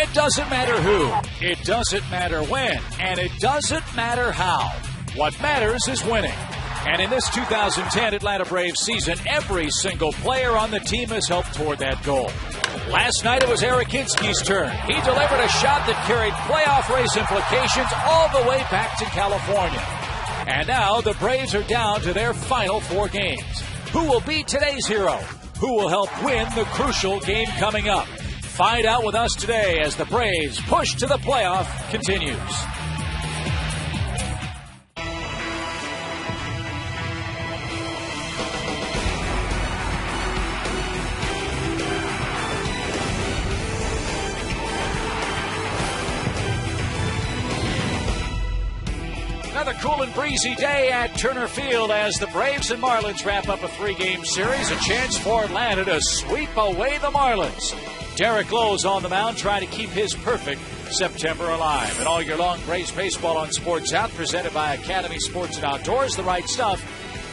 It doesn't matter who, it doesn't matter when, and it doesn't matter how. What matters is winning. And in this 2010 Atlanta Braves season, every single player on the team has helped toward that goal. Last night it was Eric Hinski's turn. He delivered a shot that carried playoff race implications all the way back to California. And now the Braves are down to their final 4 games. Who will be today's hero? Who will help win the crucial game coming up? Find out with us today as the Braves push to the playoff continues. Another cool and breezy day at Turner Field as the Braves and Marlins wrap up a 3-game series. A chance for Atlanta to sweep away the Marlins. Derek Lowe's on the mound trying to keep his perfect September alive. And all year long, Braves baseball on Sports Out, presented by Academy Sports and Outdoors, the right stuff,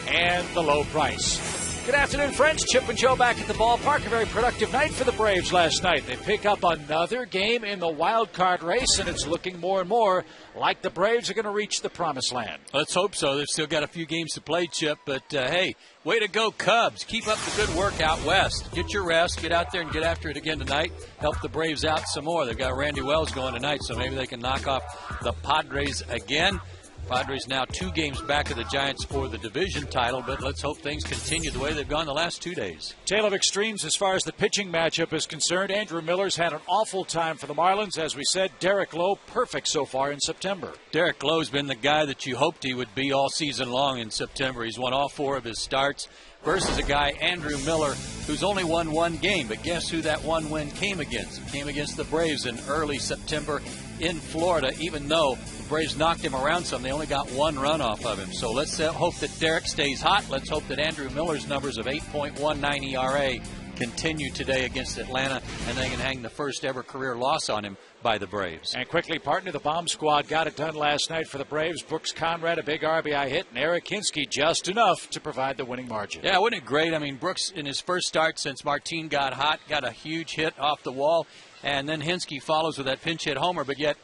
and the low price. Good afternoon, friends. Chip and Joe back at the ballpark. A very productive night for the Braves last night. They pick up another game in the wild card race, and it's looking more and more like the Braves are going to reach the promised land. Let's hope so. They've still got a few games to play, Chip. But, hey, way to go, Cubs. Keep up the good work out west. Get your rest. Get out there and get after it again tonight. Help the Braves out some more. They've got Randy Wells going tonight, so maybe they can knock off the Padres again. Padres now 2 games back of the Giants for the division title, but let's hope things continue the way they've gone the last 2 days. Tale of extremes as far as the pitching matchup is concerned. Andrew Miller's had an awful time for the Marlins. As we said, Derek Lowe, perfect so far in September. Derek Lowe's been the guy that you hoped he would be all season long in September. He's won all 4 of his starts versus a guy, Andrew Miller, who's only won 1 game. But guess who that 1 win came against? It came against the Braves in early September in Florida, even though the Braves knocked him around some. They only got 1 run off of him. So let's hope that Derek stays hot. Let's hope that Andrew Miller's numbers of 8.19 ERA continue today against Atlanta, and they can hang the first ever career loss on him by the Braves. And quickly, partner, the bomb squad got it done last night for the Braves. Brooks Conrad, a big RBI hit, and Eric Hinske just enough to provide the winning margin. Yeah, wasn't it great? I mean, Brooks, in his first start since Martin got hot, got a huge hit off the wall, and then Hinske follows with that pinch hit homer, but yet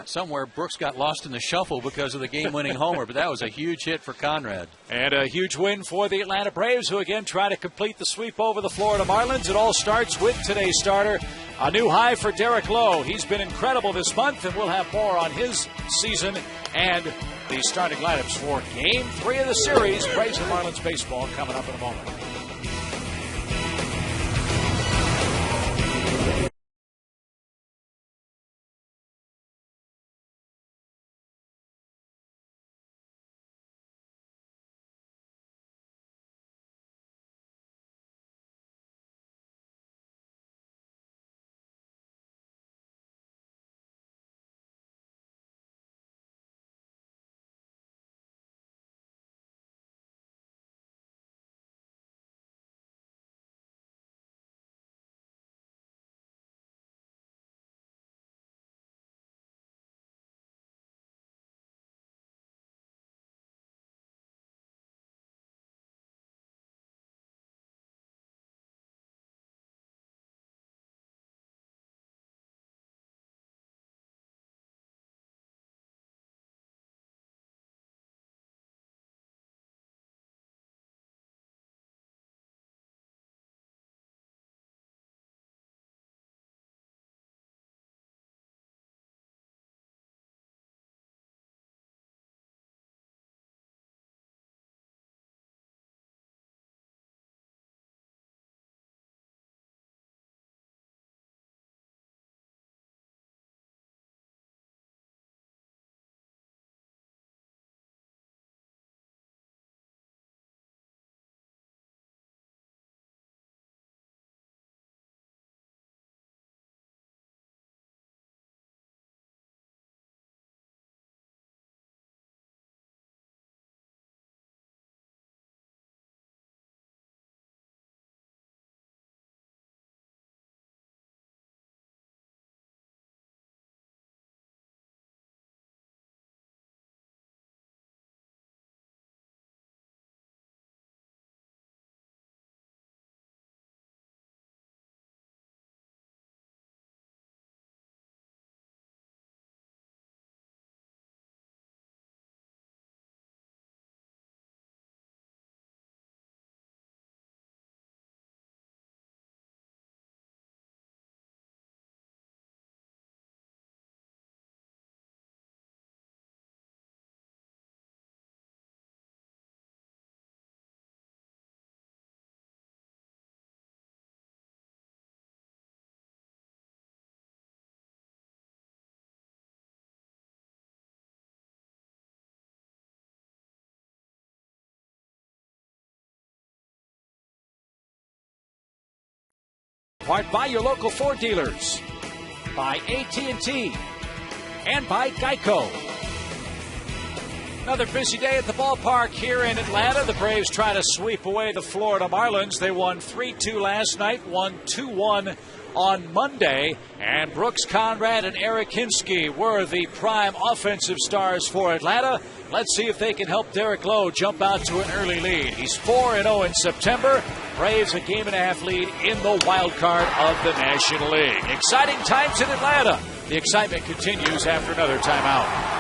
somewhere Brooks got lost in the shuffle because of the game-winning homer, but that was a huge hit for Conrad. And a huge win for the Atlanta Braves, who again try to complete the sweep over the Florida Marlins. It all starts with today's starter, a new high for Derek Lowe. He's been incredible this month, and we'll have more on his season and the starting lineups for Game 3 of the series. Braves and Marlins baseball coming up in a moment. part by your local Ford dealers, by AT&T, and by Geico. Another busy day at the ballpark here in Atlanta. The Braves try to sweep away the Florida Marlins. They won 3-2 last night, won 2-1 on Monday. And Brooks Conrad and Eric Hinsky were the prime offensive stars for Atlanta. Let's see if they can help Derek Lowe jump out to an early lead. He's 4-0 in September. Braves a game-and-a-half lead in the wild card of the National League. Exciting times in Atlanta. The excitement continues after another timeout.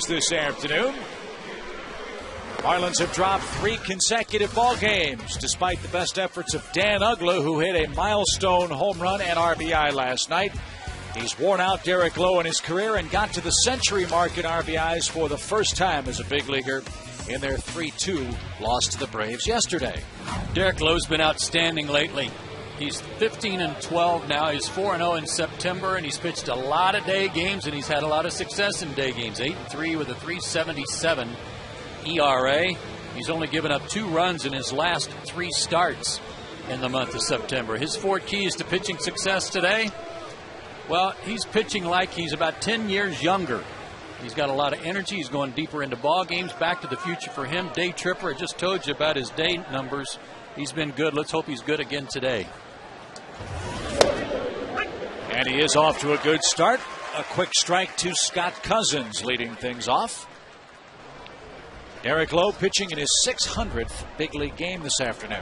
This afternoon, Marlins have dropped 3 consecutive ball games, despite the best efforts of Dan Uggla, who hit a milestone home run and RBI last night. He's worn out Derek Lowe in his career and got to the century mark in RBIs for the first time as a big leaguer in their 3-2 loss to the Braves yesterday. Derek Lowe's been outstanding lately. He's 15-12 now. He's 4-0 in September, and he's pitched a lot of day games, and he's had a lot of success in day games. 8-3 with a 3.77 ERA. He's only given up 2 runs in his last 3 starts in the month of September. His 4 keys to pitching success today? Well, he's pitching like he's about 10 years younger. He's got a lot of energy. He's going deeper into ball games. Back to the future for him. Day tripper. I just told you about his day numbers. He's been good. Let's hope he's good again today. And he is off to a good start. A quick strike to Scott Cousins leading things off. Derek Lowe pitching in his 600th big league game this afternoon.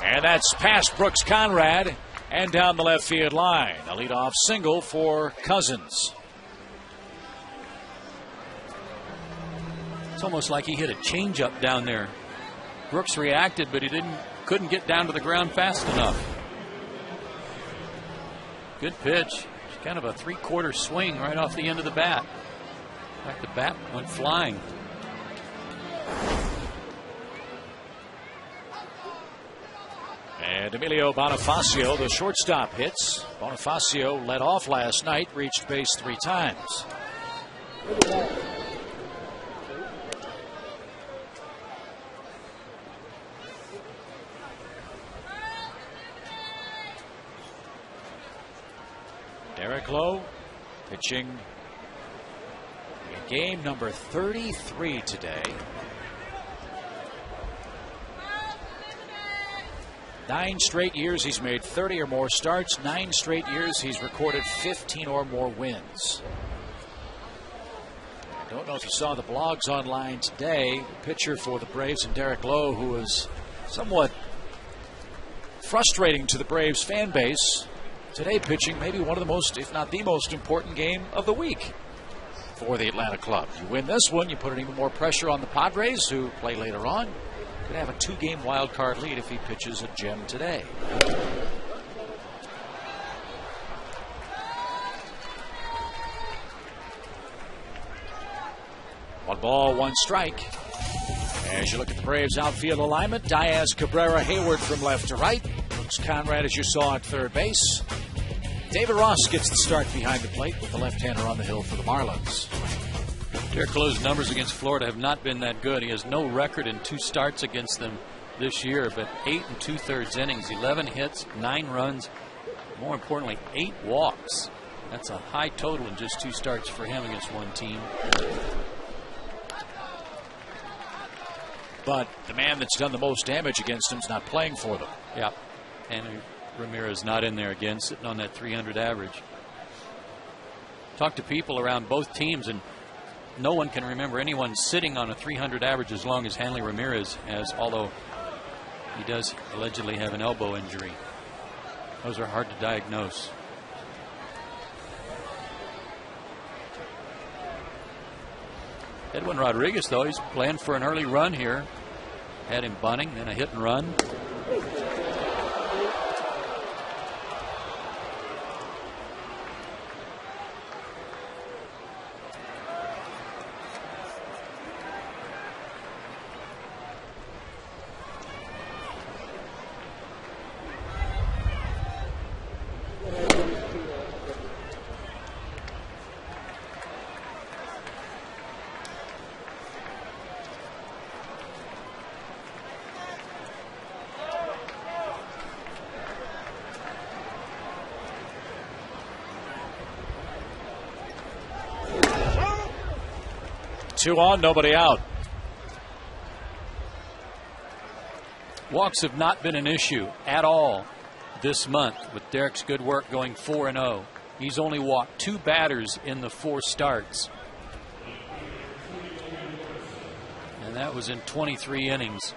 And that's past Brooks Conrad and down the left field line. A leadoff single for Cousins. It's almost like he hit a changeup down there. Brooks reacted, but he couldn't get down to the ground fast enough. Good pitch. It's kind of a 3/4 swing right off the end of the bat. In fact, the bat went flying. And Emilio Bonifacio, the shortstop, hits. Bonifacio led off last night, reached base 3 times. Derek Lowe pitching in game number 33 today. 9 straight years he's made 30 or more starts. 9 straight years he's recorded 15 or more wins. I don't know if you saw the blogs online today. The pitcher for the Braves and Derek Lowe, who was somewhat frustrating to the Braves fan base, today pitching maybe one of the most, if not the most important game of the week for the Atlanta club. You win this one, you put even more pressure on the Padres, who play later on. Could have a 2-game wild card lead if he pitches a gem today. One ball, one strike. As you look at the Braves outfield alignment, Diaz, Cabrera, Hayward from left to right. Looks Conrad, as you saw, at third base. David Ross gets the start behind the plate with the left-hander on the hill for the Marlins. Derek Lowe's numbers against Florida have not been that good. He has no record in 2 starts against them this year, but 8 2/3 innings, 11 hits, 9 runs, more importantly, 8 walks. That's a high total in just 2 starts for him against one team. But the man that's done the most damage against him is not playing for them. Yeah, and Ramirez not in there again, sitting on that 300 average. Talk to people around both teams, and no one can remember anyone sitting on a 300 average as long as Hanley Ramirez has, although he does allegedly have an elbow injury. Those are hard to diagnose. Edwin Rodriguez, though, he's playing for an early run here. Had him bunting, then a hit and run. 2 on, nobody out. Walks have not been an issue at all this month, with Derek's good work going 4-0. He's only walked 2 batters in the 4 starts. And that was in 23 innings.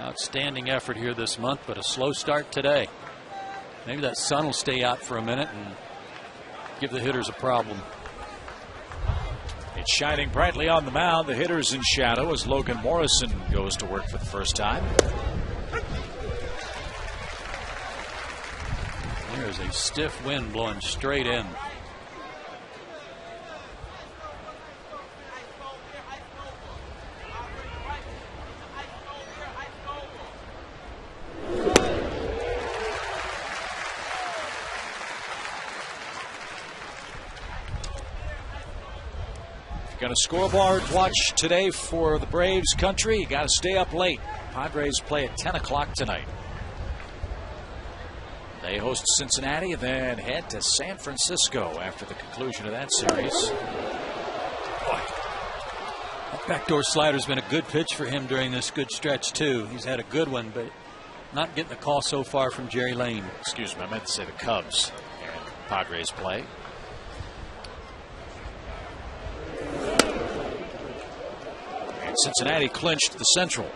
Outstanding effort here this month, but a slow start today. Maybe that sun will stay out for a minute and give the hitters a problem. It's shining brightly on the mound. The hitter's in shadow as Logan Morrison goes to work for the first time. There's a stiff wind blowing straight in. Got a scoreboard watch today for the Braves country. You got to stay up late. Padres play at 10 o'clock tonight. They host Cincinnati, then head to San Francisco after the conclusion of that series. That backdoor slider's been a good pitch for him during this good stretch, too. He's had a good one, but not getting the call so far from Jerry Lane. Excuse me, I meant to say the Cubs and Padres play. Cincinnati clinched the Central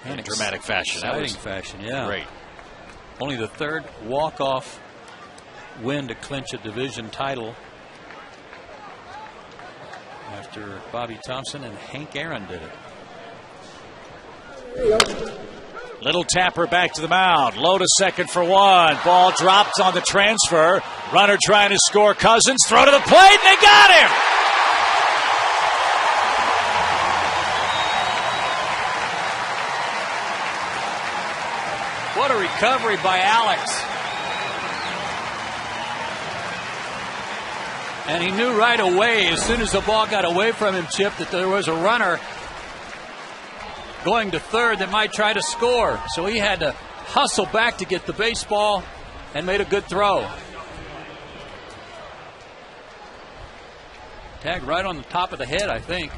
in a dramatic fashion. Exciting fashion, yeah. Great. Only the 3rd walk-off win to clinch a division title after Bobby Thompson and Hank Aaron did it. Little tapper back to the mound. Low to second for 1. Ball dropped on the transfer. Runner trying to score. Cousins. Throw to the plate. They got him. What a recovery by Alex. And he knew right away, as soon as the ball got away from him, Chip, that there was a runner going to third that might try to score. So he had to hustle back to get the baseball and made a good throw. Tagged right on the top of the head, I think.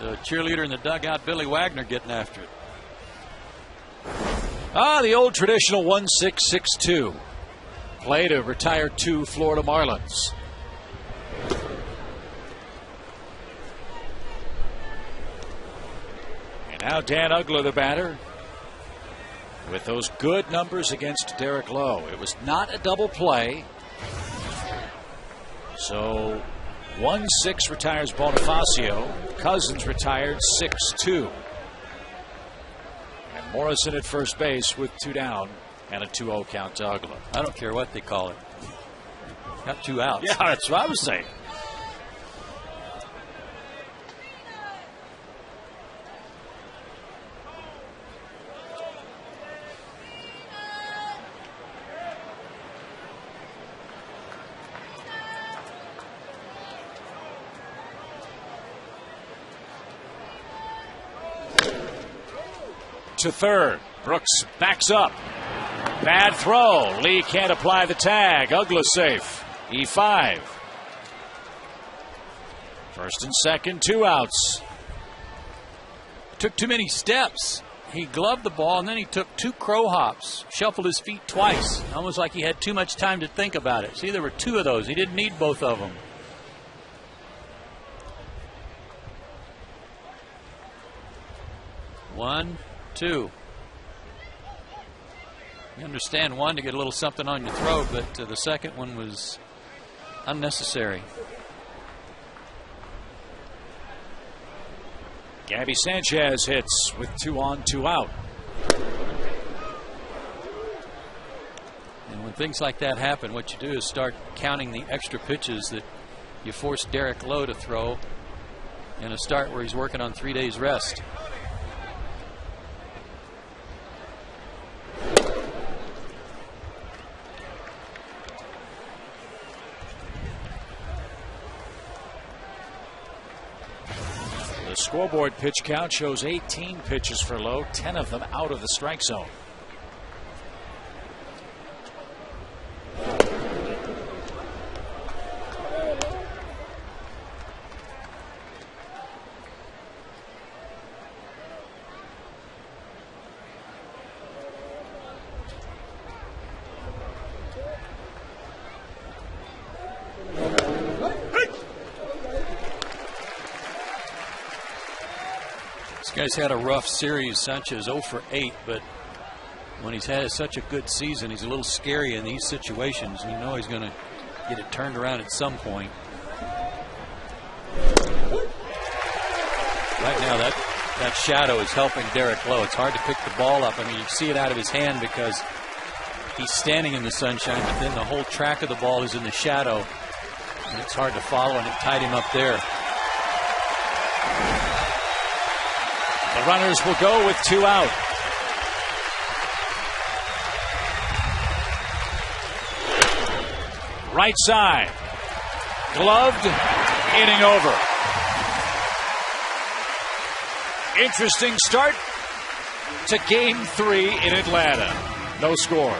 The cheerleader in the dugout, Billy Wagner, getting after it. The old traditional 1-6-6-2 play to retire 2 Florida Marlins. And now Dan Uggla, the batter, with those good numbers against Derek Lowe. It was not a double play. So 1-6 retires Bonifacio. Cousins retired 6-2. And Morrison at first base with 2 down and a 2-0 count to Uggla. I don't care what they call it. Got 2 outs. Yeah, that's what I was saying. To third. Brooks backs up. Bad throw. Lee can't apply the tag. Uggla safe. E5. First and second, 2 outs. Took too many steps. He gloved the ball and then he took 2 crow hops. Shuffled his feet twice. Almost like he had too much time to think about it. See, there were 2 of those. He didn't need both of them. One, 2. You understand one to get a little something on your throat, but the second one was unnecessary. Gabby Sanchez hits with 2 on, 2 out. And when things like that happen, what you do is start counting the extra pitches that you force Derek Lowe to throw in a start where he's working on 3 days rest. The scoreboard pitch count shows 18 pitches for Lowe, 10 of them out of the strike zone. This guy's had a rough series. Sanchez 0 for 8, but when he's had such a good season, he's a little scary in these situations. You know he's going to get it turned around at some point. Right now, that shadow is helping Derek Lowe. It's hard to pick the ball up. I mean, you see it out of his hand because he's standing in the sunshine, but then the whole track of the ball is in the shadow, and it's hard to follow, and it tied him up there. The runners will go with 2 out. Right side. Gloved. Inning over. Interesting start to Game 3 in Atlanta. No score.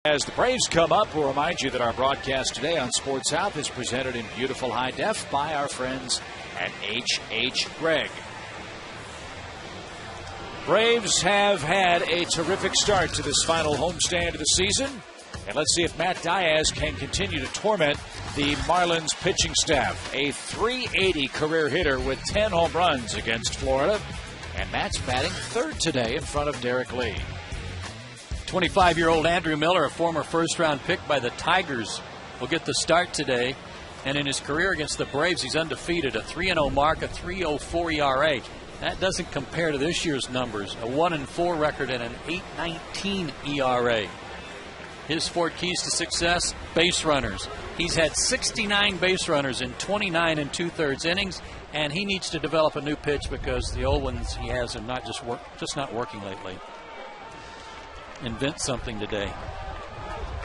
As the Braves come up, we'll remind you that our broadcast today on Sports South is presented in beautiful high def by our friends at H.H. Gregg. Braves have had a terrific start to this final homestand of the season. And let's see if Matt Diaz can continue to torment the Marlins pitching staff. A .380 career hitter with 10 home runs against Florida. And Matt's batting third today in front of Derek Lee. 25-year-old Andrew Miller, a former first-round pick by the Tigers, will get the start today. And in his career against the Braves, he's undefeated, a 3-0 mark, a 3.04 ERA. That doesn't compare to this year's numbers, a 1-4 record and an 8.19 ERA. His 4 keys to success, base runners. He's had 69 base runners in 29 2/3 innings, and he needs to develop a new pitch because the old ones he has are not just not working lately. Invent something today.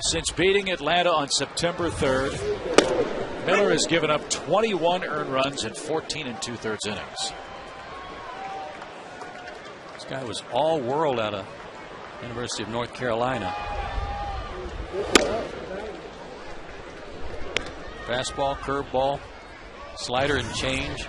Since beating Atlanta on September 3rd, Miller has given up 21 earned runs in 14 2/3 innings. This guy was all world out of University of North Carolina. Fastball, curveball, slider and change.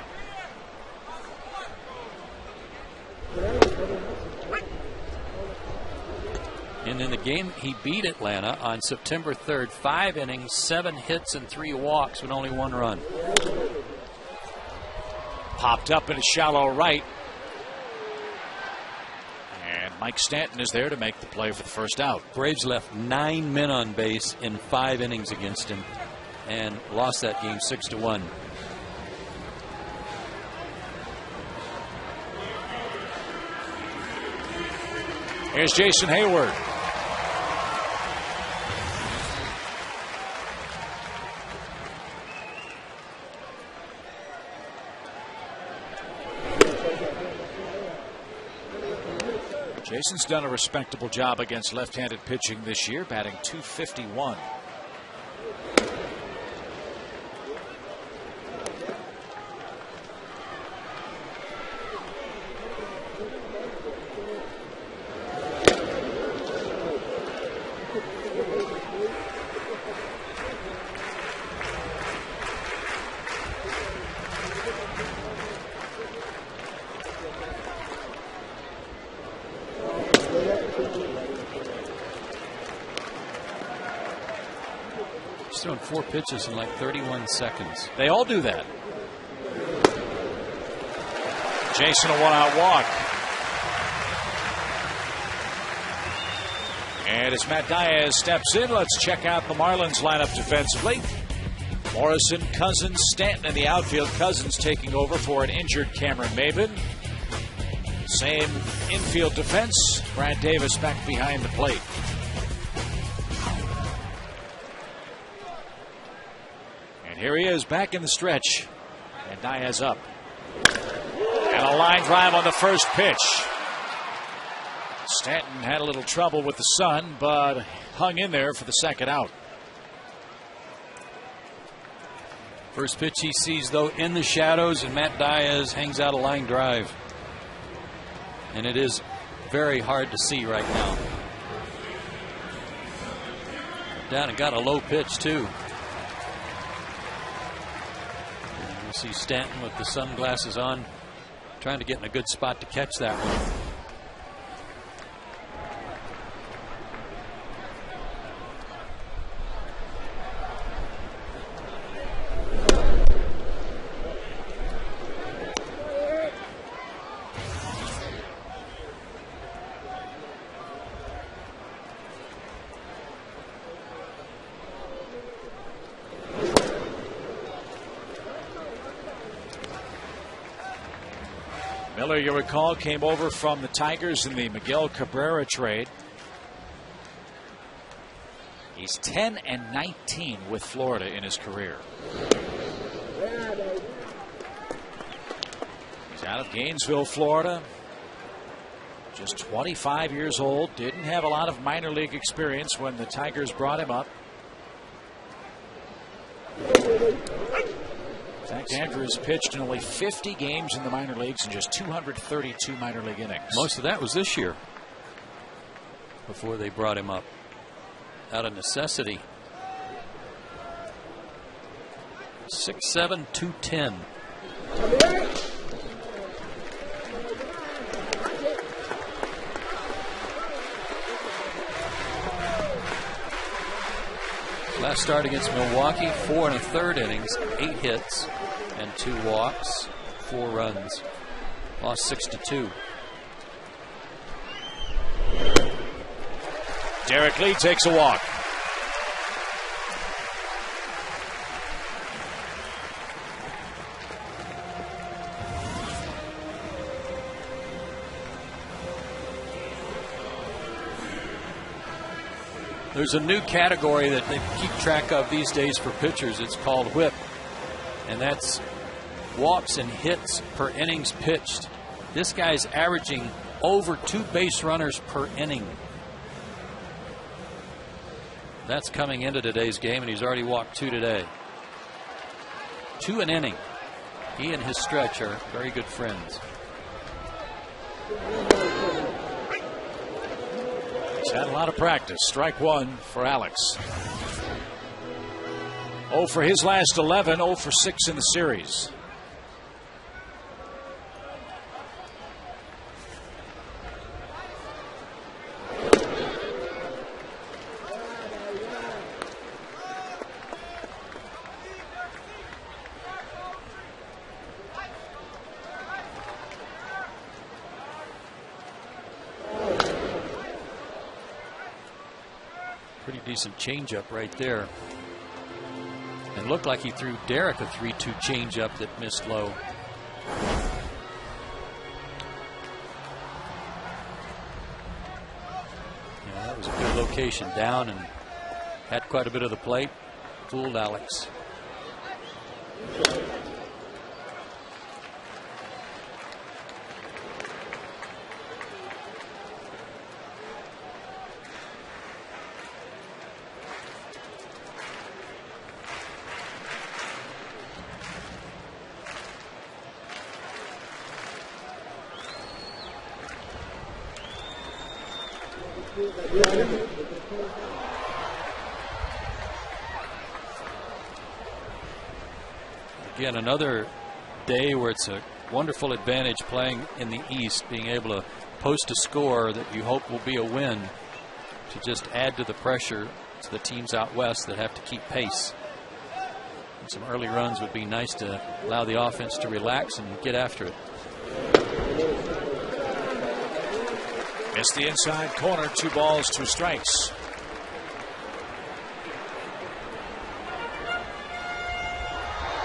And in the game he beat Atlanta on September 3rd, 5 innings, 7 hits and 3 walks with only 1 run. Popped up in a shallow right. And Mike Stanton is there to make the play for the first out. Braves left 9 men on base in 5 innings against him and lost that game 6-1. Here's Jason Hayward. Jason's done a respectable job against left-handed pitching this year, batting .251. Thrown 4 pitches in like 31 seconds. They all do that. Jason, a 1-out walk. And as Matt Diaz steps in, let's check out the Marlins lineup defensively. Morrison, Cousins, Stanton in the outfield. Cousins taking over for an injured Cameron Maybin. Same infield defense. Brad Davis back behind the plate. Here he is back in the stretch. And Diaz up. And a line drive on the first pitch. Stanton had a little trouble with the sun, but hung in there for the second out. First pitch he sees, though, in the shadows, and Matt Diaz hangs out a line drive. And it is very hard to see right now. Down and got a low pitch, too. See Stanton with the sunglasses on, trying to get in a good spot to catch that one. Miller, you recall, came over from the Tigers in the Miguel Cabrera trade. He's 10-19 with Florida in his career. He's out of Gainesville, Florida. Just 25 years old. Didn't have a lot of minor league experience when the Tigers brought him up. In fact, Andrews pitched in only 50 games in the minor leagues in just 232 minor league innings. Most of that was this year before they brought him up. out of necessity. 6'7", 210. Last start against Milwaukee, 4 1/3 innings, 8 hits and 2 walks, 4 runs. Lost 6-2. Derek Lee takes a walk. There's a new category that they keep track of these days for pitchers. It's called WHIP, and that's walks and hits per innings pitched. This guy's averaging over 2 base runners per inning. That's coming into today's game, and he's already walked 2 today. 2 an inning. He and his stretch are very good friends. He's had a lot of practice. Strike 1 for Alex. 0 for his last 11, 0 for 6 in the series. Pretty decent changeup right there. And looked like he threw Derek a 3-2 changeup that missed low. Yeah, that was a good location down and had quite a bit of the plate. Fooled Alex. Again, another day where it's a wonderful advantage playing in the East, being able to post a score that you hope will be a win to just add to the pressure to the teams out west that have to keep pace. And some early runs would be nice to allow the offense to relax and get after it. Missed the inside corner, 2 balls, 2 strikes.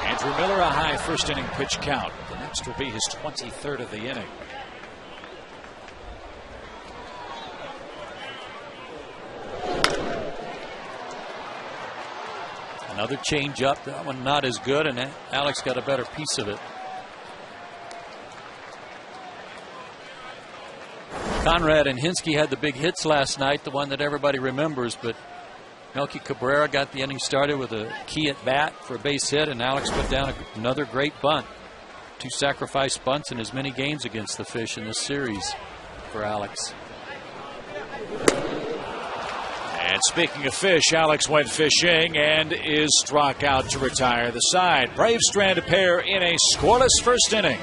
Andrew Miller, a high first inning pitch count. The next will be his 23rd of the inning. Another change up, that one not as good, and Alex got a better piece of it. Conrad and Hinsky had the big hits last night, the one that everybody remembers, but Melky Cabrera got the inning started with a key at bat for a base hit, and Alex put down another great bunt. 2 sacrifice bunts in as many games against the Fish in this series for Alex. And speaking of fish, Alex went fishing and is struck out to retire the side. Braves strand a pair in a scoreless first inning.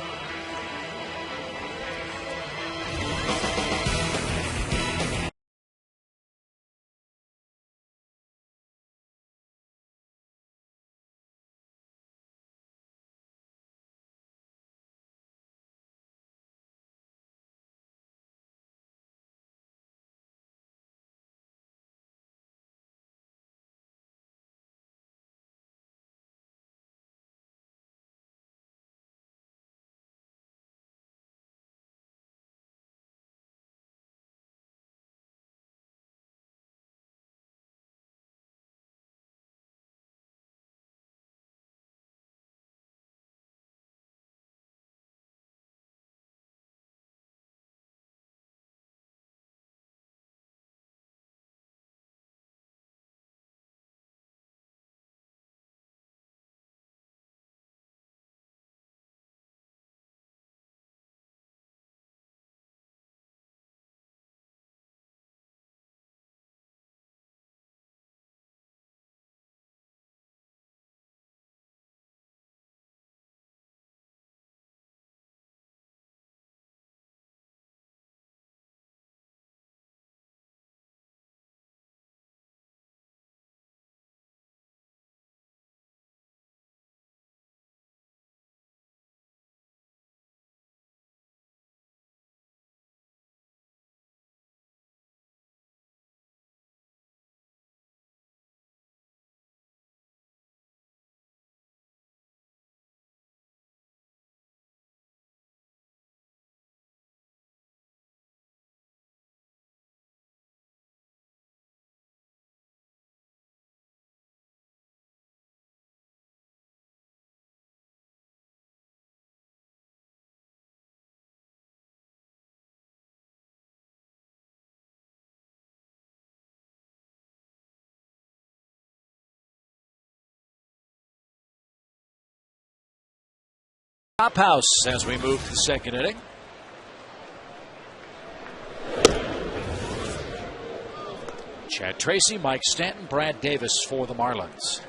Top house as we move to the second inning. Chad Tracy, Mike Stanton, Brad Davis for the Marlins.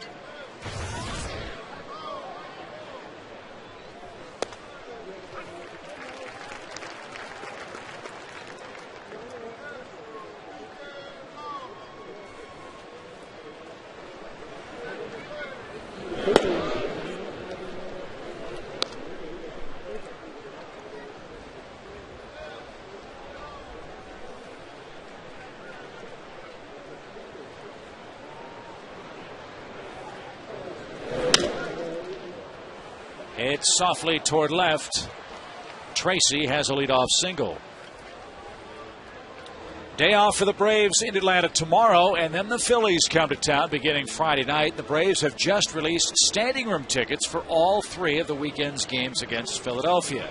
It's softly toward left. Tracy has a leadoff single. Day off for the Braves in Atlanta tomorrow, and then the Phillies come to town beginning Friday night. The Braves have just released standing room tickets for all 3 of the weekend's games against Philadelphia.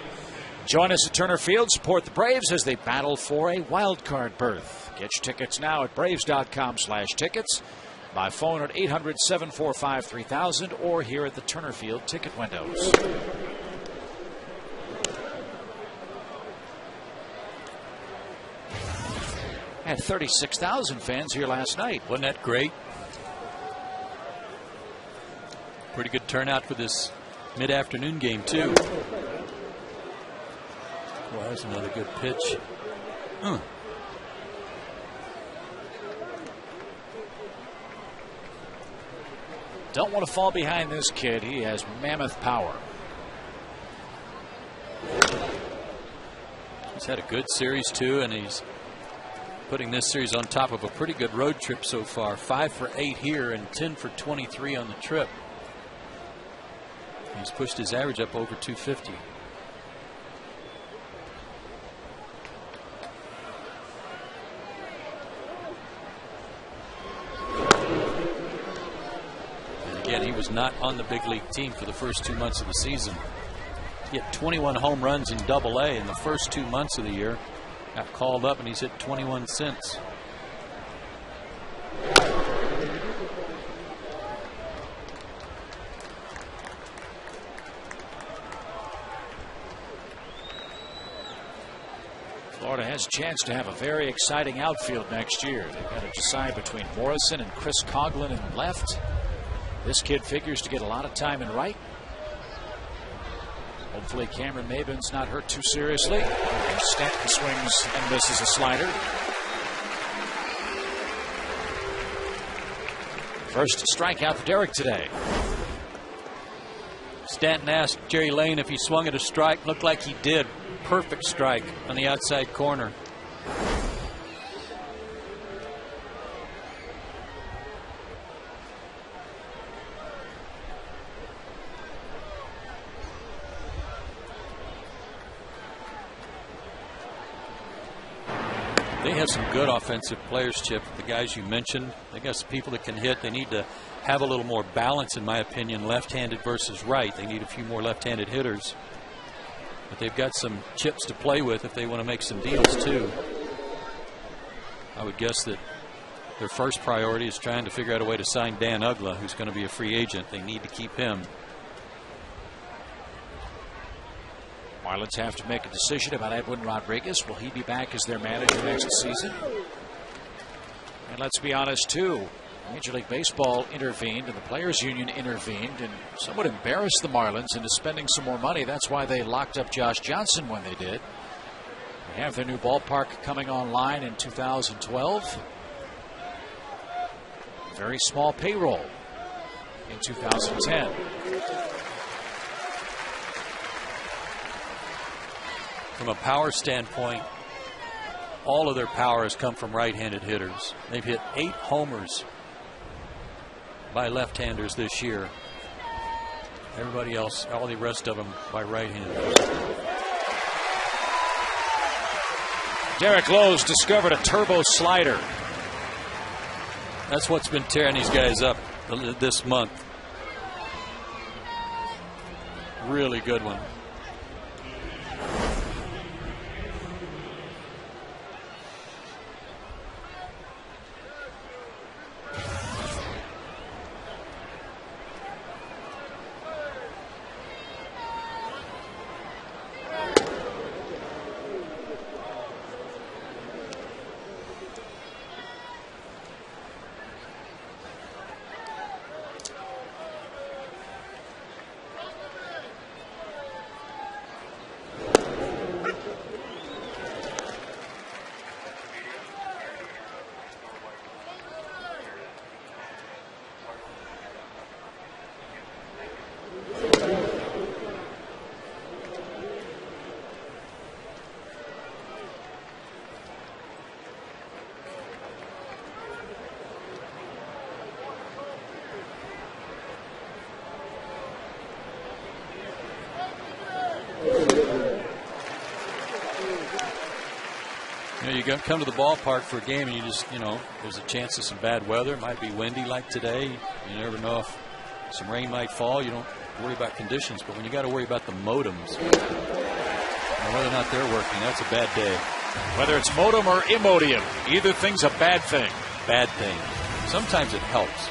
Join us at Turner Field. Support the Braves as they battle for a wild card berth. Get your tickets now at Braves.com/tickets. By phone at 800-745-3000 or here at the Turner Field ticket windows. Had 36,000 fans here last night. Wasn't that great? Pretty good turnout for this mid-afternoon game, too. Well, there's another good pitch. Don't want to fall behind this kid. He has mammoth power. He's had a good series, too, and he's putting this series on top of a pretty good road trip so far. 5 for 8 here and 10 for 23 on the trip. He's pushed his average up over 250. Again, he was not on the big league team for the first 2 months of the season. He hit 21 home runs in Double-A in the first 2 months of the year. Got called up and he's hit 21 since. Florida has a chance to have a very exciting outfield next year. They've got to decide between Morrison and Chris Coughlin in left. This kid figures to get a lot of time in right. Hopefully Cameron Maybin's not hurt too seriously. Stanton swings and misses a slider. First strikeout for Derek today. Stanton asked Jerry Lane if he swung at a strike. Looked like he did. Perfect strike on the outside corner. They have some good offensive players, Chip. The guys you mentioned, they got some people that can hit. They need to have a little more balance, in my opinion, left-handed versus right. They need a few more left-handed hitters. But they've got some chips to play with if they want to make some deals, too. I would guess that their first priority is trying to figure out a way to sign Dan Uggla, who's going to be a free agent. They need to keep him. Marlins have to make a decision about Edwin Rodriguez. Will he be back as their manager next season? And let's be honest, too. Major League Baseball intervened and the Players Union intervened and somewhat embarrassed the Marlins into spending some more money. That's why they locked up Josh Johnson when they did. They have their new ballpark coming online in 2012. Very small payroll in 2010. From a power standpoint, all of their power has come from right-handed hitters. They've hit 8 homers by left-handers this year. Everybody else, all the rest of them by right-handers. Derek Lowe's discovered a turbo slider. That's what's been tearing these guys up this month. Really good one. come to the ballpark for a game and you just, there's a chance of some bad weather. It might be windy like today. You never know if some rain might fall. You don't worry about conditions. But when you got to worry about the modems, whether or not they're working, that's a bad day. Whether it's modem or Imodium, either thing's a bad thing. Bad thing. Sometimes it helps.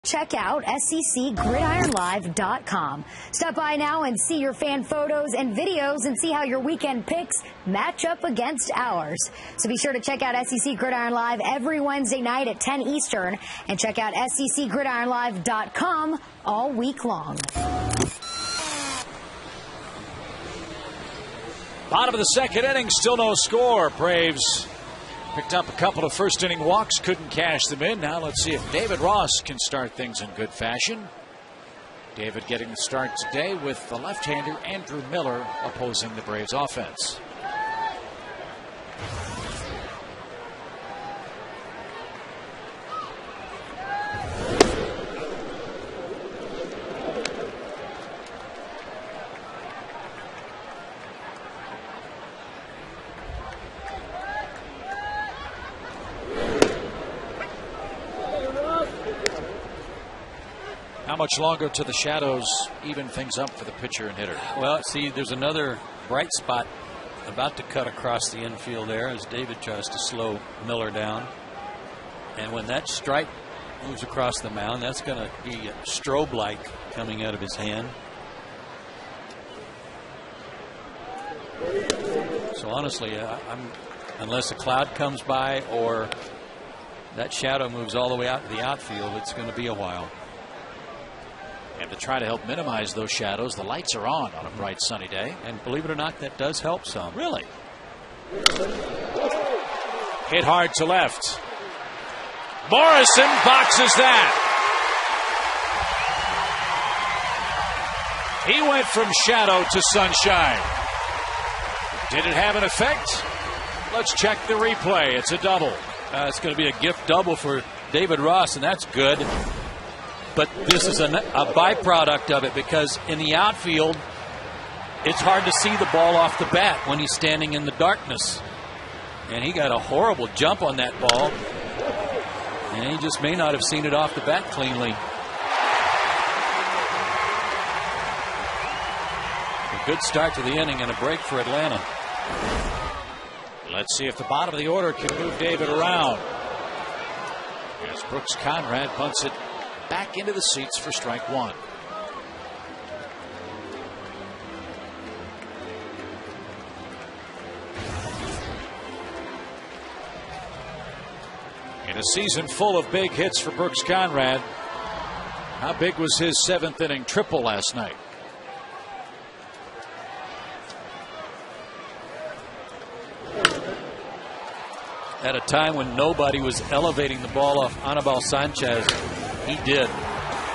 Check out SECGridironLive.com. Stop by now and see your fan photos and videos and see how your weekend picks match up against ours. So be sure to check out SEC Gridiron Live every Wednesday night at 10 Eastern and check out SECGridironLive.com all week long. Bottom of the second inning, still no score. Braves picked up a couple of first-inning walks, couldn't cash them in. Now let's see if David Ross can start things in good fashion. David getting the start today with the left-hander Andrew Miller opposing the Braves offense. How much longer till the shadows even things up for the pitcher and hitter? Well, see, there's another bright spot about to cut across the infield there as David tries to slow Miller down. And when that stripe moves across the mound, that's going to be a strobe light coming out of his hand. So honestly, unless a cloud comes by or that shadow moves all the way out to the outfield, it's going to be a while. And to try to help minimize those shadows, the lights are on a bright sunny day. And believe it or not, that does help some. Really? Hit hard to left. Morrison boxes that. He went from shadow to sunshine. Did it have an effect? Let's check the replay. It's a double. It's going to be a gift double for David Ross, and that's good. But this is a byproduct of it because in the outfield, it's hard to see the ball off the bat when he's standing in the darkness. And he got a horrible jump on that ball. And he just may not have seen it off the bat cleanly. A good start to the inning and a break for Atlanta. Let's see if the bottom of the order can move David around. As Brooks Conrad bunts it back into the seats for strike one. In a season full of big hits for Brooks Conrad, How big was his 7th inning triple last night? At a time when nobody was elevating the ball off Anibal Sanchez, he did.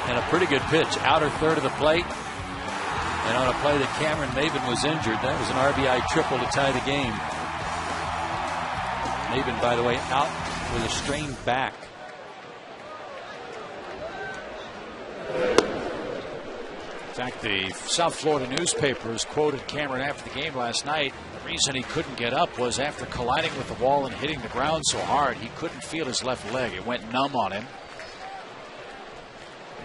And a pretty good pitch. Outer third of the plate. And on a play that Cameron Maben was injured, that was an RBI triple to tie the game. Maben, by the way, out with a strained back. In fact, the South Florida newspapers quoted Cameron after the game last night. The reason he couldn't get up was after colliding with the wall and hitting the ground so hard, he couldn't feel his left leg. It went numb on him.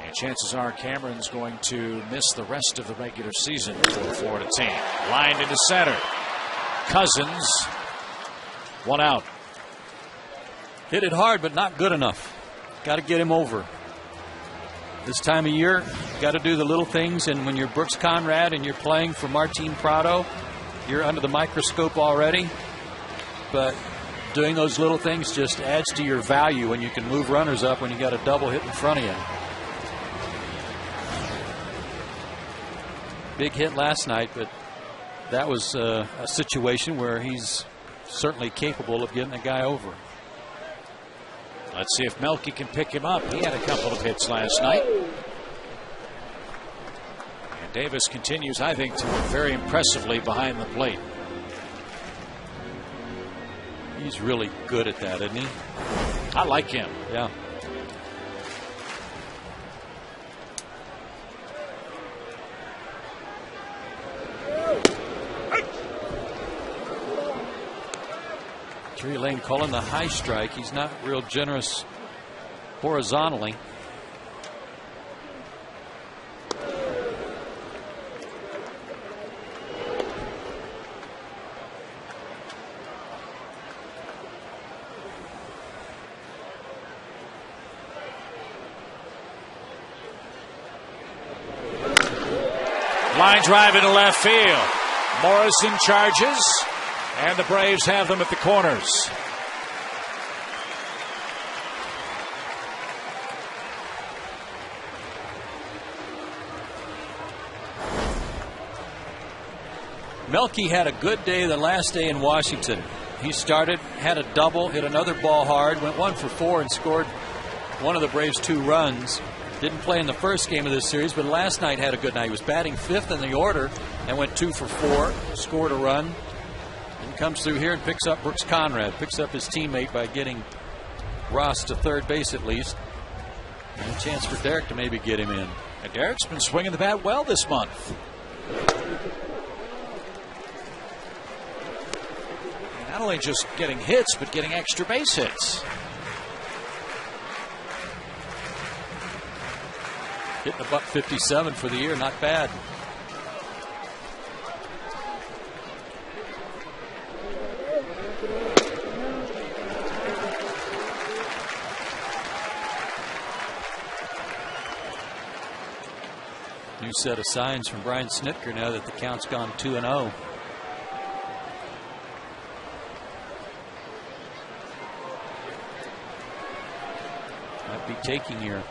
And chances are Cameron's going to miss the rest of the regular season for the Florida team. Lined into center. Cousins, 1 out. Hit it hard, but not good enough. Got to get him over. This time of year, got to do the little things. And when you're Brooks Conrad and you're playing for Martin Prado, you're under the microscope already. But doing those little things just adds to your value when you can move runners up when you got a double hit in front of you. Big hit last night, but that was a situation where he's certainly capable of getting a guy over. Let's see if Melky can pick him up. He had a couple of hits last night. And Davis continues, I think, to very impressively behind the plate. He's really good at that, isn't he? I like him. Yeah. Jerry Lane calling the high strike. He's not real generous horizontally. Line drive into left field. Morrison charges. And the Braves have them at the corners. Melky had a good day the last day in Washington. He started, had a double, hit another ball hard, went 1 for 4 and scored one of the Braves' 2 runs. Didn't play in the first game of this series, but last night had a good night. He was batting 5th in the order and went 2 for 4, scored a run. And comes through here and picks up Brooks Conrad, picks up his teammate by getting Ross to third base at least. And a chance for Derek to maybe get him in. And Derek's been swinging the bat well this month. And not only just getting hits, but getting extra base hits. Hitting a .157 for the year, not bad. New set of signs from Brian Snitker now that the count's gone 2-0. Might be taking here.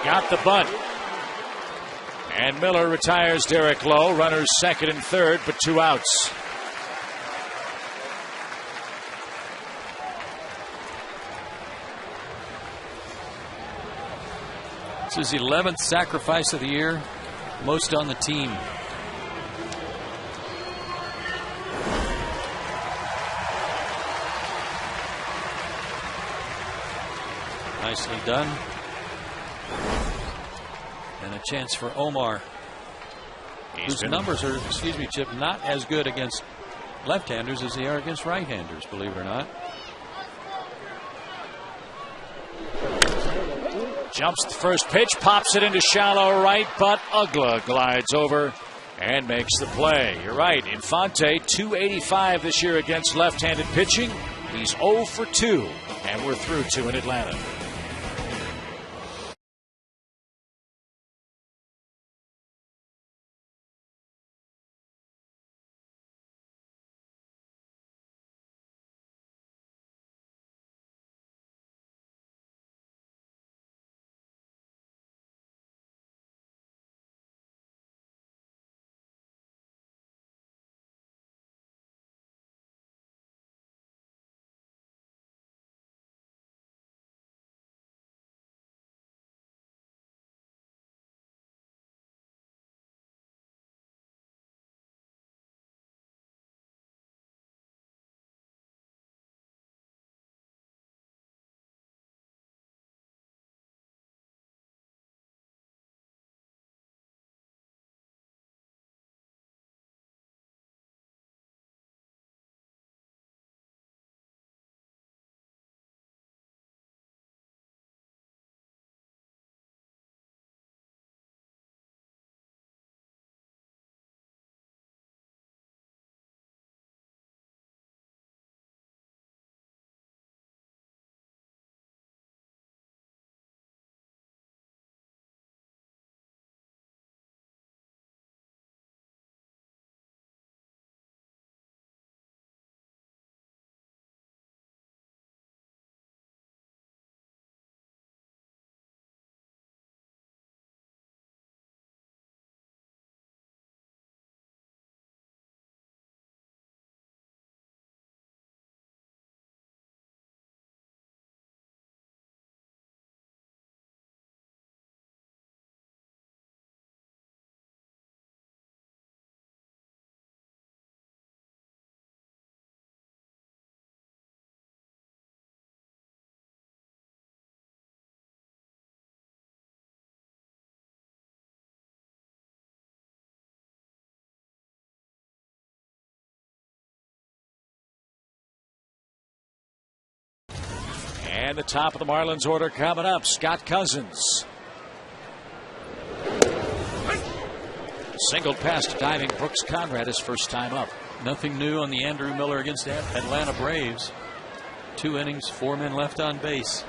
Got the bunt. And Miller retires Derek Lowe. Runners second and third, but 2 outs. This is his 11th sacrifice of the year, most on the team. Nicely done. And a chance for Omar, whose numbers are, excuse me, Chip, not as good against left-handers as they are against right-handers, believe it or not. Jumps the first pitch, pops it into shallow right, but Ugla glides over and makes the play. You're right. Infante, .285 this year against left-handed pitching. He's 0 for 2, and we're through 2 in Atlanta. And the top of the Marlins order coming up. Scott Cousins. Singled past diving Brooks Conrad his first time up. Nothing new on the Andrew Miller against Atlanta Braves. 2 innings, 4 men left on base.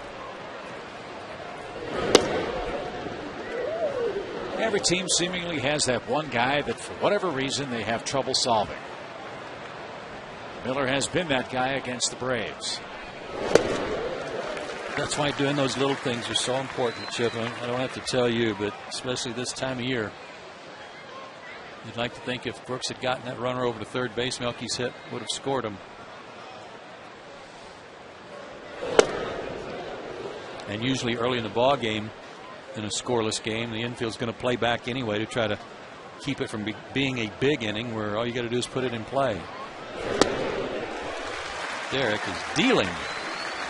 Every team seemingly has that one guy that for whatever reason they have trouble solving. Miller has been that guy against the Braves. That's why doing those little things are so important, Chip. I don't have to tell you, but especially this time of year. You'd like to think if Brooks had gotten that runner over to third base, Melky's hit would have scored him. And usually early in the ball game, in a scoreless game, the infield's going to play back anyway to try to keep it from being a big inning where all you got to do is put it in play. Derek is dealing.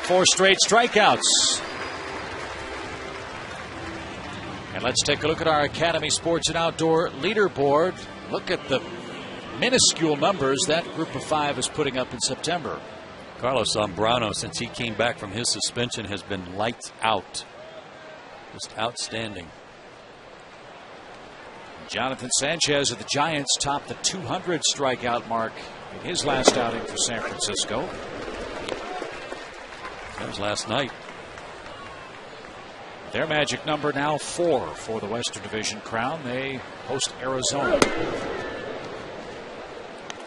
4 straight strikeouts. And let's take a look at our Academy Sports and Outdoor leaderboard. Look at the minuscule numbers that group of 5 is putting up in September. Carlos Zambrano, since he came back from his suspension, has been lights out. Just outstanding. Jonathan Sanchez of the Giants topped the 200 strikeout mark in his last outing for San Francisco. That was last night. Their magic number now 4 for the Western Division crown. They host Arizona.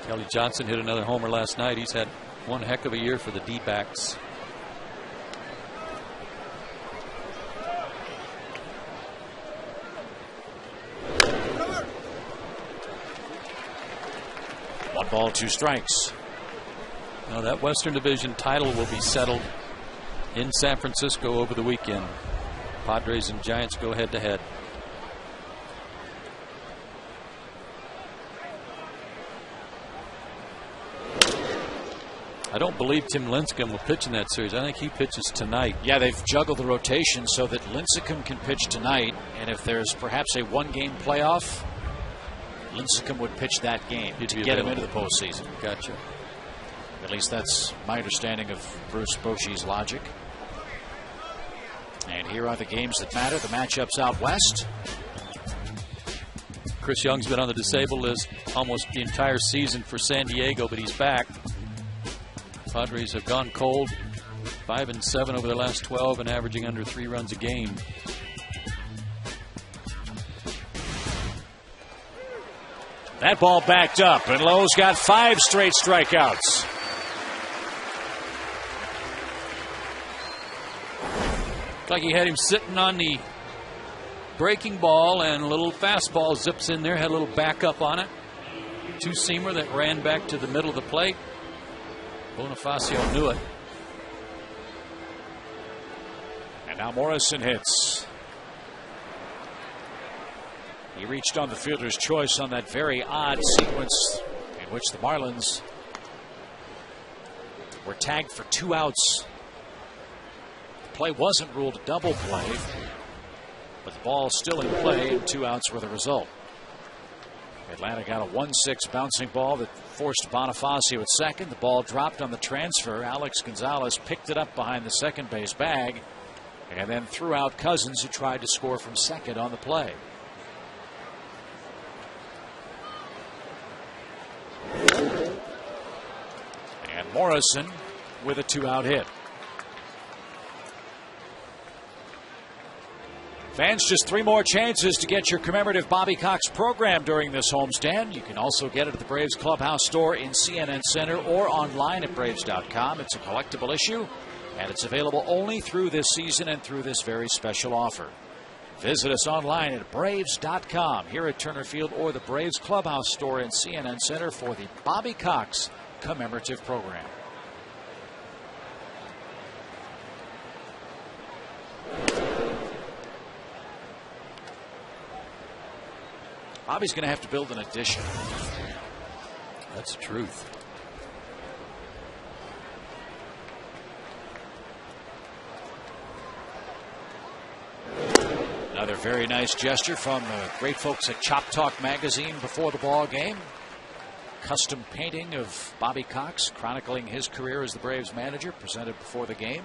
Kelly Johnson hit another homer last night. He's had one heck of a year for the D-backs. One ball, 2 strikes. Now that Western Division title will be settled in San Francisco over the weekend. Padres and Giants go head to head. I don't believe Tim Lincecum will pitch in that series. I think he pitches tonight. Yeah, they've juggled the rotation so that Lincecum can pitch tonight, and if there's perhaps a 1-game playoff, Lincecum would pitch that game to get him into the postseason. Gotcha. At least that's my understanding of Bruce Bochy's logic. And here are the games that matter, the matchups out west. Chris Young's been on the disabled list almost the entire season for San Diego, but he's back. Padres have gone cold, 5-7 over the last 12 and averaging under 3 runs a game. That ball backed up, and Lowe's got 5 straight strikeouts. Looked like he had him sitting on the breaking ball, and a little fastball zips in there, had a little backup on it. Two-seamer that ran back to the middle of the plate. Bonifacio knew it. And now Morrison hits. He reached on the fielder's choice on that very odd sequence in which the Marlins were tagged for 2 outs. The play wasn't ruled a double play, but the ball still in play, and 2 outs were the result. Atlanta got a 1-6 bouncing ball that forced Bonifacio at second. The ball dropped on the transfer. Alex Gonzalez picked it up behind the second base bag and then threw out Cousins, who tried to score from second on the play. And Morrison with a 2-out hit. Fans, just 3 more chances to get your commemorative Bobby Cox program during this homestand. You can also get it at the Braves Clubhouse store in CNN Center or online at Braves.com. It's a collectible issue, and it's available only through this season and through this very special offer. Visit us online at Braves.com here at Turner Field or the Braves Clubhouse store in CNN Center for the Bobby Cox commemorative program. Bobby's going to have to build an addition. That's the truth. Another very nice gesture from the great folks at Chop Talk magazine before the ball game. Custom painting of Bobby Cox chronicling his career as the Braves manager, presented before the game.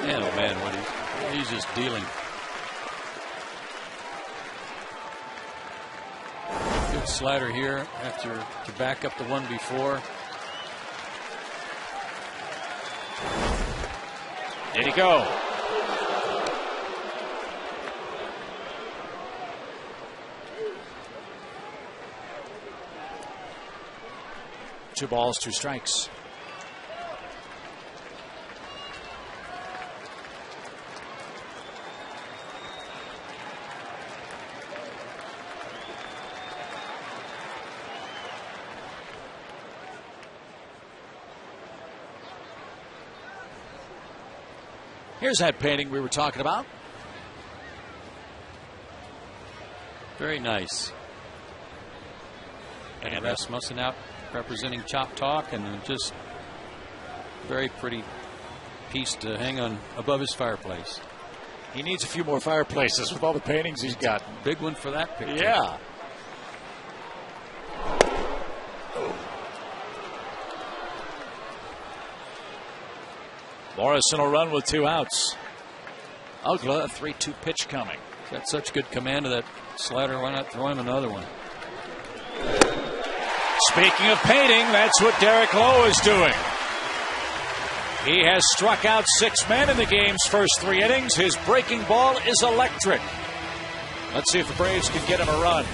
Man, oh man, what he's just dealing. Good slider here after to back up the one before. Did he go? Two balls, 2 strikes. Here's that painting we were talking about. Very nice. And Rasmussen out representing Chop Talk, and just very pretty piece to hang on above his fireplace. He needs a few more fireplaces with all the paintings he's got. Big one for that picture. Yeah. Morrison will run with 2 outs. Ugla, a 3-2 pitch coming. Got such good command of that slider. Why not throw him another one? Speaking of painting, that's what Derek Lowe is doing. He has struck out 6 men in the game's first 3 innings. His breaking ball is electric. Let's see if the Braves can get him a run.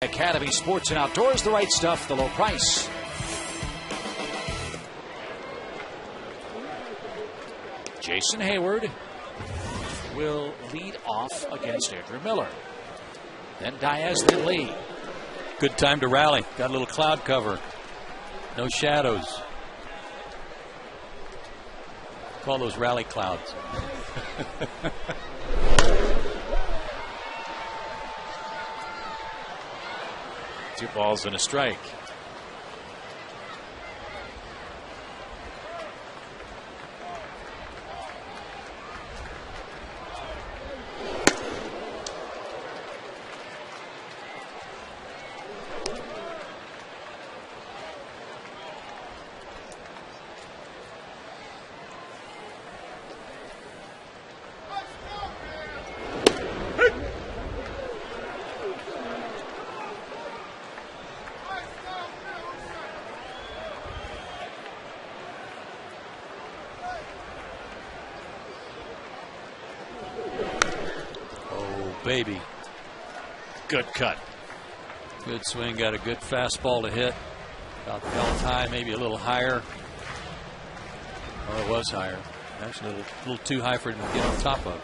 Academy Sports and Outdoors, the right stuff, the low price. Jason Hayward will lead off against Andrew Miller. Then Diaz, then Lee. Good time to rally. Got a little cloud cover. No shadows. Call those rally clouds. 2 balls and a strike. Baby. Good cut. Good swing. Got a good fastball to hit. About belt high, maybe a little higher. Oh, it was higher. Actually, a little too high for him to get on top of.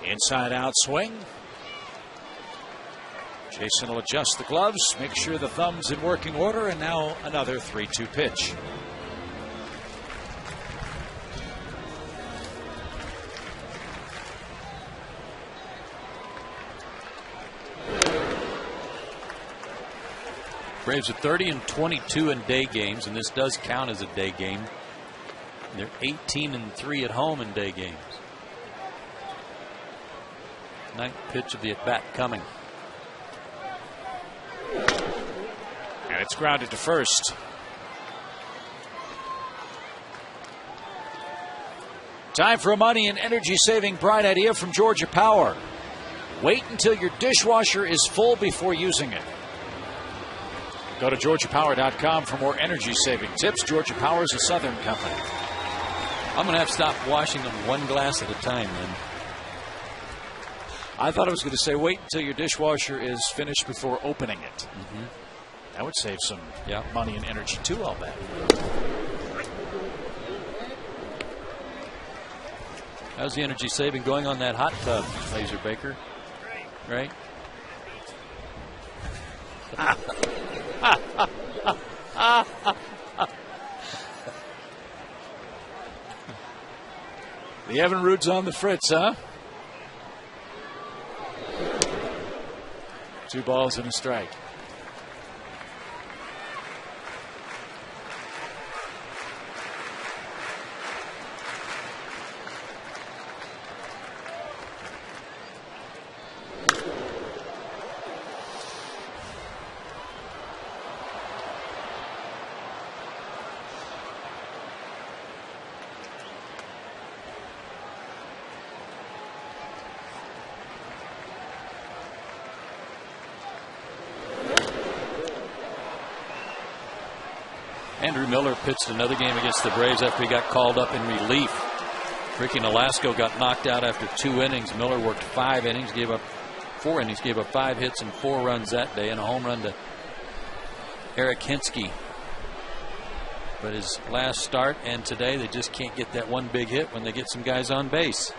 Inside out swing. Jason will adjust the gloves, make sure the thumb's in working order, and now another 3-2 pitch. Braves are 30-22 in day games, and this does count as a day game. They're 18-3 at home in day games. Ninth pitch of the at-bat coming. And it's grounded to first. Time for a money and energy-saving bright idea from Georgia Power. Wait until your dishwasher is full before using it. Go to GeorgiaPower.com for more energy-saving tips. Georgia Power is a Southern company. I'm going to have to stop washing them one glass at a time then. I thought I was going to say wait until your dishwasher is finished before opening it. Mm-hmm. That would save some money and energy too, I'll bet. How's the energy saving going on that hot tub, Laser Baker? Right? The Evinrude's on the fritz, huh? 2 balls and a strike. Andrew Miller pitched another game against the Braves after he got called up in relief. Ricky Nolasco got knocked out after 2 innings. Miller worked 5 innings, gave up 4 innings, gave up 5 hits and 4 runs that day, and a home run to Eric Hinsky. But his last start and today, they just can't get that one big hit when they get some guys on base.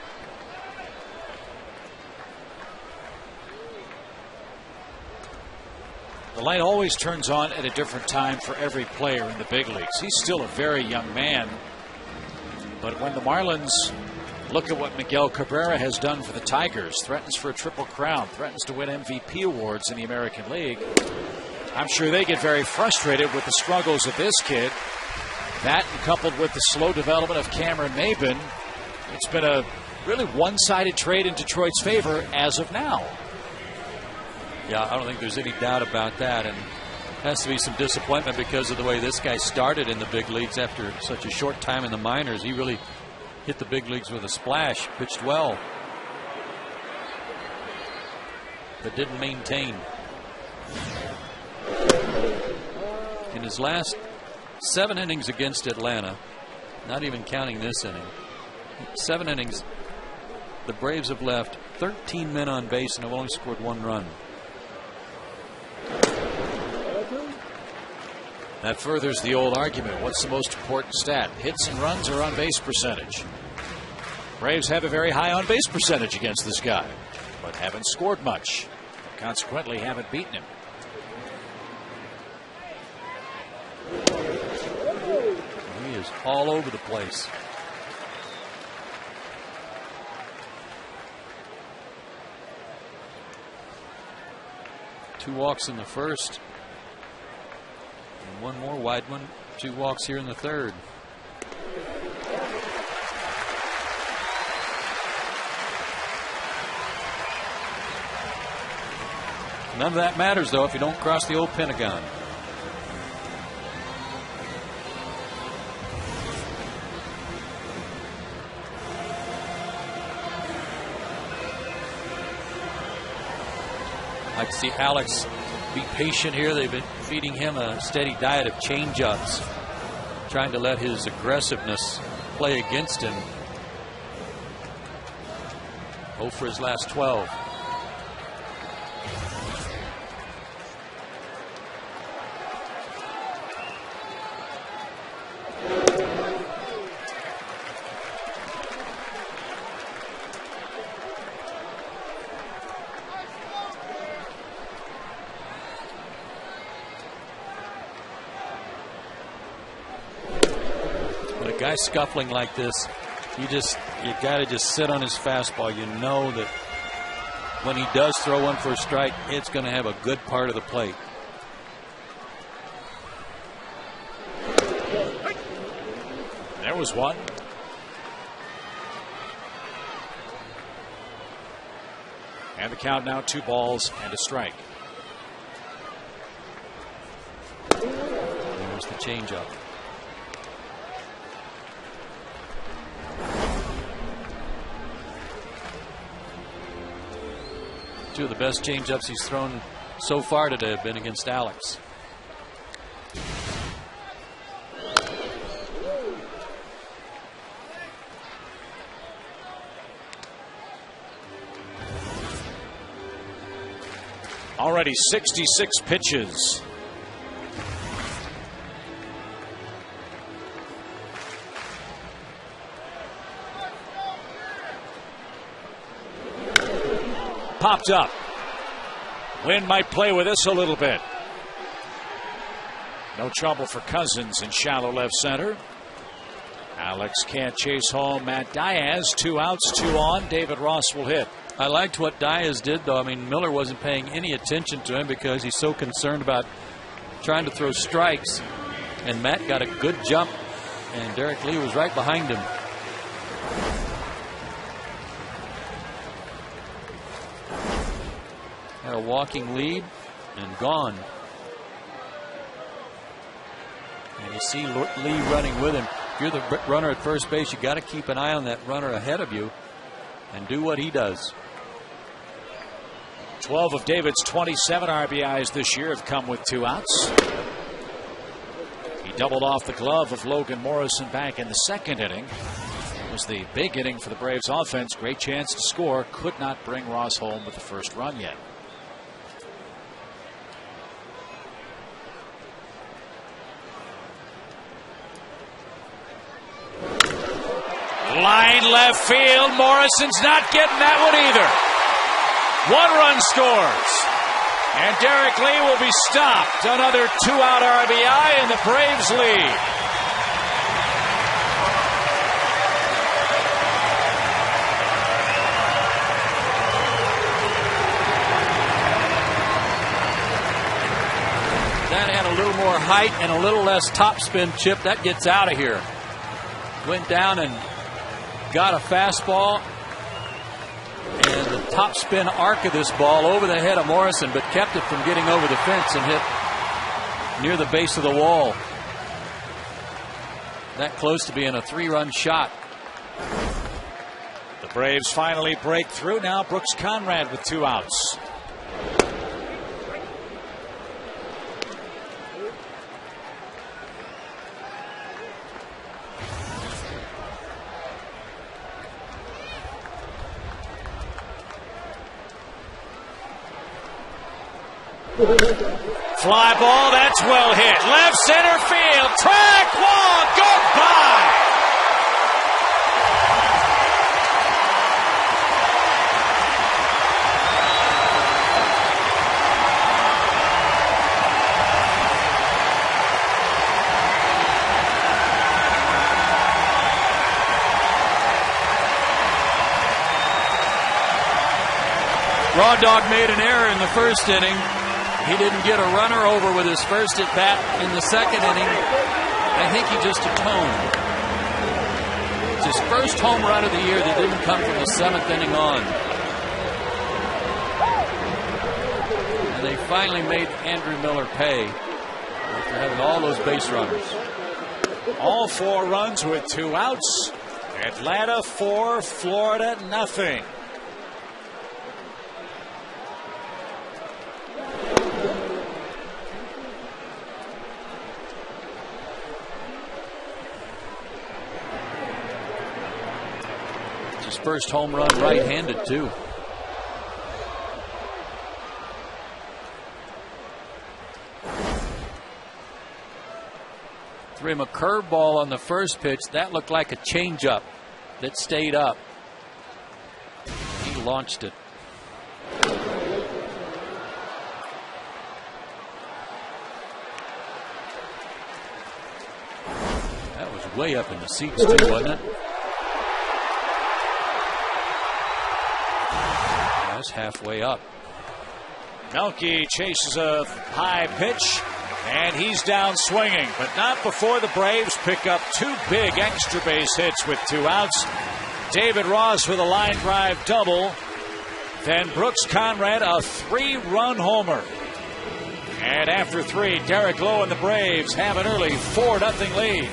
The light always turns on at a different time for every player in the big leagues. He's still a very young man. But when the Marlins look at what Miguel Cabrera has done for the Tigers, threatens for a Triple Crown, threatens to win MVP awards in the American League, I'm sure they get very frustrated with the struggles of this kid. That, and coupled with the slow development of Cameron Maybin, it's been a really one-sided trade in Detroit's favor as of now. Yeah, I don't think there's any doubt about that. And has to be some disappointment because of the way this guy started in the big leagues after such a short time in the minors. He really hit the big leagues with a splash, pitched well, but didn't maintain. In his last 7 innings against Atlanta, not even counting this inning, 7 innings, the Braves have left 13 men on base and have only scored 1 run. That furthers the old argument. What's the most important stat? Hits and runs or on base percentage? Braves have a very high on base percentage against this guy, but haven't scored much. Consequently, haven't beaten him. He is all over the place. Two walks in the first. And one more wide one. 2 walks here in the third. None of that matters, though, if you don't cross the old Pentagon. I like to see Alex be patient here. They've been feeding him a steady diet of change-ups, trying to let his aggressiveness play against him. 0 for his last 12. Guy scuffling like this, you got to just sit on his fastball. You know that when he does throw one for a strike, it's going to have a good part of the plate. There was one. And the count now 2 balls and a strike. There's the changeup. Two of the best changeups he's thrown so far today have been against Alex. Already 66 pitches. Popped up. Wind might play with this a little bit. No trouble for Cousins in shallow left center. Alex can't chase home Matt Diaz. 2 outs, 2 on. David Ross will hit. I liked what Diaz did, though. I mean, Miller wasn't paying any attention to him because he's so concerned about trying to throw strikes. And Matt got a good jump, and Derek Lee was right behind him. Had a walking lead and gone. And you see Lee running with him. If you're the runner at first base, you got to keep an eye on that runner ahead of you and do what he does. 12 of David's 27 RBIs this year have come with 2 outs. He doubled off the glove of Logan Morrison back in the 2nd inning. It was the big inning for the Braves offense. Great chance to score. Could not bring Ross home with the first run yet. Line left field. Morrison's not getting that one either. 1 run scores. And Derek Lee will be stopped. Another 2-out RBI, and the Braves lead. That had a little more height and a little less topspin, Chip. That gets out of here. Went down and got a fastball, and the topspin arc of this ball over the head of Morrison, but kept it from getting over the fence and hit near the base of the wall. That close to being a 3-run shot. The Braves finally break through. Now Brooks Conrad with 2 outs. Fly ball, that's well hit. Left center field. Track wall. Goodbye. Raw Dog made an error in the first inning. He didn't get a runner over with his first at bat in the second inning. I think he just atoned. It's his first home run of the year that didn't come from the seventh inning on. And they finally made Andrew Miller pay after having all those base runners. All 4 runs with 2 outs. Atlanta 4, Florida nothing. His first home run right-handed, too. Threw him a curveball on the first pitch. That looked like a changeup that stayed up. He launched it. That was way up in the seats, too, wasn't it? That's halfway up. Melky chases a high pitch, and he's down swinging, but not before the Braves pick up 2 big extra base hits with 2 outs. David Ross with a line drive double. Then Brooks Conrad a 3-run homer. And after 3, Derek Lowe and the Braves have an early 4-0 lead.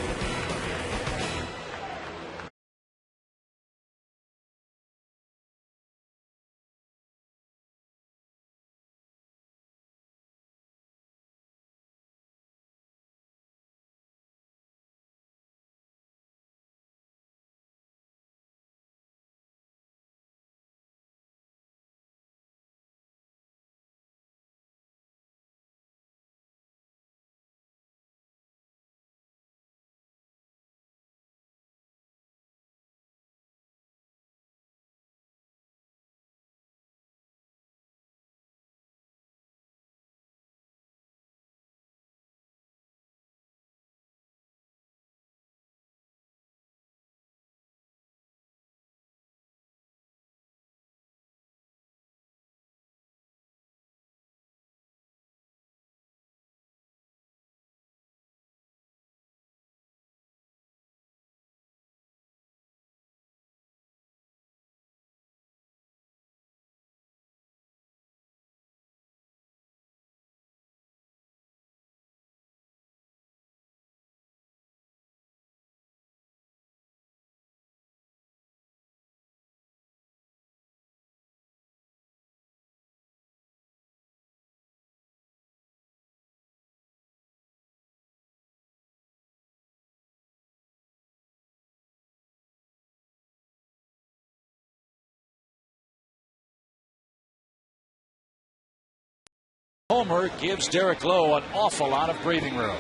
Homer gives Derek Lowe an awful lot of breathing room.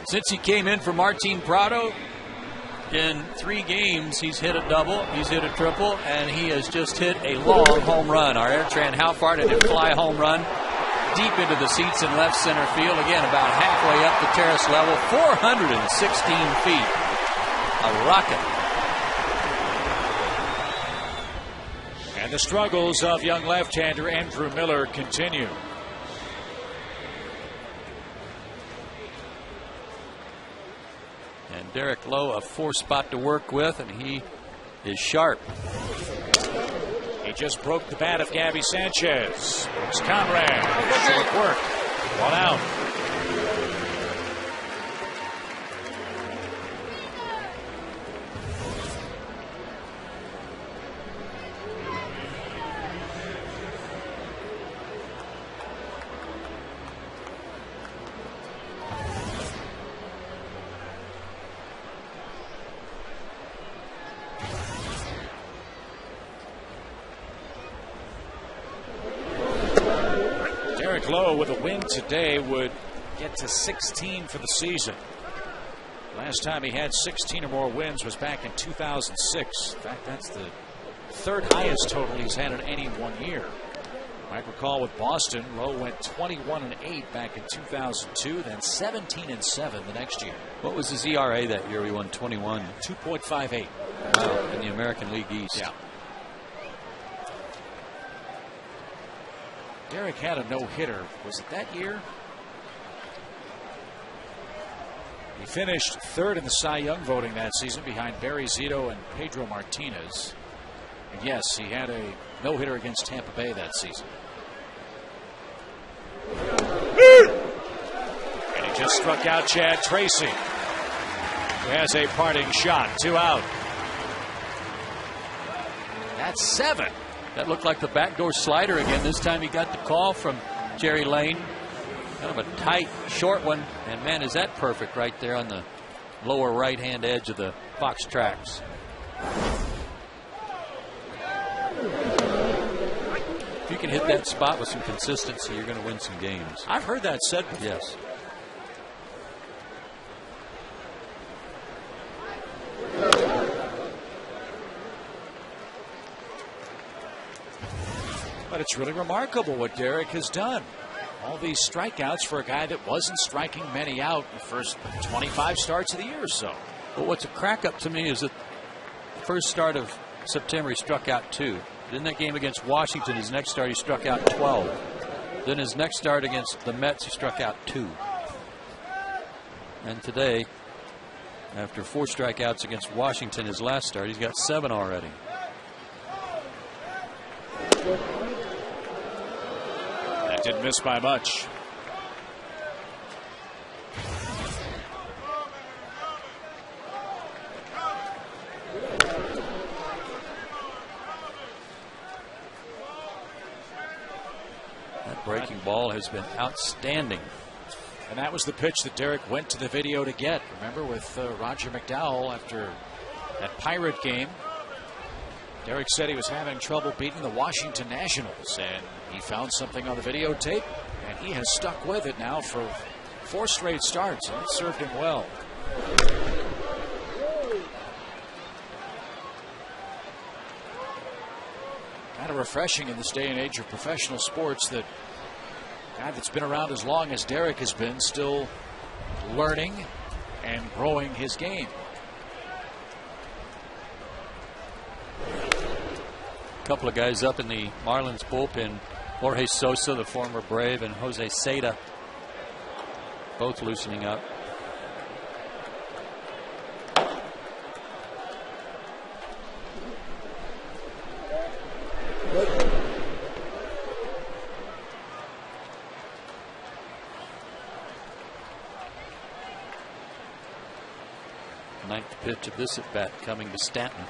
Since he came in for Martin Prado, in 3 games, he's hit a double, he's hit a triple, and he has just hit a long home run. Our Airtran, how far did it fly home run? Deep into the seats in left center field. Again, about halfway up the terrace level, 416 feet. A rocket. And the struggles of young left-hander Andrew Miller continue. And Derek Lowe, a 4 spot to work with, and he is sharp. He just broke the bat of Gabby Sanchez. It's Conrad. Short work. 1 out. Lowe with a win today would get to 16 for the season. Last time he had 16 or more wins was back in 2006. In fact, that's the third highest total he's had in any one year. Might recall with Boston, Lowe went 21-8 back in 2002, then 17-7 the next year. What was his ERA that year? He won 21. 2.58. Wow, in the American League East. Yeah. Derek had a no-hitter. Was it that year? He finished third in the Cy Young voting that season behind Barry Zito and Pedro Martinez. And yes, he had a no-hitter against Tampa Bay that season. And he just struck out Chad Tracy, who has a parting shot. 2 out. That's 7. That looked like the backdoor slider again. This time he got the call from Jerry Lane. Kind of a tight, short one. And man, is that perfect right there on the lower right-hand edge of the box tracks. If you can hit that spot with some consistency, you're going to win some games. I've heard that said before. Yes. But it's really remarkable what Derek has done. All these strikeouts for a guy that wasn't striking many out in the first 25 starts of the year or so. But what's a crack up to me is that the first start of September he struck out 2. Then that game against Washington, his next start he struck out 12. Then his next start against the Mets he struck out 2. And today, after 4 strikeouts against Washington, his last start, he's got 7 already. That didn't miss by much. That breaking ball has been outstanding. And that was the pitch that Derek went to the video to get. Remember with Roger McDowell after that Pirate game. Derek said he was having trouble beating the Washington Nationals, and he found something on the videotape, and he has stuck with it now for 4 straight starts, and it served him well. Kind of refreshing in this day and age of professional sports that a guy that's been around as long as Derek has been still learning and growing his game. A couple of guys up in the Marlins bullpen, Jorge Sosa, the former Brave, and Jose Seda, both loosening up. Ninth pitch of this at bat coming to Stanton.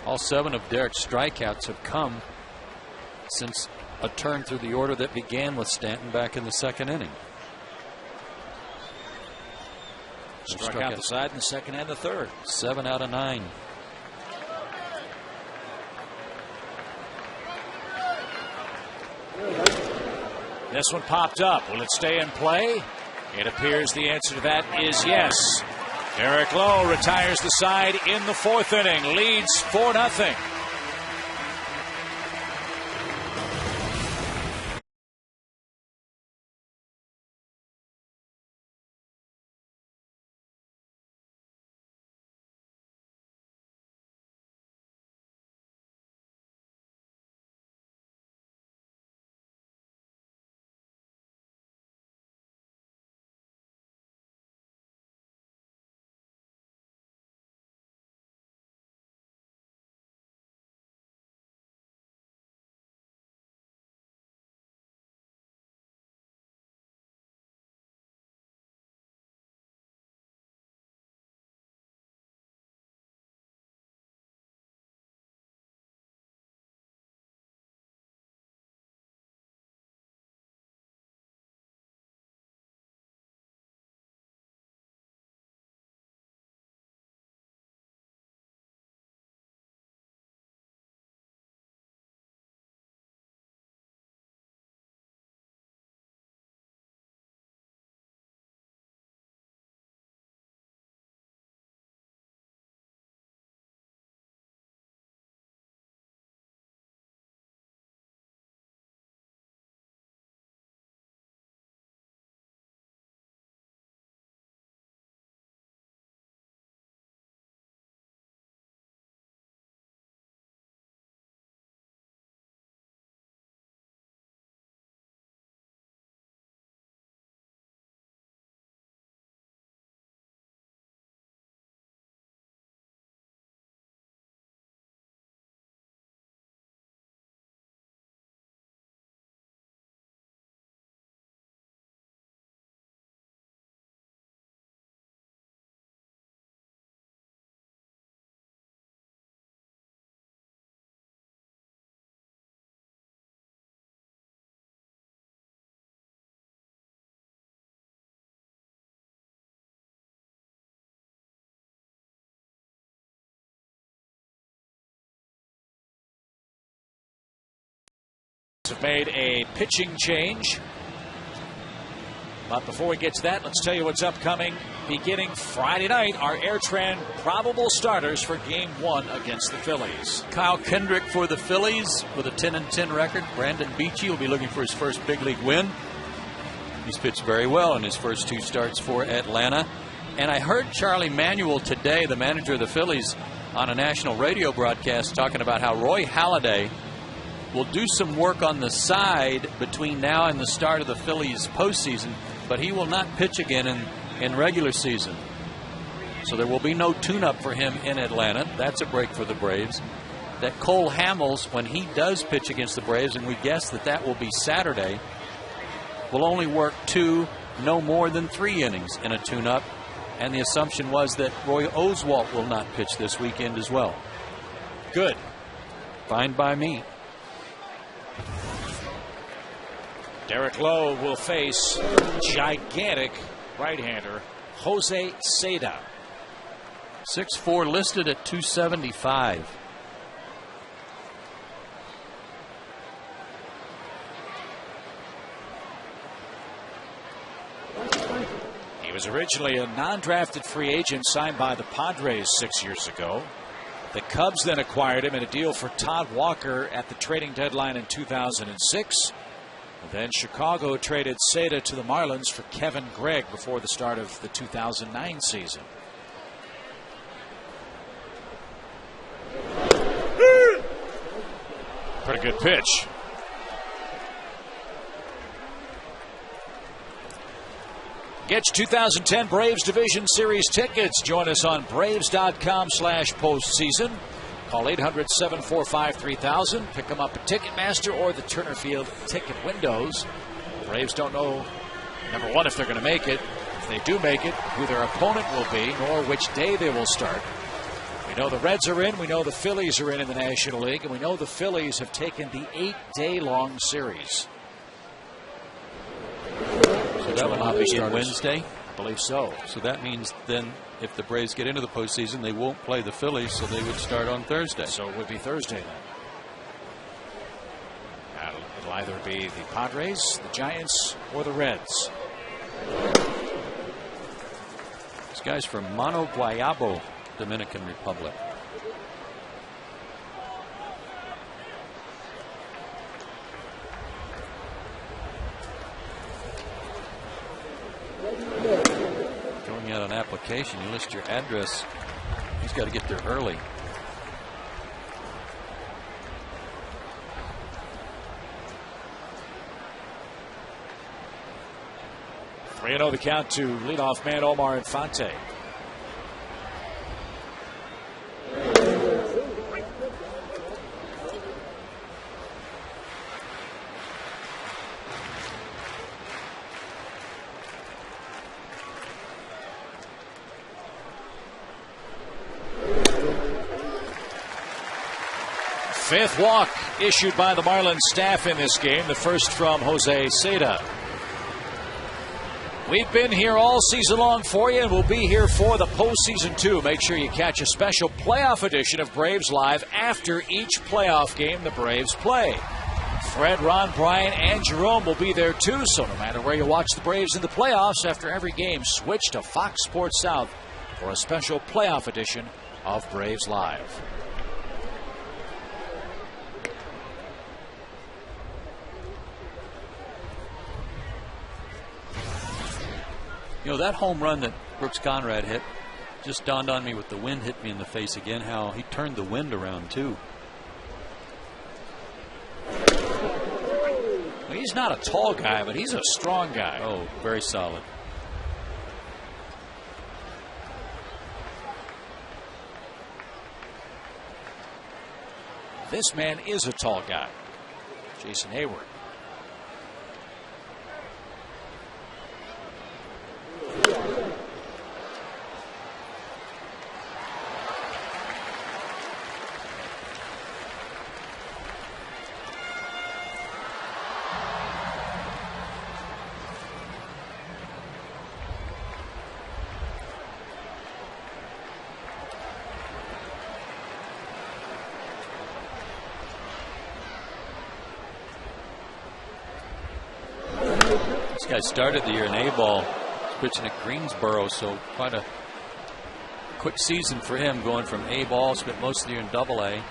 All 7 of Derek's strikeouts have come since a turn through the order that began with Stanton back in the 2nd inning. Struck out the side in the 2nd and the 3rd. 7 out of 9. This one popped up. Will it stay in play? It appears the answer to that is yes. Derek Lowe retires the side in the 4th inning, leads 4-0. have made a pitching change. But before we get to that, let's tell you what's upcoming. Beginning Friday night, our Airtran probable starters for Game 1 against the Phillies. Kyle Kendrick for the Phillies with a 10-10 record. Brandon Beachy will be looking for his first big league win. He's pitched very well in his first 2 starts for Atlanta. And I heard Charlie Manuel today, the manager of the Phillies, on a national radio broadcast talking about how Roy Halladay will do some work on the side between now and the start of the Phillies postseason, but he will not pitch again in regular season. So there will be no tune-up for him in Atlanta. That's a break for the Braves. That Cole Hamels, when he does pitch against the Braves, and we guess that that will be Saturday, will only work 2, no more than 3 innings in a tune-up. And the assumption was that Roy Oswalt will not pitch this weekend as well. Good. Fine by me. Derek Lowe will face gigantic right-hander Jose Seda. 6'4", listed at 275. He was originally a non-drafted free agent signed by the Padres 6 years ago. The Cubs then acquired him in a deal for Todd Walker at the trading deadline in 2006. And then Chicago traded Seda to the Marlins for Kevin Gregg before the start of the 2009 season. Pretty good pitch. Get your 2010 Braves Division Series tickets. Join us on Braves.com/postseason. Call 800-745-3000. Pick them up at Ticketmaster or the Turner Field ticket windows. The Braves don't know, number one, if they're going to make it. If they do make it, who their opponent will be, nor which day they will start. We know the Reds are in. We know the Phillies are in the National League. And we know the Phillies have taken the 8-day-long series. So that will not begin Wednesday? I believe so. So that means then if the Braves get into the postseason, they won't play the Phillies, so they would start on Thursday. So it would be Thursday then. It'll either be the Padres, the Giants, or the Reds. This guy's from Mono Guayabo, Dominican Republic. Filling out an application, you list your address. He's got to get there early. Three 3-0 the count to leadoff man Omar Infante. Fifth walk issued by the Marlins staff in this game, the first from Jose Seda. We've been here all season long for you, and we'll be here for the postseason too. Make sure you catch a special playoff edition of Braves Live after each playoff game the Braves play. Fred, Ron, Brian, and Jerome will be there too, so no matter where you watch the Braves in the playoffs, after every game, switch to Fox Sports South for a special playoff edition of Braves Live. You know, that home run that Brooks Conrad hit just dawned on me with the wind hit me in the face again, how he turned the wind around too. Well, he's not a tall guy, but he's a strong guy. Oh, very solid. This man is a tall guy. Jason Hayward. This guy started the year in A-ball, pitching at Greensboro, so quite a quick season for him, going from A-ball, spent most of the year in Double-A, and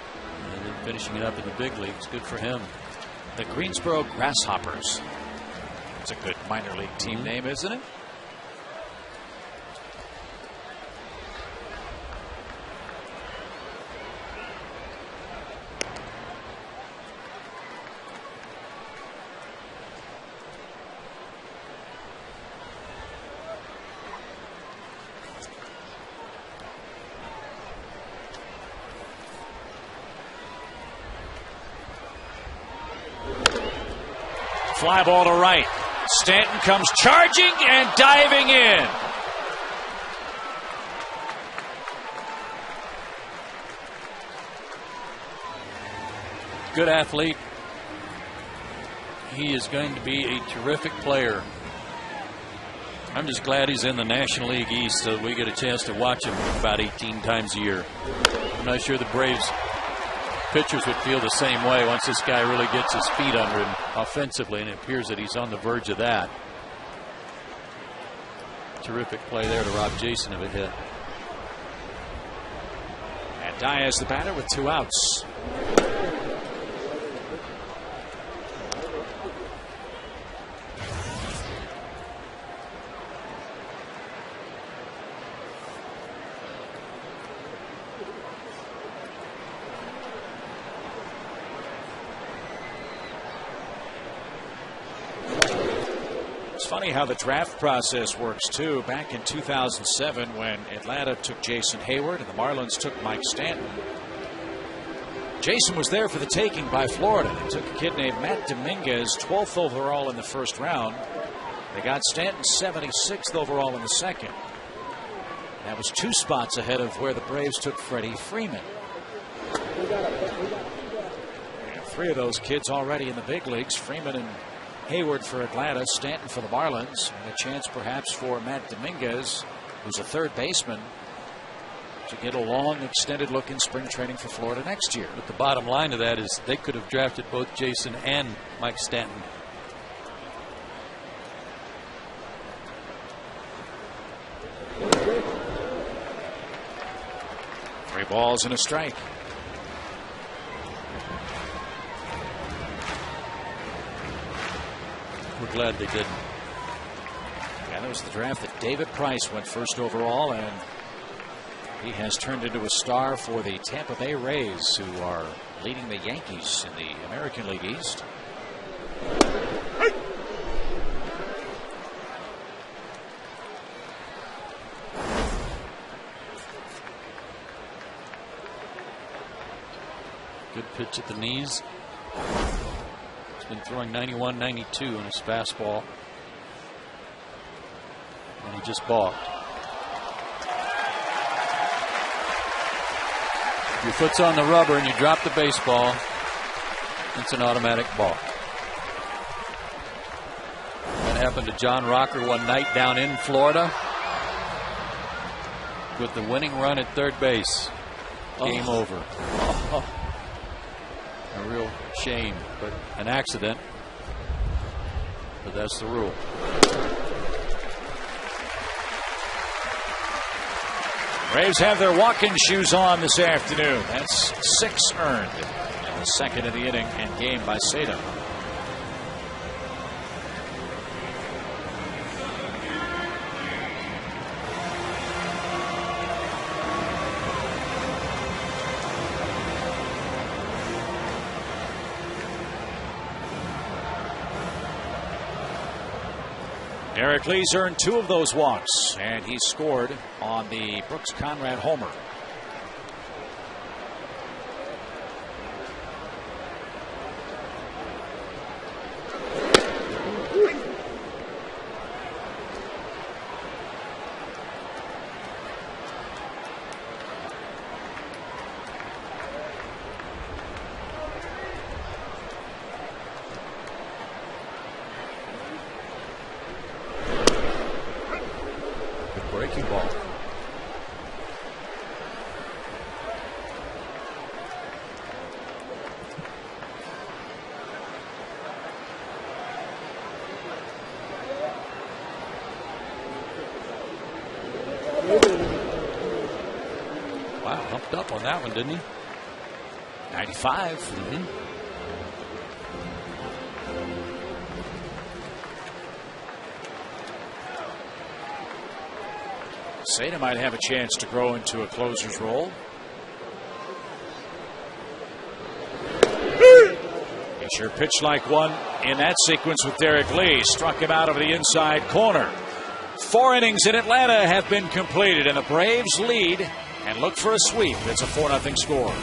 then finishing it up in the big leagues. Good for him. The Greensboro Grasshoppers. It's a good minor league team name, isn't it? Fly ball to right. Stanton comes charging and diving in. Good athlete. He is going to be a terrific player. I'm just glad he's in the National League East so we get a chance to watch him about 18 times a year. I'm not sure the Braves pitchers would feel the same way once this guy really gets his feet under him offensively, and it appears that he's on the verge of that. Terrific play there to rob Jason of a hit. And Diaz the batter with 2 outs. Funny how the draft process works too. Back in 2007 when Atlanta took Jason Hayward and the Marlins took Mike Stanton, Jason was there for the taking by Florida. They took a kid named Matt Dominguez, 12th overall in the first round. They got Stanton 76th overall in the second. That was 2 spots ahead of where the Braves took Freddie Freeman. And 3 of those kids already in the big leagues. Freeman and Hayward for Atlanta, Stanton for the Marlins, and a chance perhaps for Matt Dominguez, who's a third baseman, to get a long extended look in spring training for Florida next year. But the bottom line of that is they could have drafted both Jason and Mike Stanton. Three balls and a strike. We're glad they didn't. Yeah, that was the draft that David Price went first overall, and he has turned into a star for the Tampa Bay Rays, who are leading the Yankees in the American League East. Good pitch at the knees. Been throwing 91, 92 in his fastball, and he just balked. If your foot's on the rubber and you drop the baseball, it's an automatic balk. That happened to John Rocker one night down in Florida with the winning run at third base. Game over. A real shame, but an accident. But that's the rule. Braves have their walking shoes on this afternoon. That's 6 earned in the second of the inning and game by Sato. Eric Lee's earned 2 of those walks, and he scored on the Brooks Conrad homer. Breaking ball. popped up on that one, didn't he? 95. Mm-hmm. Sata might have a chance to grow into a closer's role. He sure pitched like one in that sequence with Derek Lee. Struck him out of the inside corner. 4 innings in Atlanta have been completed, and the Braves lead and look for a sweep. It's a 4-0 score.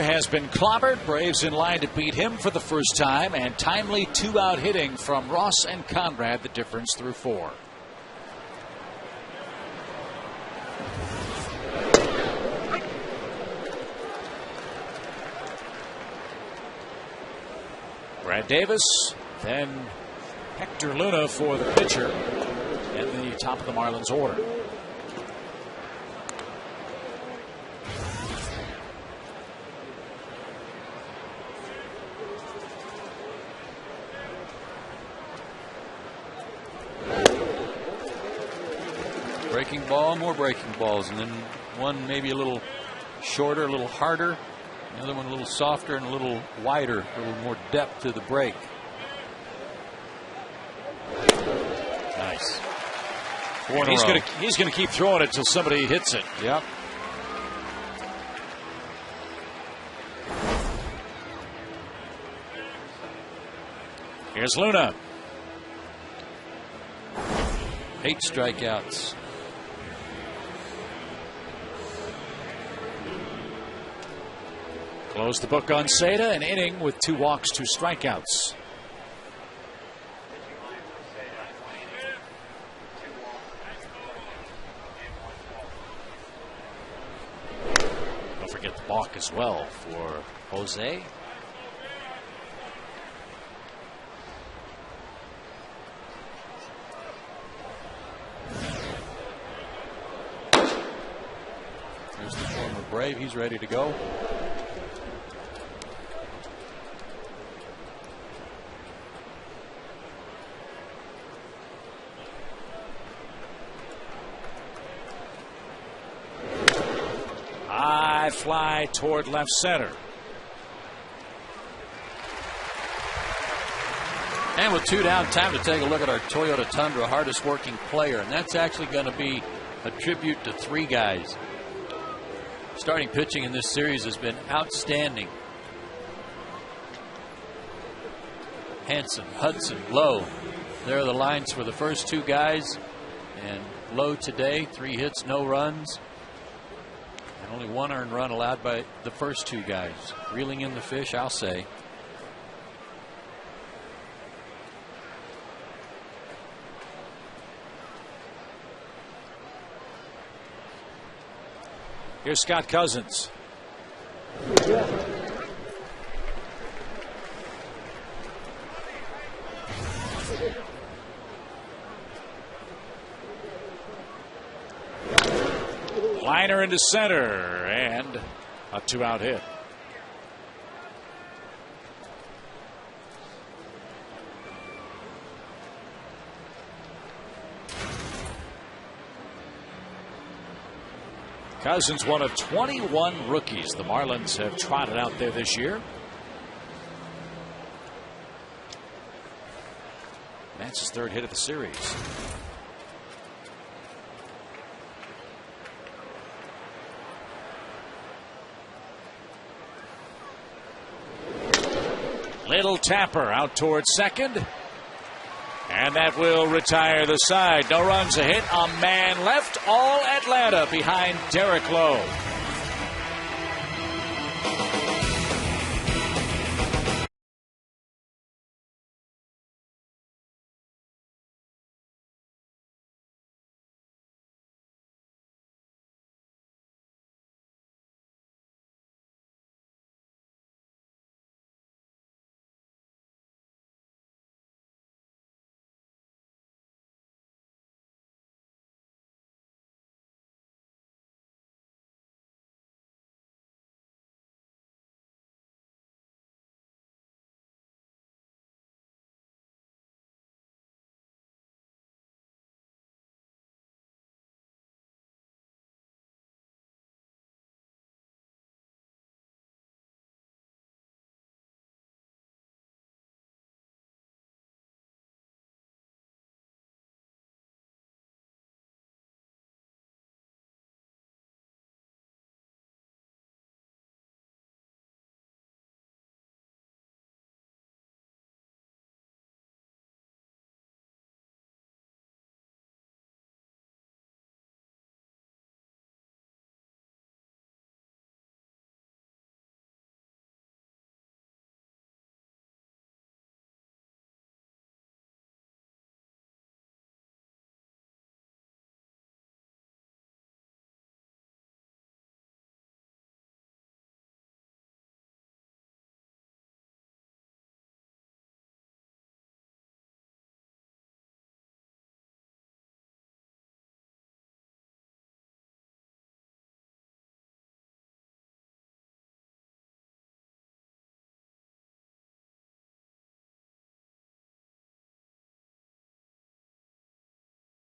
Has been clobbered. Braves in line to beat him for the first time, and timely 2-out hitting from Ross and Conrad, the difference through 4. Brad Davis, then Hector Luna for the pitcher in the top of the Marlins order. Breaking ball, more breaking balls, and then one maybe a little shorter, a little harder, the other one a little softer and a little wider, a little more depth to the break. Nice. He's going to keep throwing it till somebody hits it. Yep. Here's Luna. 8 strikeouts. Close the book on Sata, an inning with 2 walks, 2 strikeouts. Don't forget the balk as well for Jose. Here's the former Brave. He's ready to go. High fly toward left center. And with 2 down, time to take a look at our Toyota Tundra hardest working player. And that's actually going to be a tribute to 3 guys. Starting pitching in this series has been outstanding. Hanson, Hudson, Lowe. There are the lines for the first two guys. And low today, 3 hits, no runs. And only 1 earned run allowed by the first two guys. Reeling in the fish, I'll say. Here's Scott Cousins. Liner into center and a 2-out hit. Cousins, one of 21 rookies the Marlins have trotted out there this year. That's his 3rd hit of the series. Little tapper out towards second. And that will retire the side. No runs, a hit, a man left. All Atlanta behind Derek Lowe.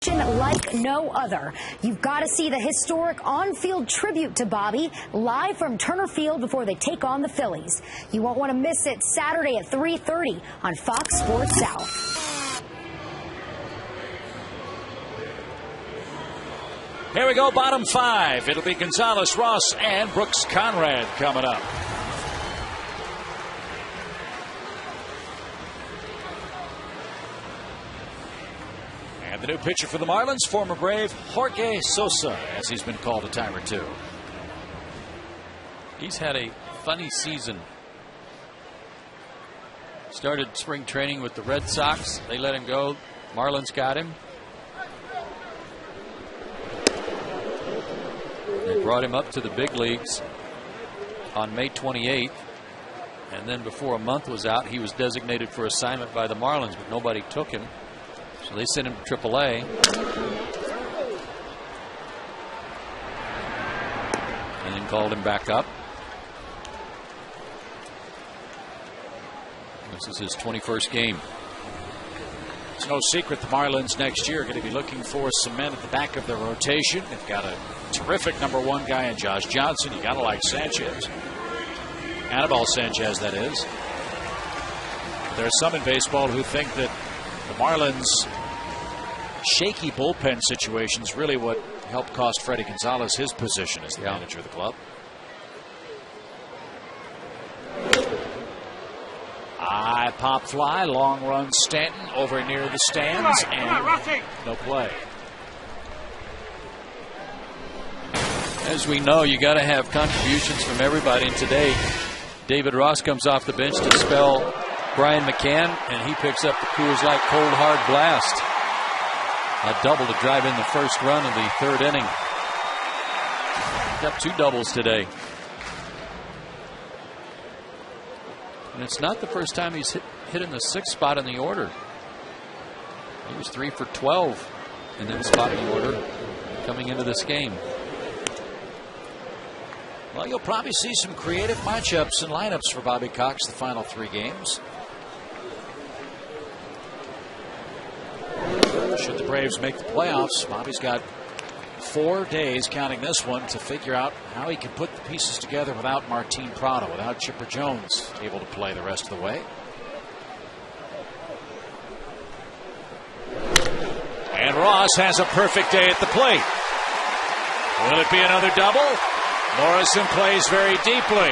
Like no other. You've got to see the historic on-field tribute to Bobby live from Turner Field before they take on the Phillies. You won't want to miss it Saturday at 3:30 on Fox Sports South. Here we go, bottom 5. It'll be Gonzalez, Ross, and Brooks Conrad coming up. And the new pitcher for the Marlins, former Brave Jorge Sosa, as he's been called a time or two. He's had a funny season. Started spring training with the Red Sox. They let him go. Marlins got him. They brought him up to the big leagues on May 28th. And then before a month was out, he was designated for assignment by the Marlins, but nobody took him. So they sent him to AAA. And then called him back up. This is his 21st game. It's no secret the Marlins next year are going to be looking for some men at the back of their rotation. They've got a terrific #1 guy in Josh Johnson. You got to like Sanchez. Anibal Sanchez, that is. There are some in baseball who think that the Marlins' shaky bullpen situation is really what helped cost Freddie Gonzalez his position as the manager of the club. pop fly, long run Stanton over near the stands, and no play. As we know, you got to have contributions from everybody. And today, David Ross comes off the bench to spell Brian McCann, and he picks up the Coors Light Cold Hard Blast. A double to drive in the first run of the third inning. Got 2 doubles today. And it's not the first time he's hit in the 6th spot in the order. He was 3 for 12 in that spot in the order coming into this game. Well, you'll probably see some creative matchups and lineups for Bobby Cox the final 3 games. Should the Braves make the playoffs, Bobby's got 4 days, counting this one, to figure out how he can put the pieces together without Martin Prado, without Chipper Jones able to play the rest of the way. And Ross has a perfect day at the plate. Will it be another double? Morrison plays very deeply.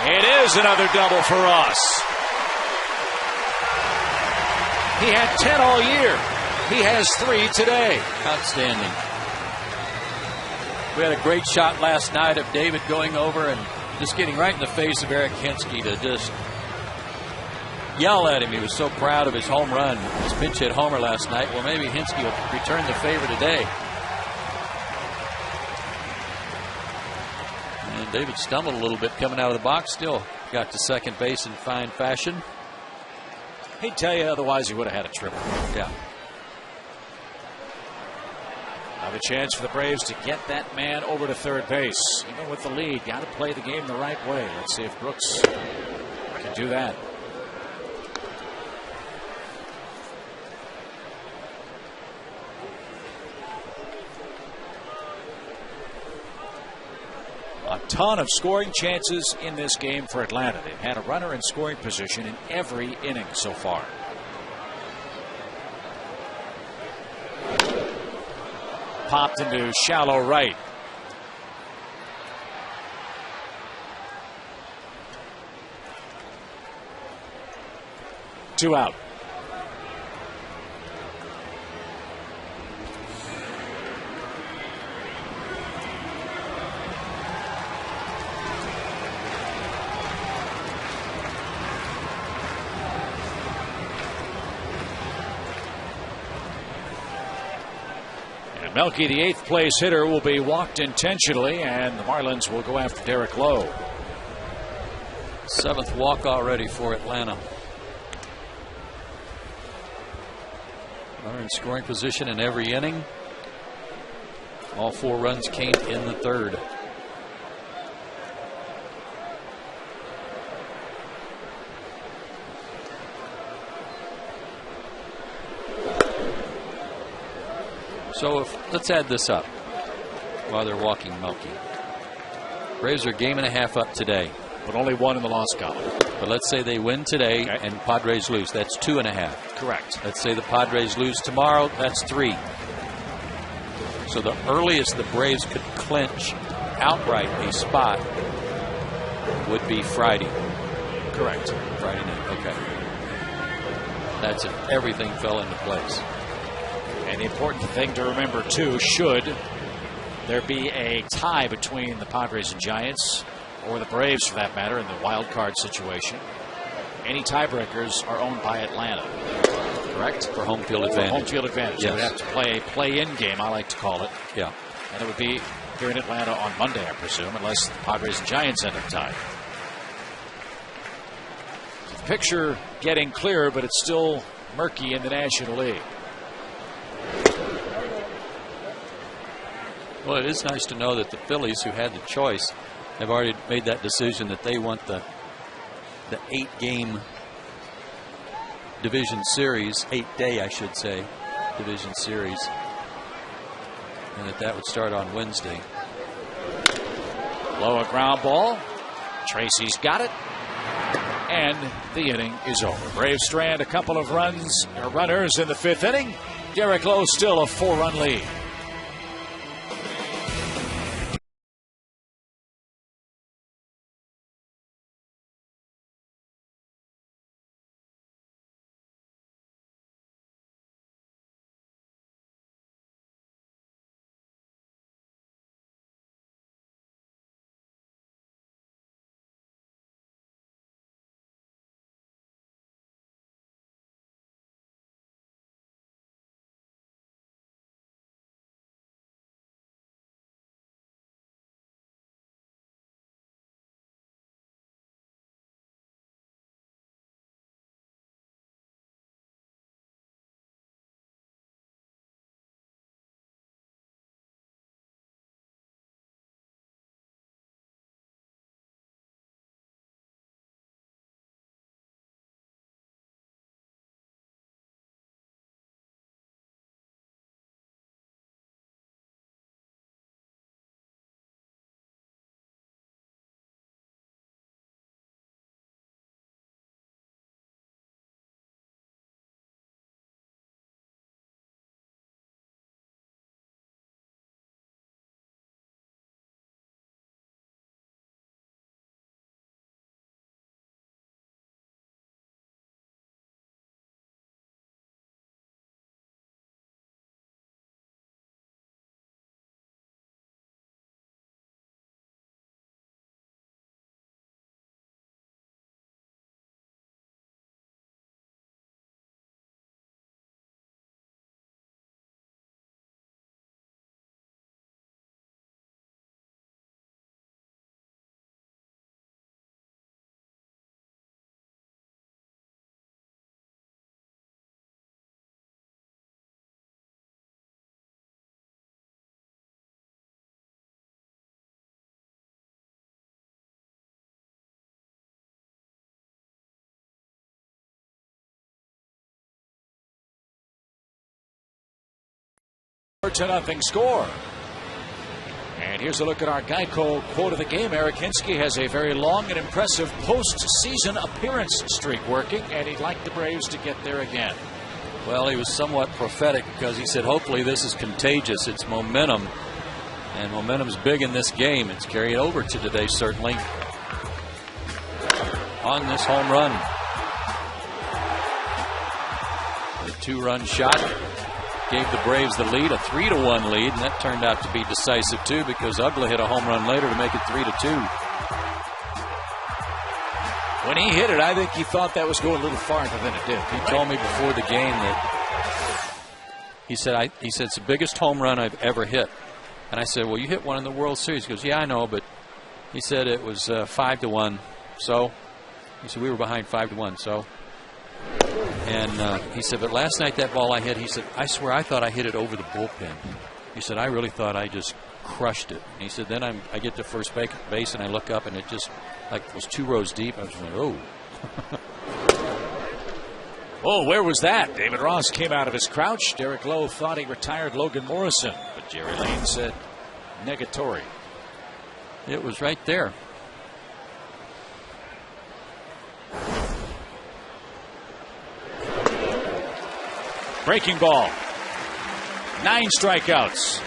It is another double for Ross. He had 10 all year. He has 3 today. Outstanding. We had a great shot last night of David going over and just getting right in the face of Eric Hinske to just yell at him. He was so proud of his home run, his pinch hit homer last night. Well, maybe Hinske will return the favor today. And David stumbled a little bit coming out of the box. Still got to second base in fine fashion. He'd tell you otherwise he would have had a triple. Yeah. Now the chance for the Braves to get that man over to third base. Even with the lead, got to play the game the right way. Let's see if Brooks can do that. A ton of scoring chances in this game for Atlanta. They've had a runner in scoring position in every inning so far. Popped into shallow right. Two out. Melky, the 8th place hitter, will be walked intentionally, and the Marlins will go after Derek Lowe. 7th walk already for Atlanta. Runner in scoring position in every inning. All 4 runs came in the 3rd. So let's add this up while they're walking Melky. Braves are a game and a half up today. But only 1 in the loss column. But let's say they win today and Padres lose. That's 2.5. Correct. Let's say the Padres lose tomorrow. That's 3. So the earliest the Braves could clinch outright a spot would be Friday. Correct. Friday night. Okay. That's if everything fell into place. And the important thing to remember, too, should there be a tie between the Padres and Giants, or the Braves for that matter, in the wild card situation, any tiebreakers are owned by Atlanta. Correct? For home field advantage. Home field advantage. Yes. They would have to play a play-in game, I like to call it. Yeah. And it would be here in Atlanta on Monday, I presume, unless the Padres and Giants end up tied. The picture getting clearer, but it's still murky in the National League. Well, it is nice to know that the Phillies, who had the choice, have already made that decision that they want the 8-game division series, 8-day, I should say, division series, and that would start on Wednesday. Low a ground ball. Tracy's got it. And the inning is over. Braves strand a couple of runners in the 5th inning. Derek Lowe still a 4-run lead. 4-0 score. And here's a look at our Geico quote of the game. Eric Hinsky has a very long and impressive postseason appearance streak working, and he'd like the Braves to get there again. Well, he was somewhat prophetic because he said, hopefully this is contagious. It's momentum, and momentum's big in this game. It's carried over to today, certainly, on this home run. The 2-run shot gave the Braves the lead, a 3-1 lead, and that turned out to be decisive, too, because Uggla hit a home run later to make it 3-2. When he hit it, I think he thought that was going a little farther than it did. He told me before the game that he said it's the biggest home run I've ever hit. And I said, well, you hit one in the World Series. He goes, yeah, I know, but he said it was 5-1. So he said we were behind 5-1. So, and he said, but last night that ball I hit, he said, I swear I thought I hit it over the bullpen. He said, I really thought I just crushed it. And he said, then I get to first base and I look up and it just like it was 2 rows deep. I was like, oh. Oh, where was that? David Ross came out of his crouch. Derek Lowe thought he retired Logan Morrison, but Jerry Lane said negatory. It was right there. Breaking ball. 9 strikeouts.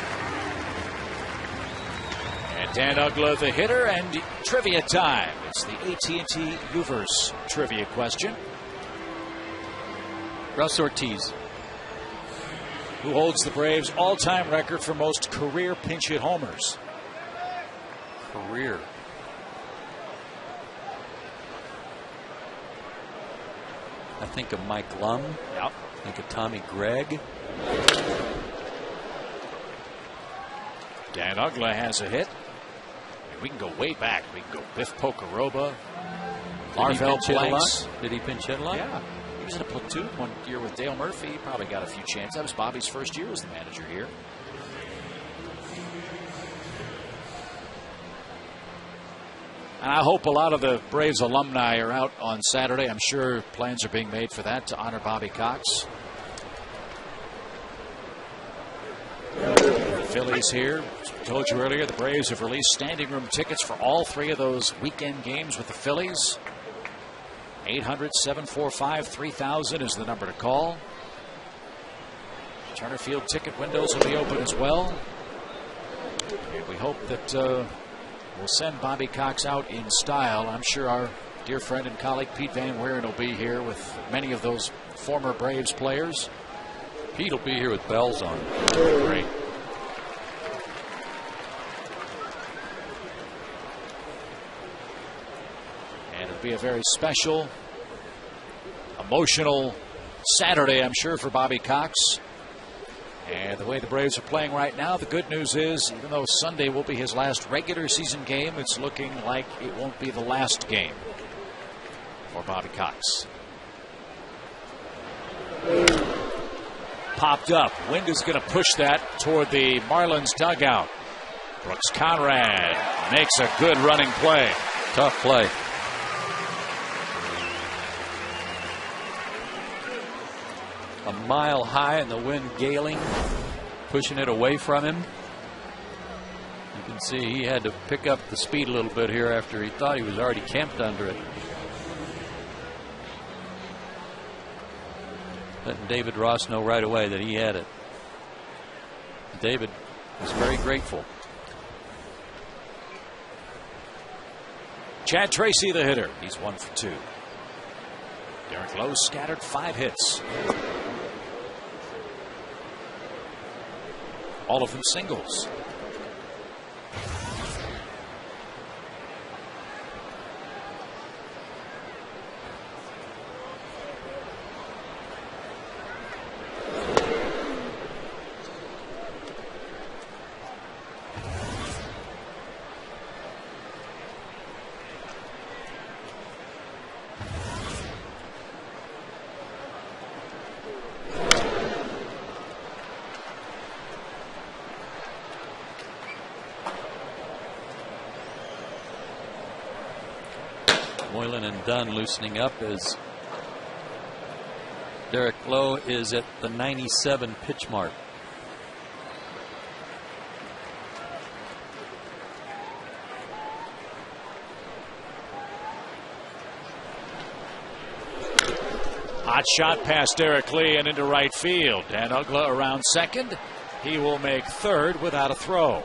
And Dan Uggla, the hitter, and trivia time. It's the AT&T Uverse trivia question. Russ Ortiz. Who holds the Braves' all-time record for most career pinch hit homers? Career. I think of Mike Lum. Yep. I think of Tommy Gregg. Dan Uggla has a hit. We can go way back. We can go Biff Pocoroba, Marvell Blanks. Did he pinch hit a lot? Yeah. He was in a platoon one year with Dale Murphy. He probably got a few chances. That was Bobby's first year as the manager here. And I hope a lot of the Braves alumni are out on Saturday. I'm sure plans are being made for that to honor Bobby Cox. The Phillies here. As I told you earlier, the Braves have released standing room tickets for all 3 of those weekend games with the Phillies. 800-745-3000 is the number to call. Turner Field ticket windows will be open as well. And we hope that we'll send Bobby Cox out in style. I'm sure our dear friend and colleague Pete Van Wieren will be here with many of those former Braves players. Pete will be here with bells on. Great. And it'll be a very special, emotional Saturday, I'm sure, for Bobby Cox. And the way the Braves are playing right now, the good news is, even though Sunday will be his last regular season game, it's looking like it won't be the last game for Bobby Cox. Popped up. Wind is going to push that toward the Marlins dugout. Brooks Conrad makes a good running play. Tough play. A mile high and the wind galing, pushing it away from him. You can see he had to pick up the speed a little bit here after he thought he was already camped under it. Letting David Ross know right away that he had it. David was very grateful. Chad Tracy, the hitter. He's 1 for 2. Derek Lowe scattered 5 hits. All of them singles. Moylan and Dunn loosening up as Derek Lowe is at the 97 pitch mark. Hot shot past Derek Lee and into right field. Dan Uggla around second. He will make third without a throw.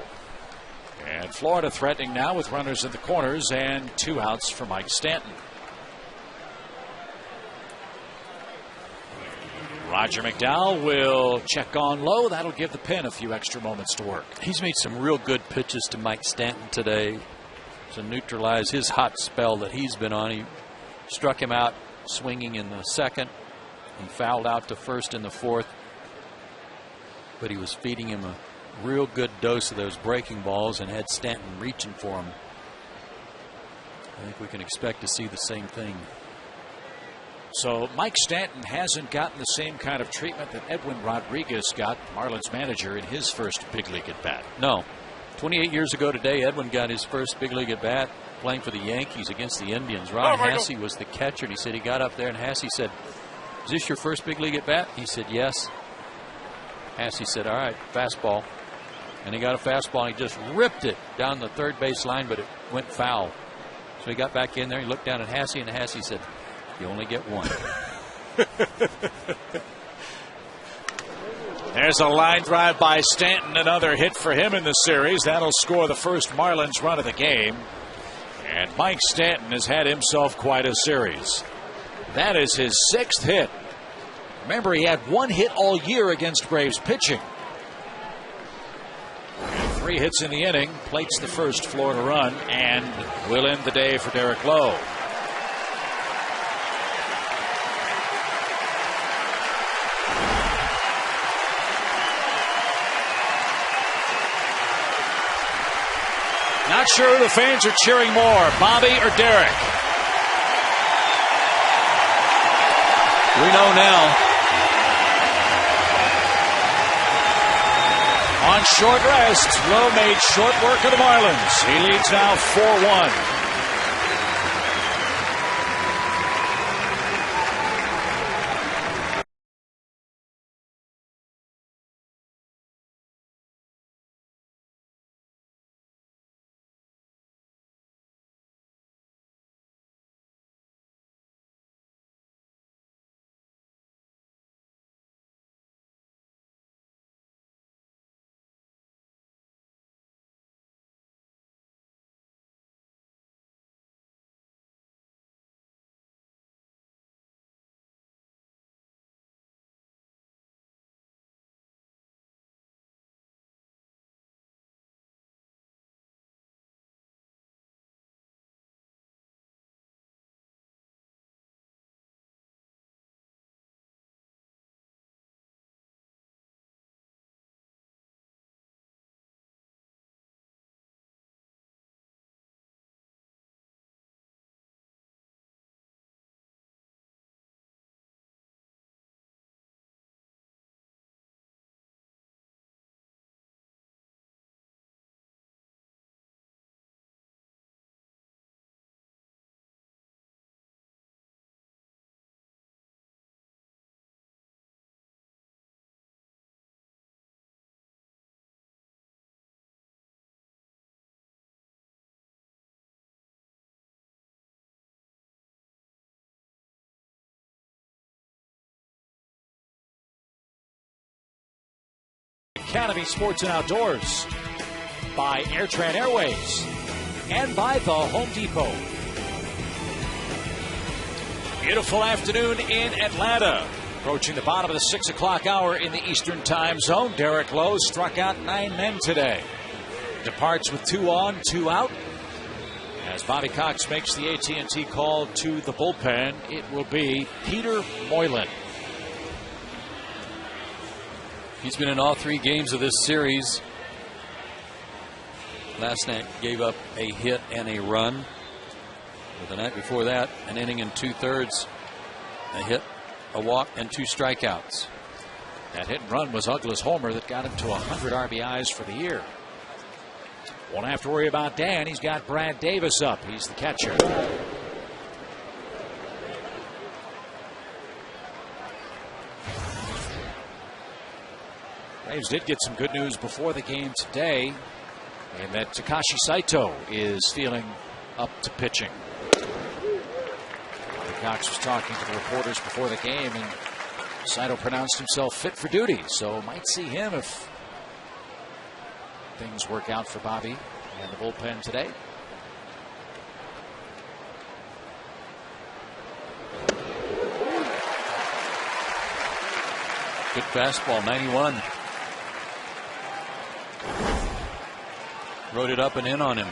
And Florida threatening now with runners in the corners and 2 outs for Mike Stanton. Roger McDowell will check on low. That'll give the pen a few extra moments to work. He's made some real good pitches to Mike Stanton today to neutralize his hot spell that he's been on. He struck him out swinging in the second. He fouled out to first in the fourth. But he was feeding him a real good dose of those breaking balls and had Stanton reaching for him. I think we can expect to see the same thing. So Mike Stanton hasn't gotten the same kind of treatment that Edwin Rodriguez got, Marlins manager, in his first big league at bat. No. 28 years ago today, Edwin got his first big league at bat playing for the Yankees against the Indians. Ron Hassey was the catcher, and he said he got up there, and Hassey said, "Is this your first big league at bat?" He said, "Yes." Hassey said, "All right, fastball." And he got a fastball, and he just ripped it down the third base line, but it went foul. So he got back in there, he looked down at Hassey, and Hassey said, "You only get one." There's a line drive by Stanton, another hit for him in the series. That'll score the first Marlins run of the game. And Mike Stanton has had himself quite a series. That is his 6th hit. Remember, he had 1 hit all year against Braves pitching. 3 hits in the inning, plates the first Florida run, and will end the day for Derek Lowe. Not sure the fans are cheering more, Bobby or Derek. We know now. On short rest, Lowe made short work of the Marlins. He leads now 4-1. Academy Sports and Outdoors, by Airtran Airways, and by the Home Depot. Beautiful afternoon in Atlanta. Approaching the bottom of the 6 o'clock hour in the Eastern Time Zone. Derek Lowe struck out 9 men today. Departs with 2 on, 2 out. As Bobby Cox makes the AT&T call to the bullpen, it will be Peter Moylan. He's been in all 3 games of this series. Last night gave up a hit and a run. But the night before that, an inning and 2/3, a hit, a walk, and 2 strikeouts. That hit and run was Uggla's homer that got him to 100 RBIs for the year. Won't have to worry about Dan. He's got Brad Davis up. He's the catcher. Braves did get some good news before the game today, and that Takashi Saito is feeling up to pitching. The Cox was talking to the reporters before the game, and Saito pronounced himself fit for duty. So might see him if things work out for Bobby and the bullpen today. Good fastball, 91. Rode it up and in on him.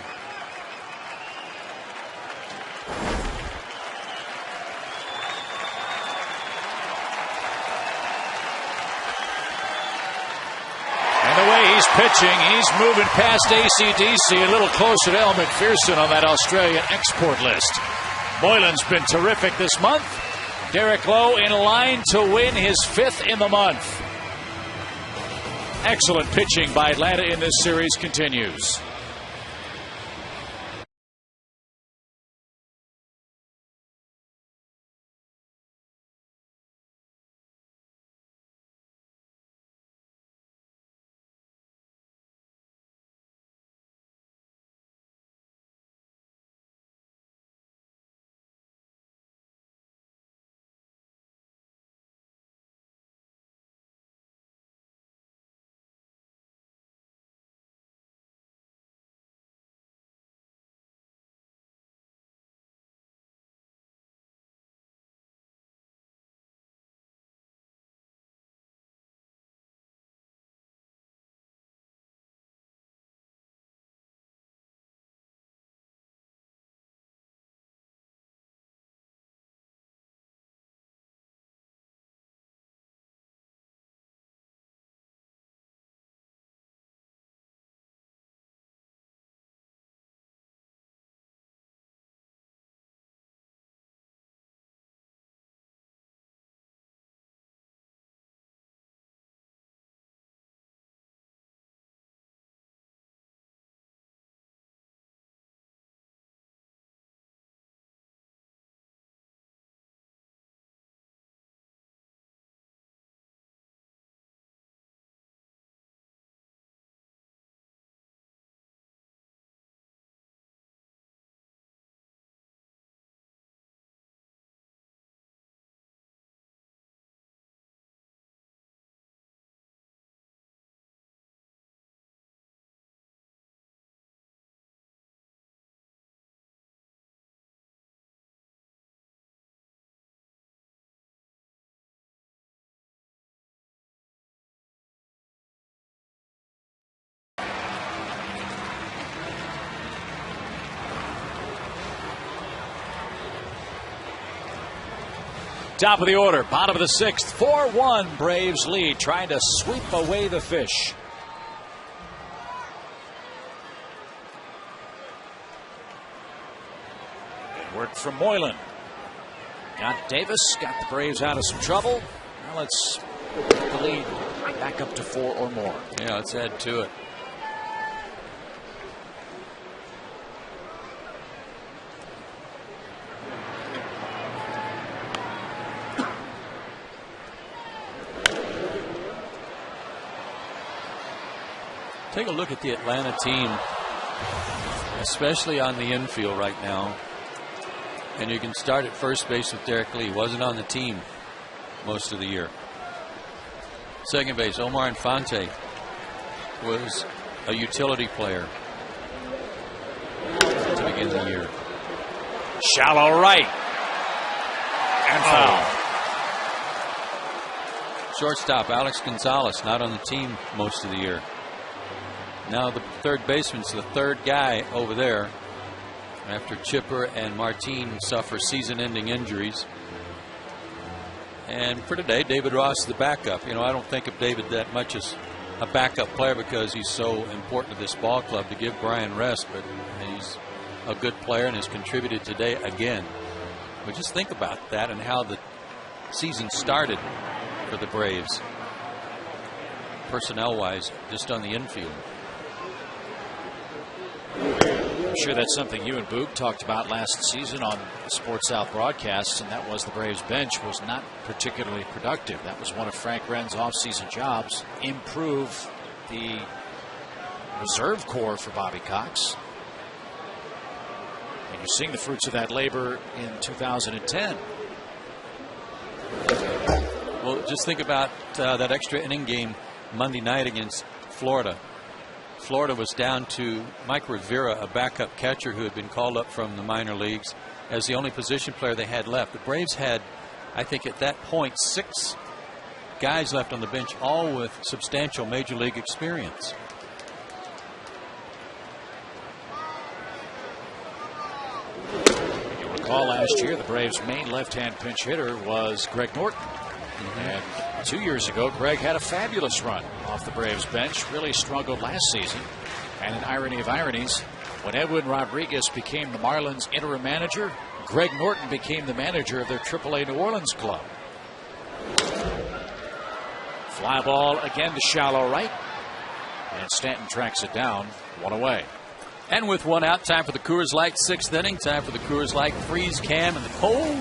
And the way he's pitching, he's moving past AC/DC, a little closer to Elle Macpherson on that Australian export list. Moylan's been terrific this month. Derek Lowe in line to win his 5th in the month. Excellent pitching by Atlanta in this series continues. Top of the order, bottom of the 6th, 4-1 Braves lead, trying to sweep away the fish. Good work from Moylan. Got Davis, got the Braves out of some trouble. Now let's get the lead back up to 4 or more. Yeah, let's add to it. Take a look at the Atlanta team, especially on the infield right now. And you can start at first base with Derek Lee. Wasn't on the team most of the year. Second base, Omar Infante was a utility player to begin the year. Shallow right. And foul. Shortstop, Alex Gonzalez, not on the team most of the year. Now the third baseman's the third guy over there after Chipper and Martin suffer season-ending injuries. And for today, David Ross is the backup. You know, I don't think of David that much as a backup player because he's so important to this ball club to give Brian rest, but he's a good player and has contributed today again. But just think about that and how the season started for the Braves, personnel-wise, just on the infield. I'm sure that's something you and Boog talked about last season on the Sports South broadcast, and that was the Braves bench was not particularly productive. That was one of Frank Wren's offseason jobs, improve the reserve corps for Bobby Cox. And you're seeing the fruits of that labor in 2010. Well, just think about that extra inning game Monday night against Florida. Florida was down to Mike Rivera, a backup catcher who had been called up from the minor leagues, as the only position player they had left. The Braves had, I think at that point, 6 guys left on the bench, all with substantial major league experience. You recall last year the Braves' main left-hand pinch hitter was Greg Norton. And 2 years ago, Greg had a fabulous run off the Braves bench, really struggled last season. And an irony of ironies, when Edwin Rodriguez became the Marlins interim manager, Greg Norton became the manager of their AAA New Orleans club. Fly ball again to shallow right. And Stanton tracks it down, 1 away. And with 1 out, time for the Coors Light 6th inning. Time for the Coors Light freeze cam and the cold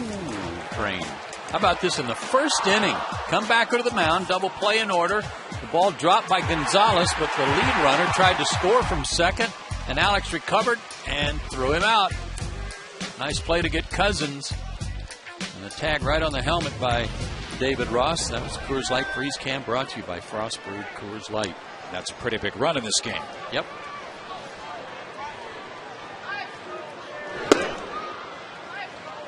train. How about this in the first inning? Come back to the mound, double play in order. The ball dropped by Gonzalez, but the lead runner tried to score from second, and Alex recovered and threw him out. Nice play to get Cousins. And the tag right on the helmet by David Ross. That was Coors Light freeze cam, brought to you by Frost Brewed Coors Light. That's a pretty big run in this game. Yep.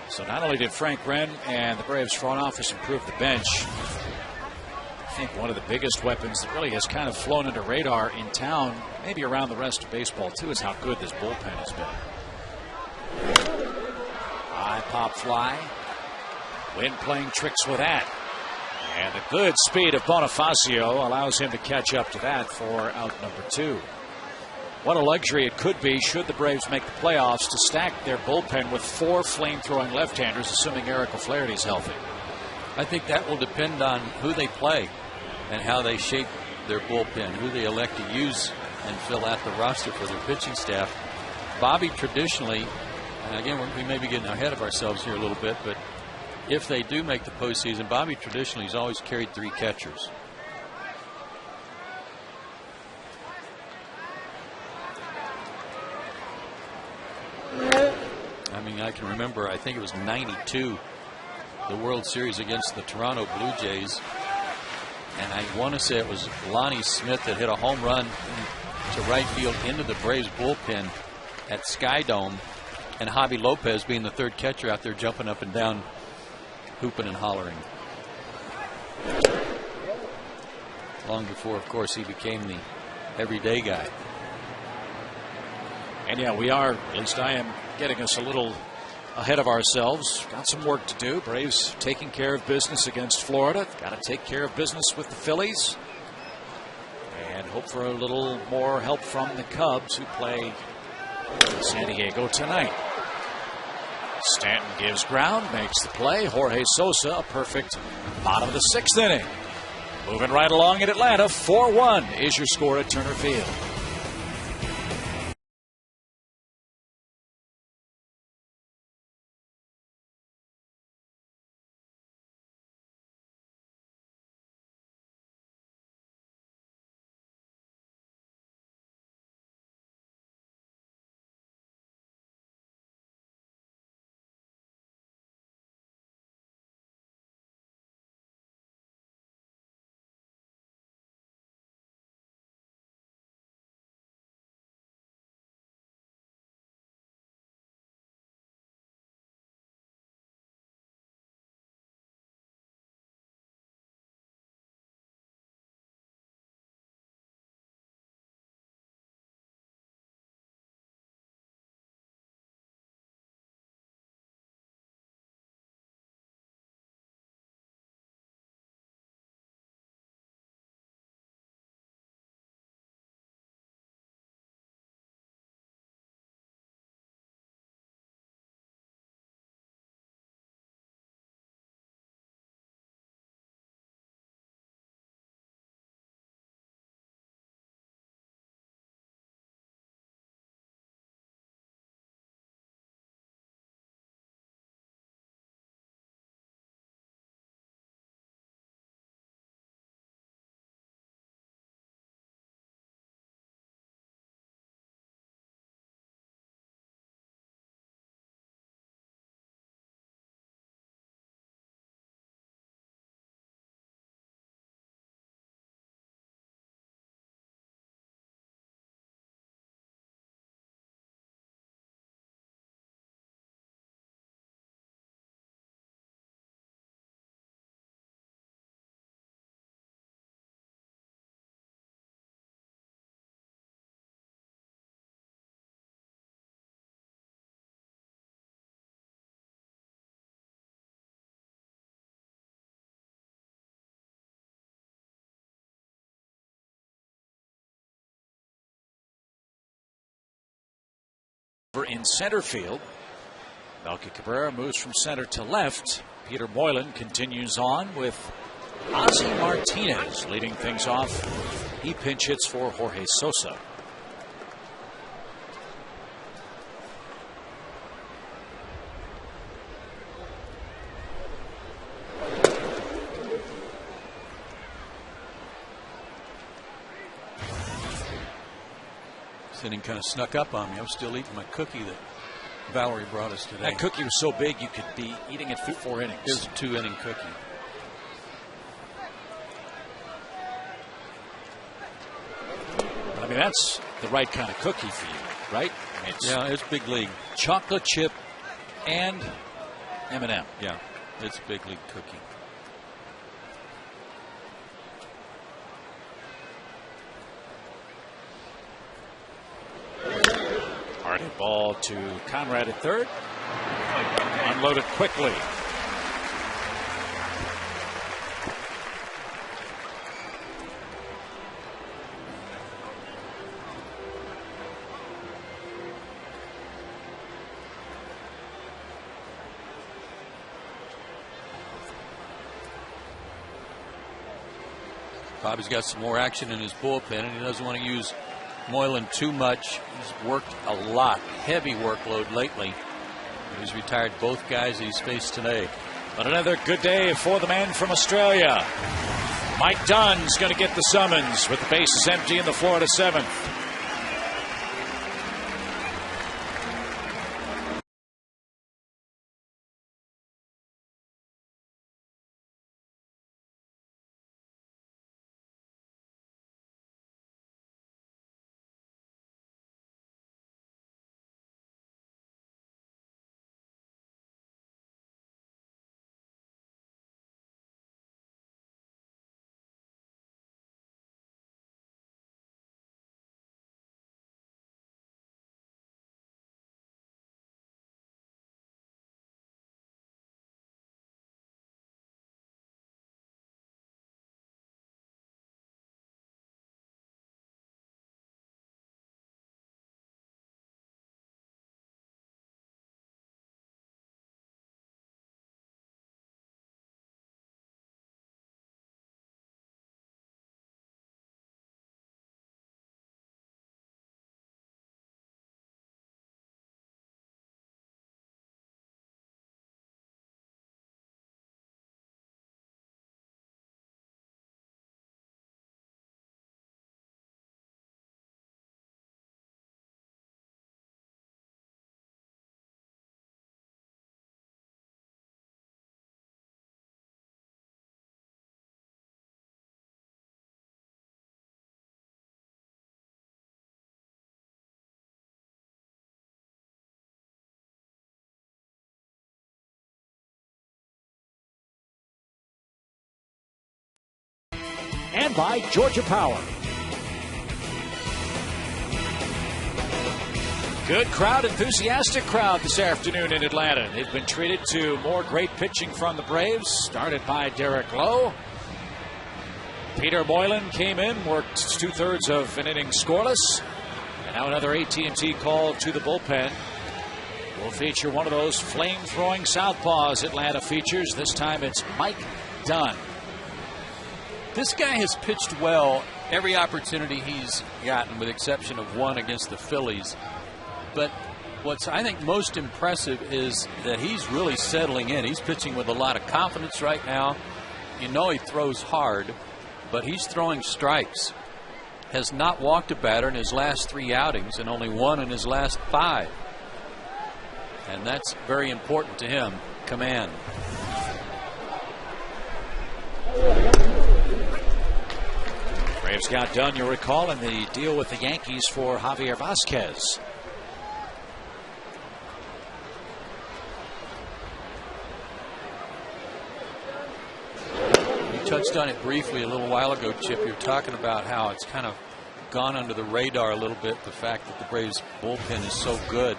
So not only did Frank Wren and the Braves front office improve the bench, I think one of the biggest weapons that really has kind of flown under radar in town, maybe around the rest of baseball too, is how good this bullpen has been. High pop fly. Wynn playing tricks with that. And the good speed of Bonifacio allows him to catch up to that for out number 2. What a luxury it could be should the Braves make the playoffs to stack their bullpen with 4 flame-throwing left-handers, assuming Eric O'Flaherty's healthy. I think that will depend on who they play and how they shape their bullpen, who they elect to use and fill out the roster for their pitching staff. Bobby traditionally, and again, we may be getting ahead of ourselves here a little bit, but if they do make the postseason, Bobby traditionally has always carried 3 catchers. I mean, I can remember, I think it was 92, the World Series against the Toronto Blue Jays. And I want to say it was Lonnie Smith that hit a home run to right field into the Braves bullpen at Skydome. And Javi Lopez being the 3rd catcher out there jumping up and down, hooping and hollering. Long before, of course, he became the everyday guy. And yeah, we are, at least I am, getting us a little ahead of ourselves. Got some work to do. Braves taking care of business against Florida. Got to take care of business with the Phillies. And hope for a little more help from the Cubs, who play San Diego tonight. Stanton gives ground, makes the play. Jorge Sosa, a perfect bottom of the 6th inning. Moving right along in Atlanta, 4-1 is your score at Turner Field. in center field. Melky Cabrera moves from center to left. Peter Moylan continues on with Ozzie Martinez leading things off. He pinch hits for Jorge Sosa. This inning kind of snuck up on me. I'm still eating my cookie that Valerie brought us today. That cookie was so big you could be eating it for 4 innings. Here's a 2-inning cookie. I mean, that's the right kind of cookie for you, right? I mean, yeah, it's big league. Chocolate chip and M&M. Yeah, it's big league cookie. Hard hit ball to Conrad at third. Unloaded quickly. Bobby's got some more action in his bullpen, and he doesn't want to use Moylan too much. He's worked a lot, heavy workload lately. He's retired both guys he's faced today. But another good day for the man from Australia. Mike Dunn's going to get the summons with the bases empty in the Florida 7th. And by Georgia Power. Good crowd, enthusiastic crowd this afternoon in Atlanta. They've been treated to more great pitching from the Braves, started by Derek Lowe. Peter Moylan came in, worked 2/3 of an inning scoreless. And now another AT&T call to the bullpen. We'll feature one of those flame-throwing southpaws Atlanta features. This time it's Mike Dunn. This guy has pitched well every opportunity he's gotten, with the exception of one against the Phillies. But what's, I think, most impressive is that he's really settling in. He's pitching with a lot of confidence right now. You know he throws hard, but he's throwing strikes. Has not walked a batter in his last 3 outings and only 1 in his last 5. And that's very important to him. Command. Braves got done, you'll recall, in the deal with the Yankees for Javier Vasquez. You touched on it briefly a little while ago, Chip. You're talking about how it's kind of gone under the radar a little bit, the fact that the Braves bullpen is so good.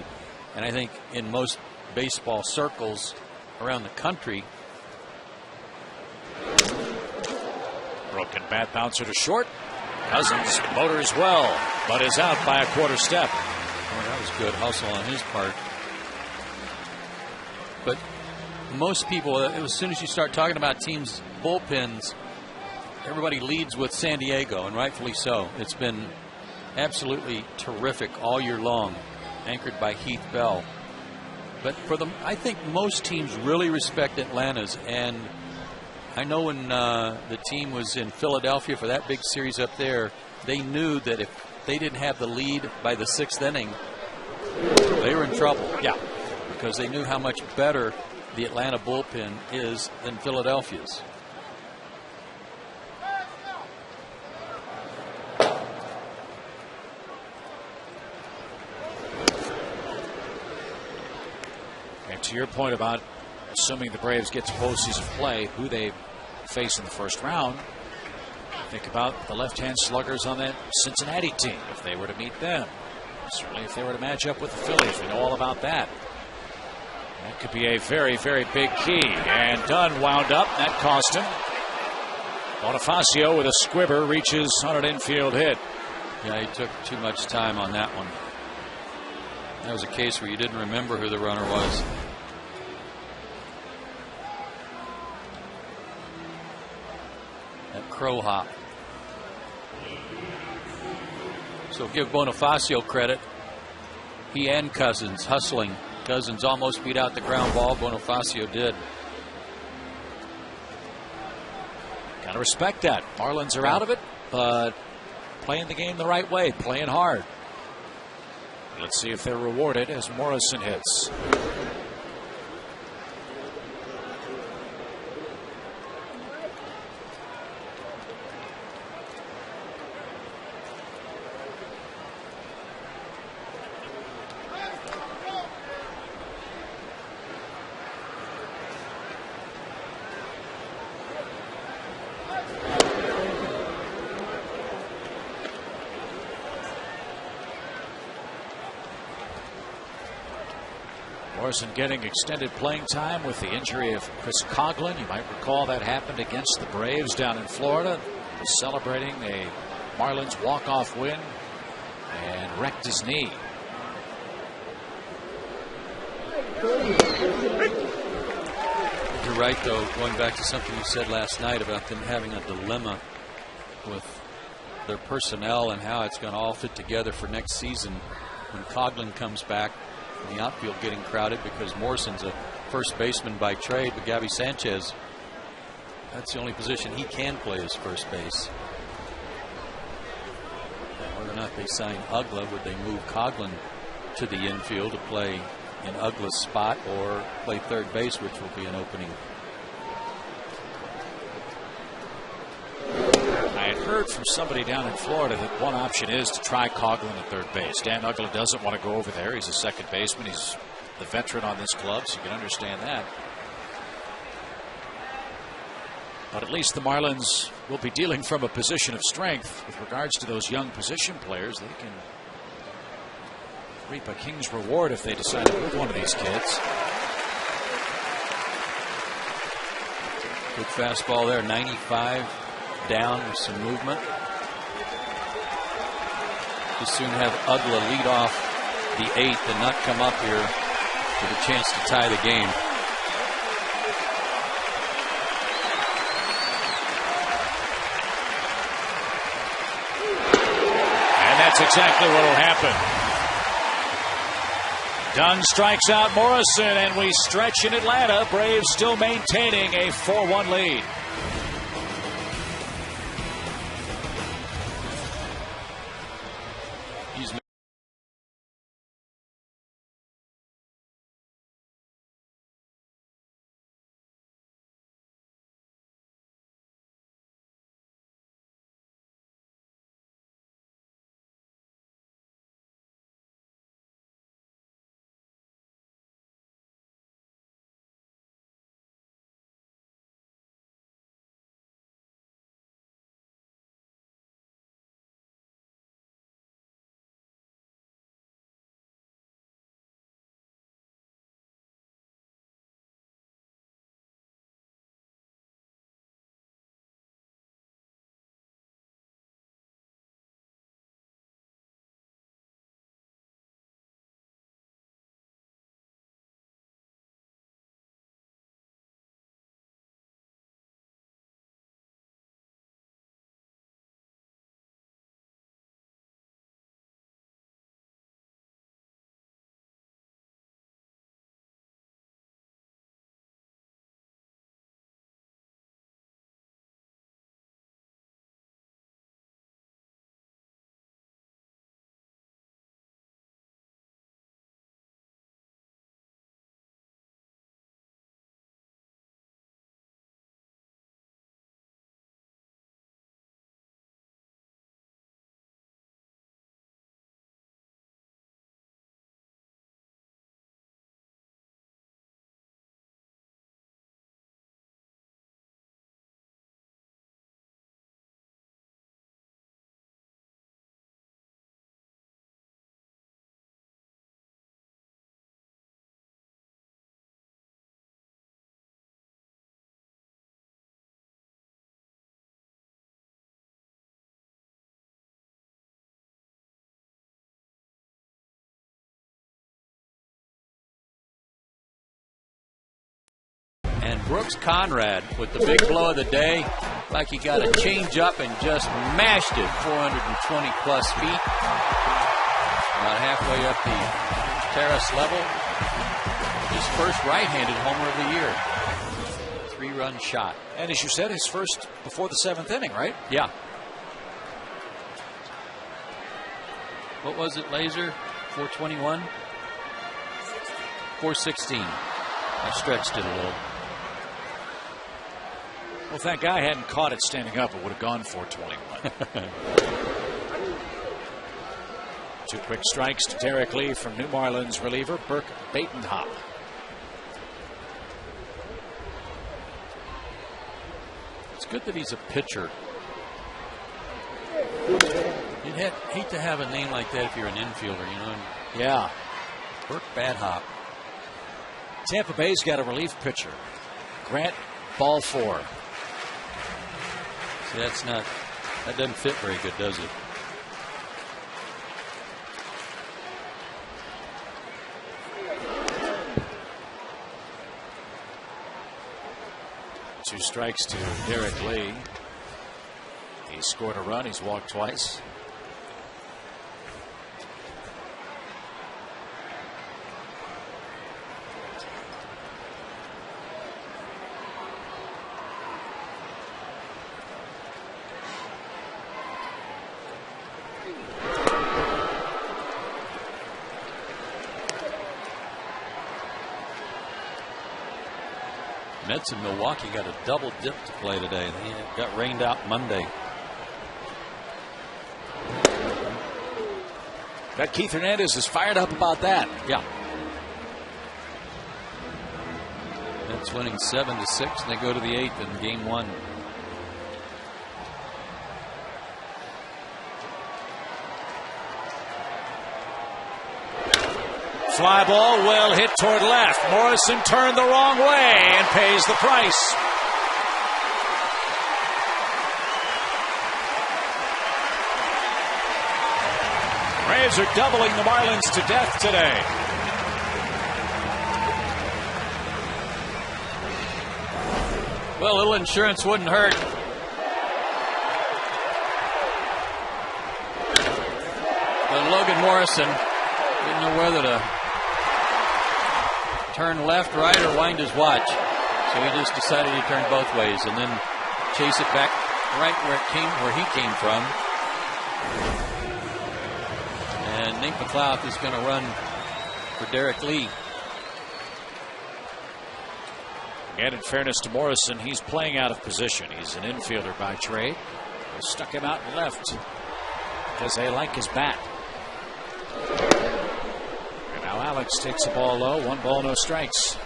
And I think in most baseball circles around the country, broken bat bouncer to short. Cousins motors well, but is out by a quarter step. that was good hustle on his part. But most people, as soon as you start talking about teams' bullpens, everybody leads with San Diego, and rightfully so. It's been absolutely terrific all year long, anchored by Heath Bell. But for them, I think most teams really respect Atlanta's, and I know when the team was in Philadelphia for that big series up there, they knew that if they didn't have the lead by the 6th inning, they were in trouble. Yeah. Because they knew how much better the Atlanta bullpen is than Philadelphia's. And to your point about assuming the Braves get to postseason play, who they face in the first round, think about the left-hand sluggers on that Cincinnati team, if they were to meet them. Certainly if they were to match up with the Phillies, we know all about that. That could be a very, very big key. And Dunn wound up. That cost him. Bonifacio with a squibber reaches on an infield hit. Yeah, he took too much time on that one. That was a case where you didn't remember who the runner was. That crow hop. So give Bonifacio credit. He and Cousins hustling. Cousins almost beat out the ground ball. Bonifacio did. Got to respect that. Marlins are out of it, but playing the game the right way, playing hard. Let's see if they're rewarded as Morrison hits. Morrison getting extended playing time with the injury of Chris Coghlan. You might recall that happened against the Braves down in Florida. He was celebrating a Marlins walk-off win and wrecked his knee. You're right, though, going back to something you said last night about them having a dilemma with their personnel and how it's going to all fit together for next season when Coghlan comes back. The outfield getting crowded because Morrison's a first baseman by trade, but Gabby Sanchez, that's the only position he can play is first base. And whether or not they sign Uggla, would they move Coghlan to the infield to play in Uggla's spot or play third base, which will be an opening? I had heard from somebody down in Florida that one option is to try Coghlan at third base. Dan Uggla doesn't want to go over there. He's a second baseman. He's the veteran on this club, so you can understand that. But at least the Marlins will be dealing from a position of strength with regards to those young position players. They can reap a king's reward if they decide to move one of these kids. Good fastball there, 95 down with some movement. Just soon have Uggla lead off the 8th and not come up here with a chance to tie the game. And that's exactly what will happen. Dunn strikes out Morrison, and we stretch in Atlanta. Braves still maintaining a 4-1 lead. And Brooks Conrad with the big blow of the day, like he got a change up and just mashed it 420 plus feet. About halfway up the terrace level. His first right-handed homer of the year. 3-run shot. And as you said, his first before the 7th inning, right? Yeah. What was it, Laser? 421? 416. I stretched it a little. Well, thank God I hadn't caught it standing up. It would have gone 421. 2 quick strikes to Derek Lee from New Marlins reliever Burke Batenhop. It's good that he's a pitcher. You'd hate to have a name like that if you're an infielder, you know? Yeah. Burke Batenhop. Tampa Bay's got a relief pitcher, Grant Balfour. See, that doesn't fit very good, does it? Two strikes to Derek Lee. He scored a run. He's walked twice. Mets in Milwaukee got a double dip to play today. They got rained out Monday. That Keith Hernandez is fired up about that. Yeah. Mets winning 7-6, and they go to the 8th in game 1. Fly ball well hit toward left. Morrison turned the wrong way and pays the price. Braves are doubling the Marlins to death today. Well, a little insurance wouldn't hurt. But Logan Morrison didn't know whether to turn left, right, or wind his watch. So he just decided to turn both ways and then chase it back right where he came from. And Nate McLeod is going to run for Derek Lee. And in fairness to Morrison, he's playing out of position. He's an infielder by trade. They stuck him out in left because they like his bat. And now Alex takes the ball low. 1 ball, no strikes.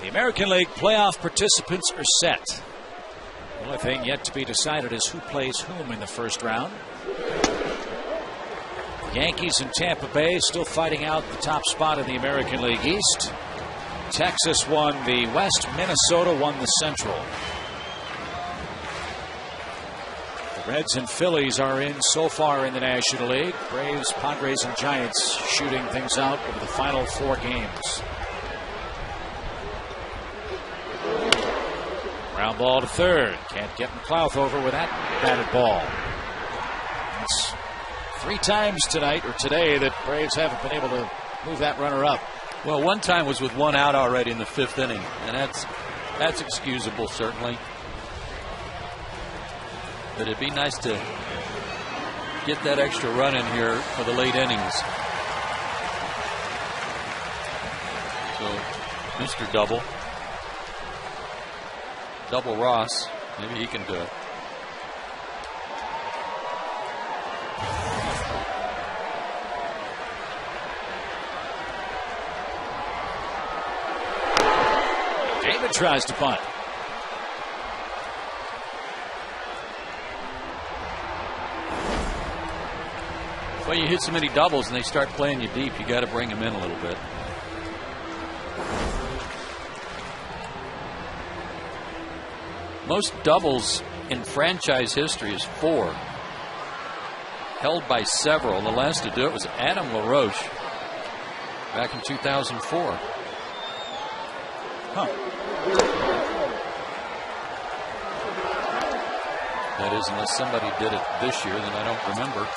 The American League playoff participants are set. The only thing yet to be decided is who plays whom in the first round. Yankees and Tampa Bay still fighting out the top spot in the American League East. Texas won the West. Minnesota won the Central. The Reds and Phillies are in so far in the National League. Braves, Padres, and Giants shooting things out over the final 4 games. Ground ball to third. Can't get McLeod over with that batted ball. It's 3 times tonight or today that Braves haven't been able to move that runner up. Well, one time was with 1 out already in the 5th inning, and that's excusable, certainly. But it'd be nice to get that extra run in here for the late innings. So, Mr. Double Ross, maybe he can do it. David tries to bunt. Well, you hit so many doubles and they start playing you deep, you got to bring them in a little bit. Most doubles in franchise history is 4. Held by several. The last to do it was Adam LaRoche back in 2004. Huh. That is, unless somebody did it this year, then I don't remember.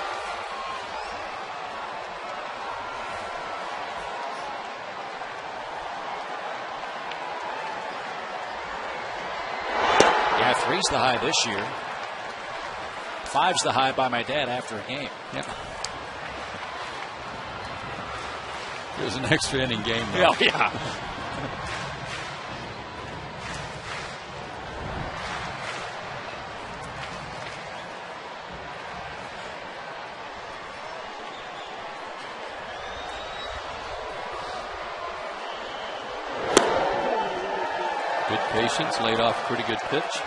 Yeah, 3's the high this year. 5's the high by my dad after a game. Yeah. It was an extra inning game, though. Oh, yeah. Good patience, laid off a pretty good pitch.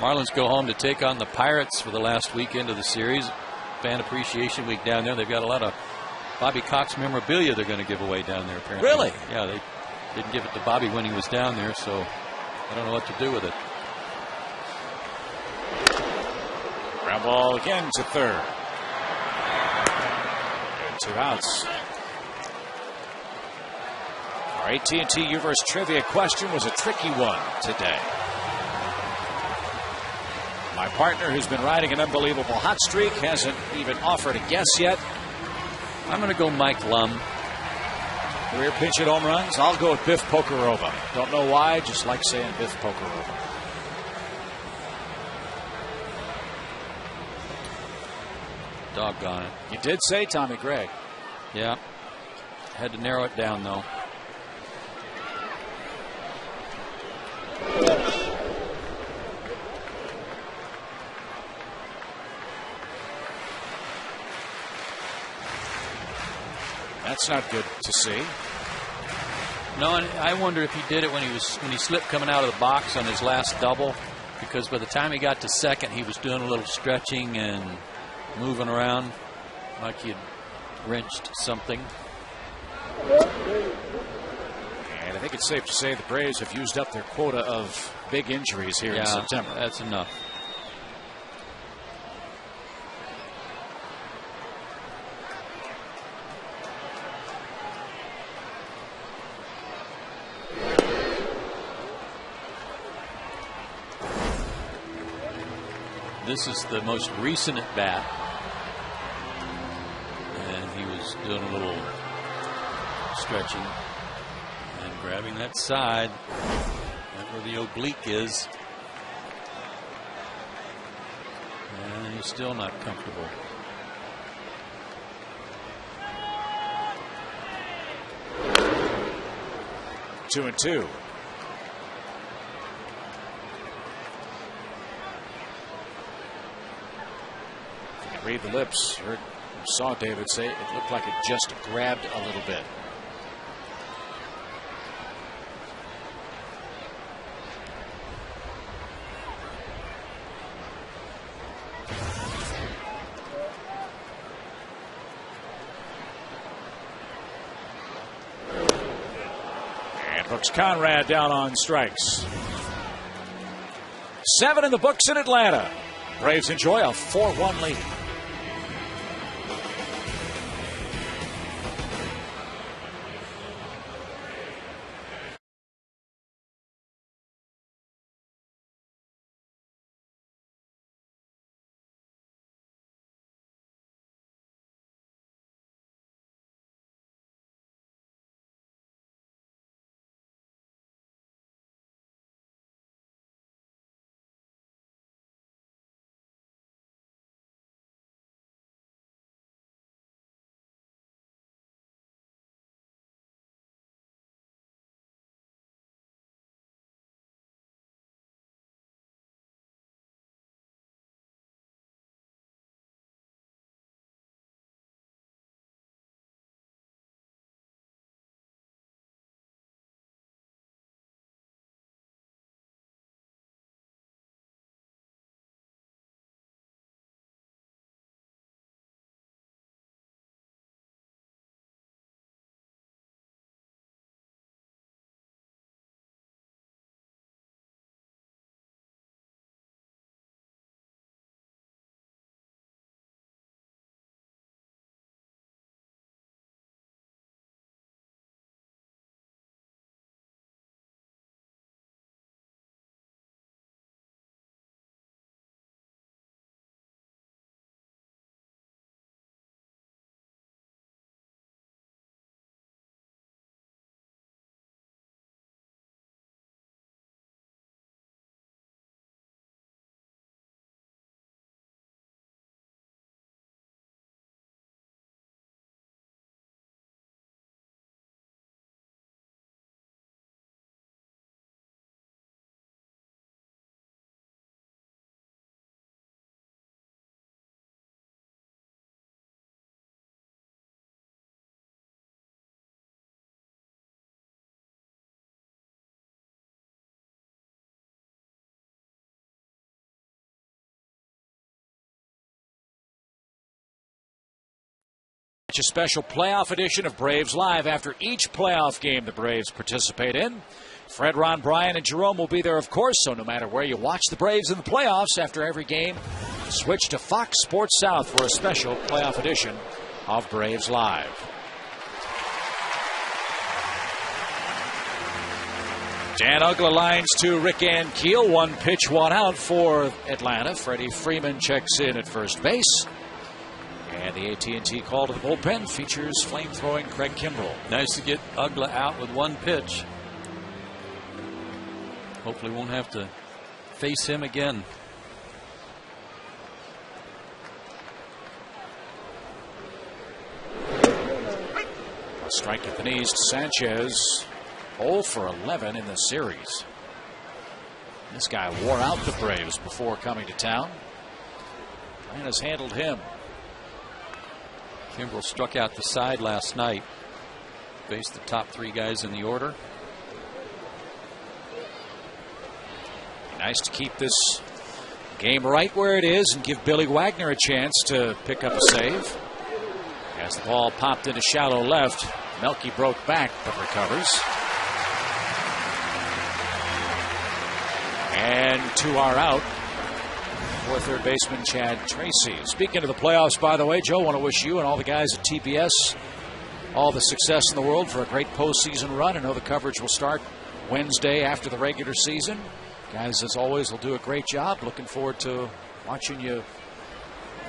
Marlins go home to take on the Pirates for the last weekend of the series. Fan Appreciation Week down there. They've got a lot of Bobby Cox memorabilia they're going to give away down there, apparently. Really? Yeah, they didn't give it to Bobby when he was down there, so I don't know what to do with it. Ground ball again to third. And 2 outs. Our AT&T Universe trivia question was a tricky one today. My partner, who's been riding an unbelievable hot streak, hasn't even offered a guess yet. I'm going to go Mike Lum. Career pinch at home runs. I'll go with Biff Pokerova. Don't know why, just like saying Biff Pokerova. Doggone it. You did say Tommy Gregg. Yeah. Had to narrow it down, though. That's not good to see. No, and I wonder if he did it when he slipped coming out of the box on his last double, because by the time he got to second, he was doing a little stretching and moving around like he had wrenched something. And I think it's safe to say the Braves have used up their quota of big injuries here in September. That's enough. This is the most recent at bat, and he was doing a little stretching and grabbing that side, right where the oblique is, and he's still not comfortable. Two and two. Read the lips. Saw David say it looked like it just grabbed a little bit. And hooks Conrad down on strikes. 7 in the books in Atlanta. Braves enjoy a 4-1 lead. It's a special playoff edition of Braves Live after each playoff game the Braves participate in. Fred, Ron, Brian, and Jerome will be there, of course, so no matter where you watch the Braves in the playoffs, after every game, switch to Fox Sports South for a special playoff edition of Braves Live. Dan Uggla lines to Rick Ankiel. 1 pitch, 1 out for Atlanta. Freddie Freeman checks in at first base. And the AT&T call to the bullpen features flame-throwing Craig Kimbrell. Nice to get Uggla out with 1 pitch. Hopefully won't have to face him again. A strike at the knees to Sanchez. 0 for 11 in the series. This guy wore out the Braves before coming to town. Atlanta's handled him. Kimbrell struck out the side last night. Faced the top 3 guys in the order. Nice to keep this game right where it is and give Billy Wagner a chance to pick up a save. As the ball popped into shallow left, Melky broke back but recovers. And 2 are out for third baseman Chad Tracy. Speaking of the playoffs, by the way, Joe, I want to wish you and all the guys at TBS all the success in the world for a great postseason run. I know the coverage will start Wednesday after the regular season. Guys, as always, will do a great job. Looking forward to watching you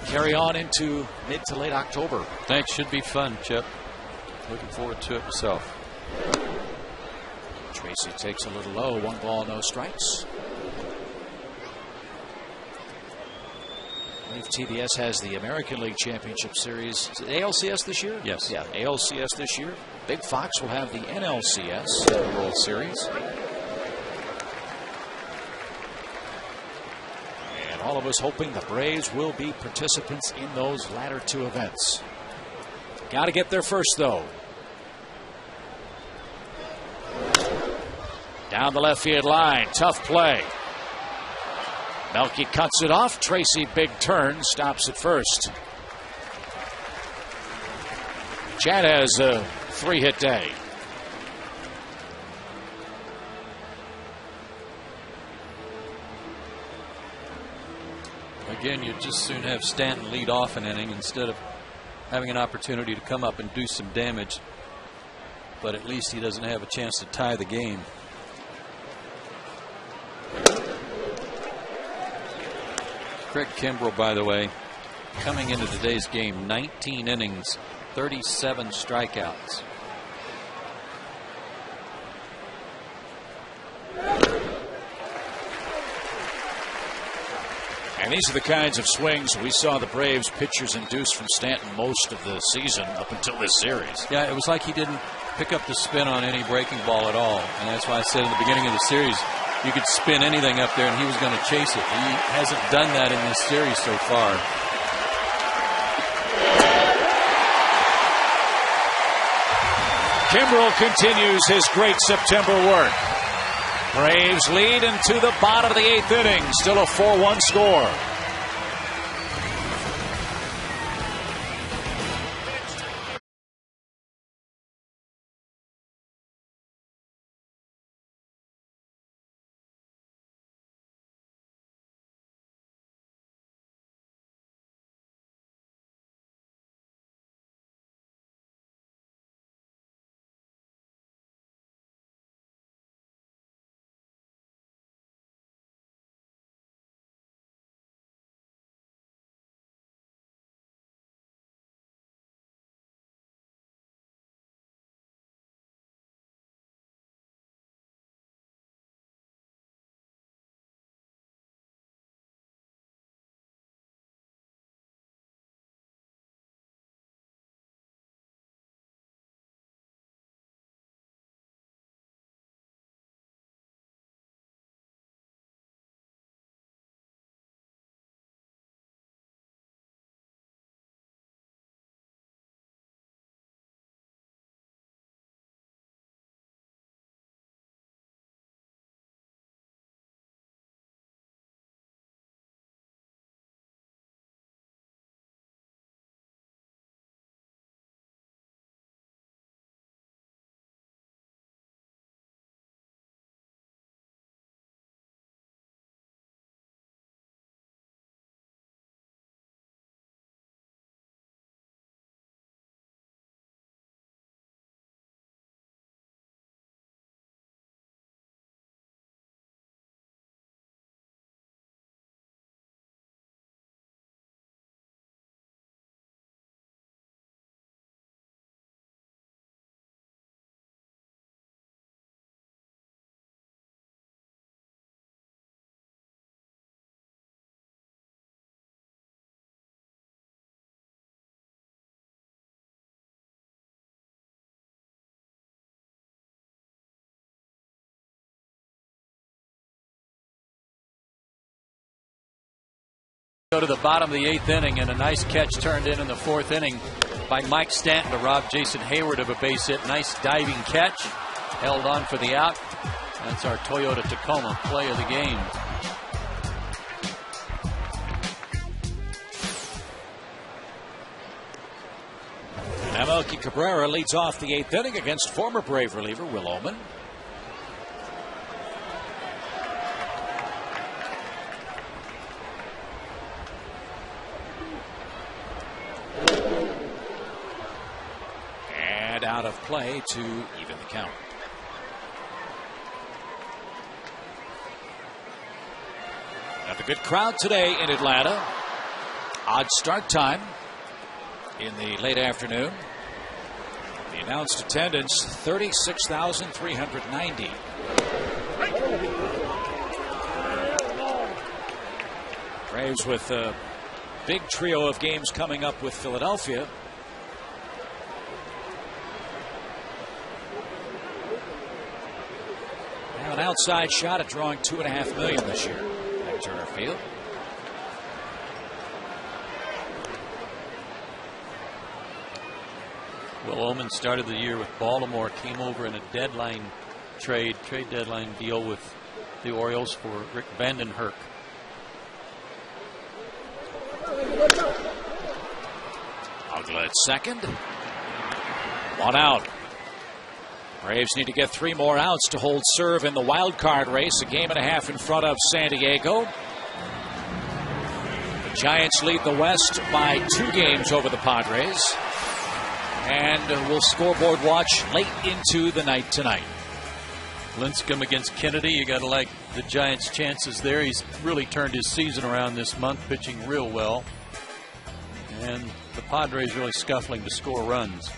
carry on into mid to late October. Thanks. Should be fun, Chip. Looking forward to it myself. Tracy takes a little low. 1 ball, no strikes. I believe TBS has the American League Championship Series. Is it ALCS this year? Yes. Yeah, ALCS this year. Big Fox will have the NLCS World Series. And all of us hoping the Braves will be participants in those latter 2 events. Got to get there first, though. Down the left field line. Tough play. Melky cuts it off. Tracy, big turn, stops at first. Chad has a 3-hit day. Again, you'd just soon have Stanton lead off an inning instead of having an opportunity to come up and do some damage. But at least he doesn't have a chance to tie the game. Craig Kimbrell, by the way, coming into today's game, 19 innings, 37 strikeouts. And these are the kinds of swings we saw the Braves pitchers induce from Stanton most of the season up until this series. Yeah, it was like he didn't pick up the spin on any breaking ball at all. And that's why I said in the beginning of the series, you could spin anything up there and he was going to chase it. He hasn't done that in this series so far. Kimbrell continues his great September work. Braves lead into the bottom of the 8th inning. Still a 4-1 score. Go to the bottom of the 8th inning, and a nice catch turned in the 4th inning by Mike Stanton to rob Jason Hayward of a base hit. Nice diving catch. Held on for the out. That's our Toyota Tacoma play of the game. Now Melky Cabrera leads off the 8th inning against former Brave reliever Will Oman. And out of play to even the count. Another good crowd today in Atlanta. Odd start time in the late afternoon. The announced attendance 36,390. Braves with a big trio of games coming up with Philadelphia. Now an outside shot at drawing $2.5 million this year at Turner Field. Will Oman started the year with Baltimore, came over in a trade deadline deal with the Orioles for Rick Vandenherk. Ogla at second. 1 out. Braves need to get 3 more outs to hold serve in the wild card race, a game and a half in front of San Diego. The Giants lead the West by 2 games over the Padres. And we'll scoreboard watch late into the night tonight. Lincecum against Kennedy. You got to like the Giants' chances there. He's really turned his season around this month, pitching real well. And the Padres really scuffling to score runs.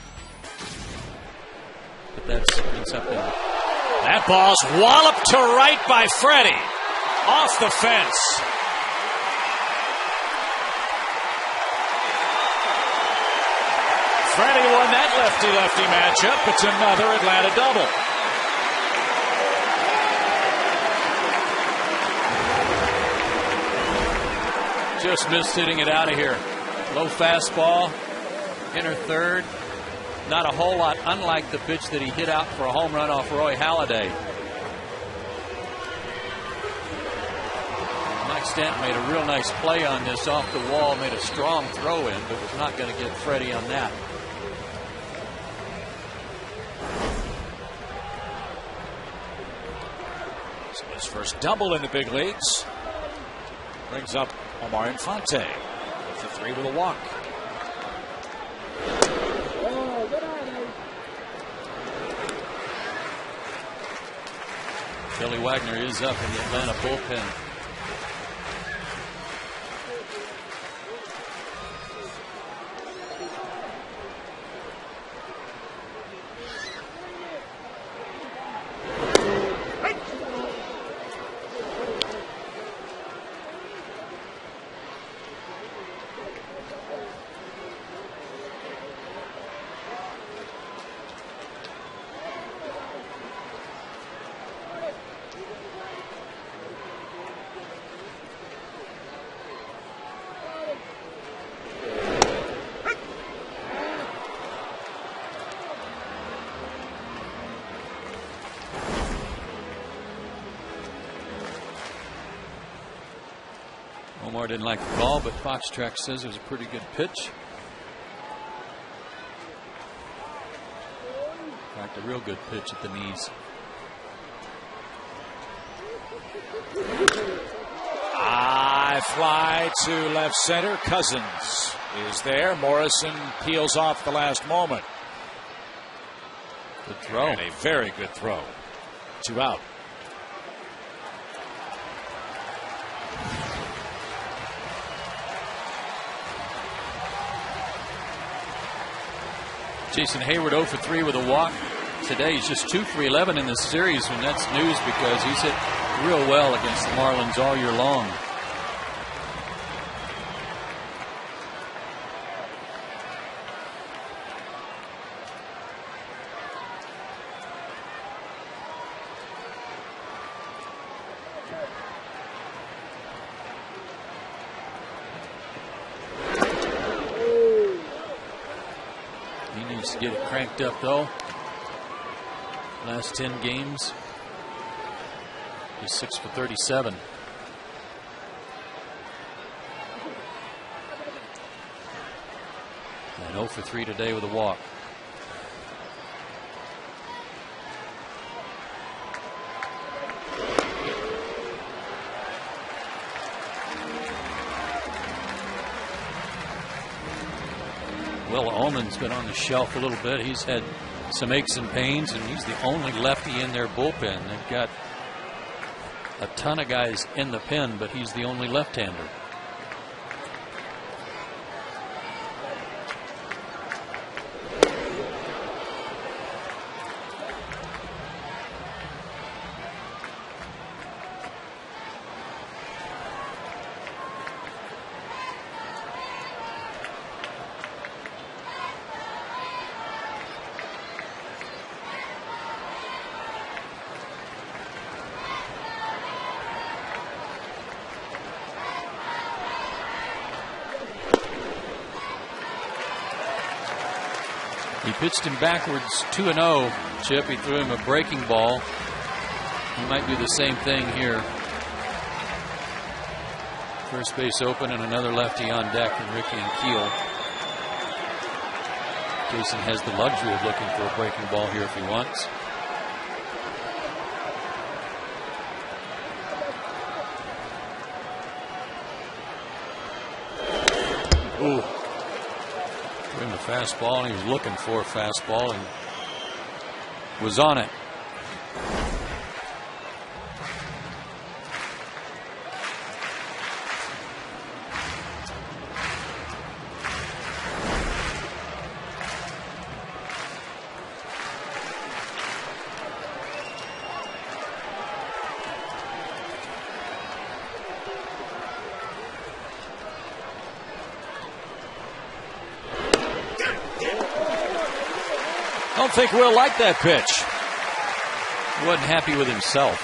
But that's been something. That ball's walloped to right by Freddie. Off the fence. Freddie won that lefty-lefty matchup. It's another Atlanta double. Just missed hitting it out of here. Low fastball, inner third. Not a whole lot unlike the pitch that he hit out for a home run off Roy Halladay. Mike Stanton made a real nice play on this off the wall, made a strong throw in, but was not going to get Freddie on that. So his first double in the big leagues brings up Omar Infante with a 3 with a walk. Billy Wagner is up in the Atlanta bullpen. Omar didn't like the ball, but Foxtrax says it was a pretty good pitch. In fact, a real good pitch at the knees. High fly to left center. Cousins is there. Morrison peels off the last moment. Good throw. And a very good throw. 2 out. Jason Hayward 0 for 3 with a walk. Today he's just 2 for 11 in this series, and that's news because he's hit real well against the Marlins all year long. Needs to get it cranked up, though. Last 10 games, he's 6 for 37. And 0 for 3 today with a walk. Will Oman's been on the shelf a little bit. He's had some aches and pains, and he's the only lefty in their bullpen. They've got a ton of guys in the pen, but he's the only left-hander. He pitched him backwards 2-0. Chip, he threw him a breaking ball. He might do the same thing here. First base open and another lefty on deck from Ricky and Keel. Jason has the luxury of looking for a breaking ball here if he wants. Ooh. Threw him a fastball, and he was looking for a fastball and was on it. I don't think Will liked that pitch. He wasn't happy with himself.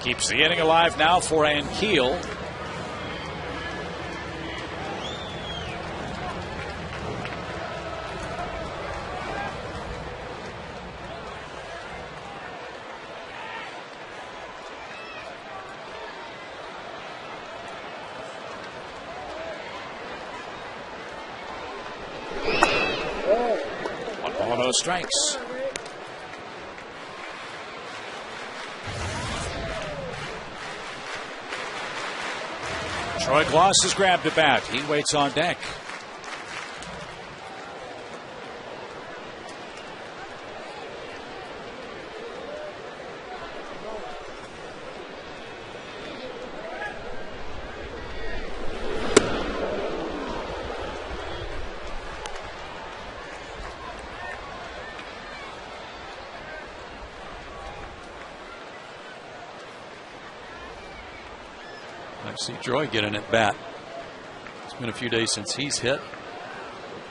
Keeps the inning alive now for Ankiel. Strikes. Troy Gloss has grabbed the bat. He waits on deck. I see Troy getting at bat. It's been a few days since he's hit,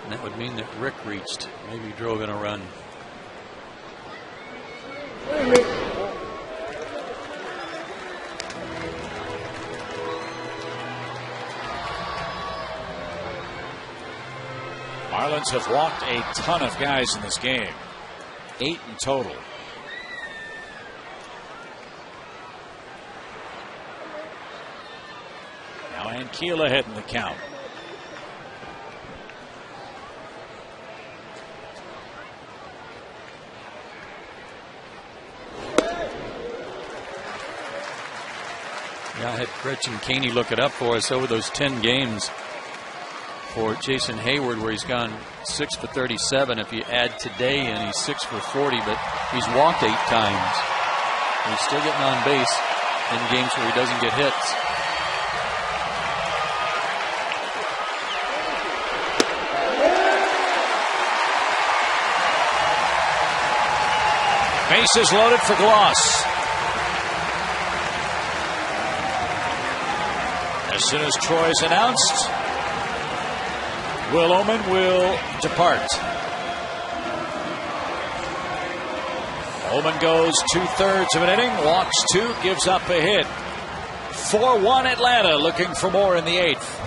and that would mean that Rick reached. Maybe drove in a run. Marlins have walked a ton of guys in this game. 8 in total. Ankiel ahead in the count. Yeah, I had Gretchen Caney look it up for us over those 10 games for Jason Hayward, where he's gone 6 for 37. If you add today in, he's 6 for 40, but he's walked 8 times. He's still getting on base in games where he doesn't get hits. Bases loaded for Gloss. As soon as Troy's announced, Will Oman will depart. Oman goes 2/3 of an inning, walks 2, gives up a hit. 4-1 Atlanta, looking for more in the 8th.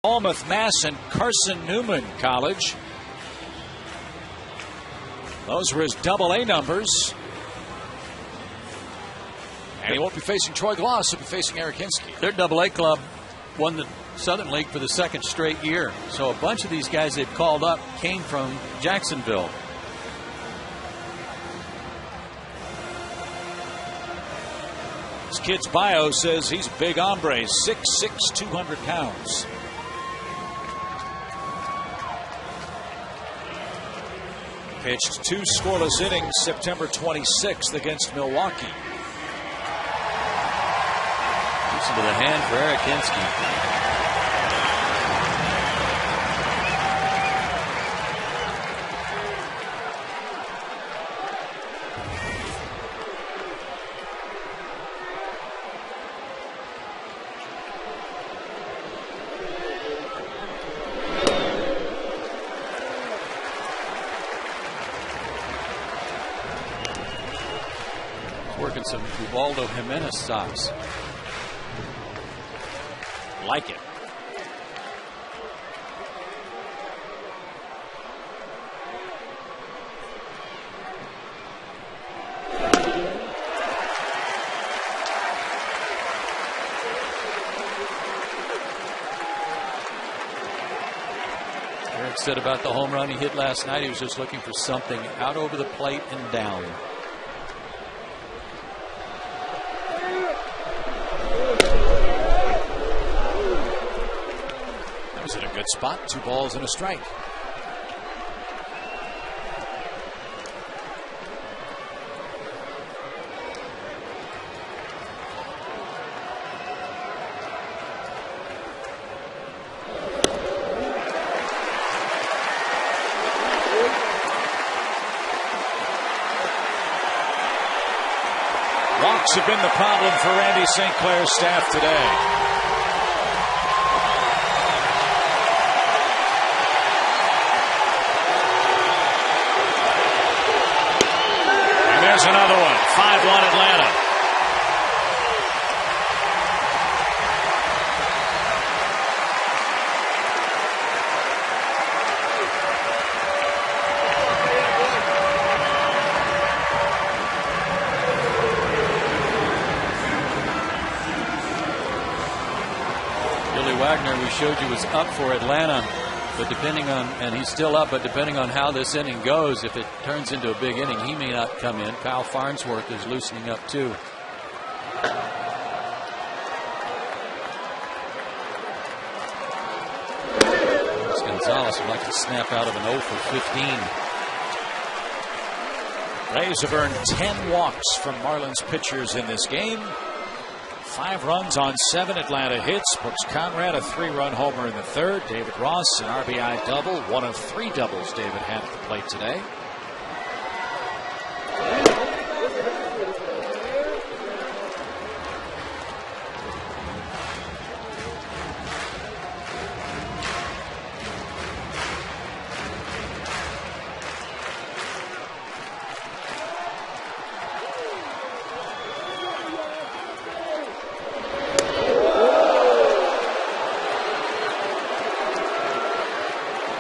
Falmouth, Mass, and Carson Newman College. Those were his AA numbers. And he won't be facing Troy Gloss. He'll be facing Eric Hinsky. Their AA club won the Southern League for the 2nd straight year. So a bunch of these guys they've called up came from Jacksonville. This kid's bio says he's a big hombre, 6'6", 200 pounds. Pitched 2 scoreless innings September 26th against Milwaukee. Gets into the hand for Eric Hinsky. Working some Ubaldo Jimenez stops. Like it. Eric said about the home run he hit last night, he was just looking for something out over the plate and down. Was in a good spot. 2 balls and a strike. Walks have been the problem for Randy St. Clair's staff today. There's another one. 5-1 Atlanta. Billy Wagner, we showed you, was up for Atlanta. But depending on, and he's still up, but depending on how this inning goes, if it turns into a big inning, he may not come in. Kyle Farnsworth is loosening up too. Gonzalez would like to snap out of an 0 for 15. Rays have earned 10 walks from Marlins pitchers in this game. 5 runs on 7 Atlanta hits. Brooks Conrad a 3-run homer in the third. David Ross an RBI double. One of 3 doubles David had at the plate today.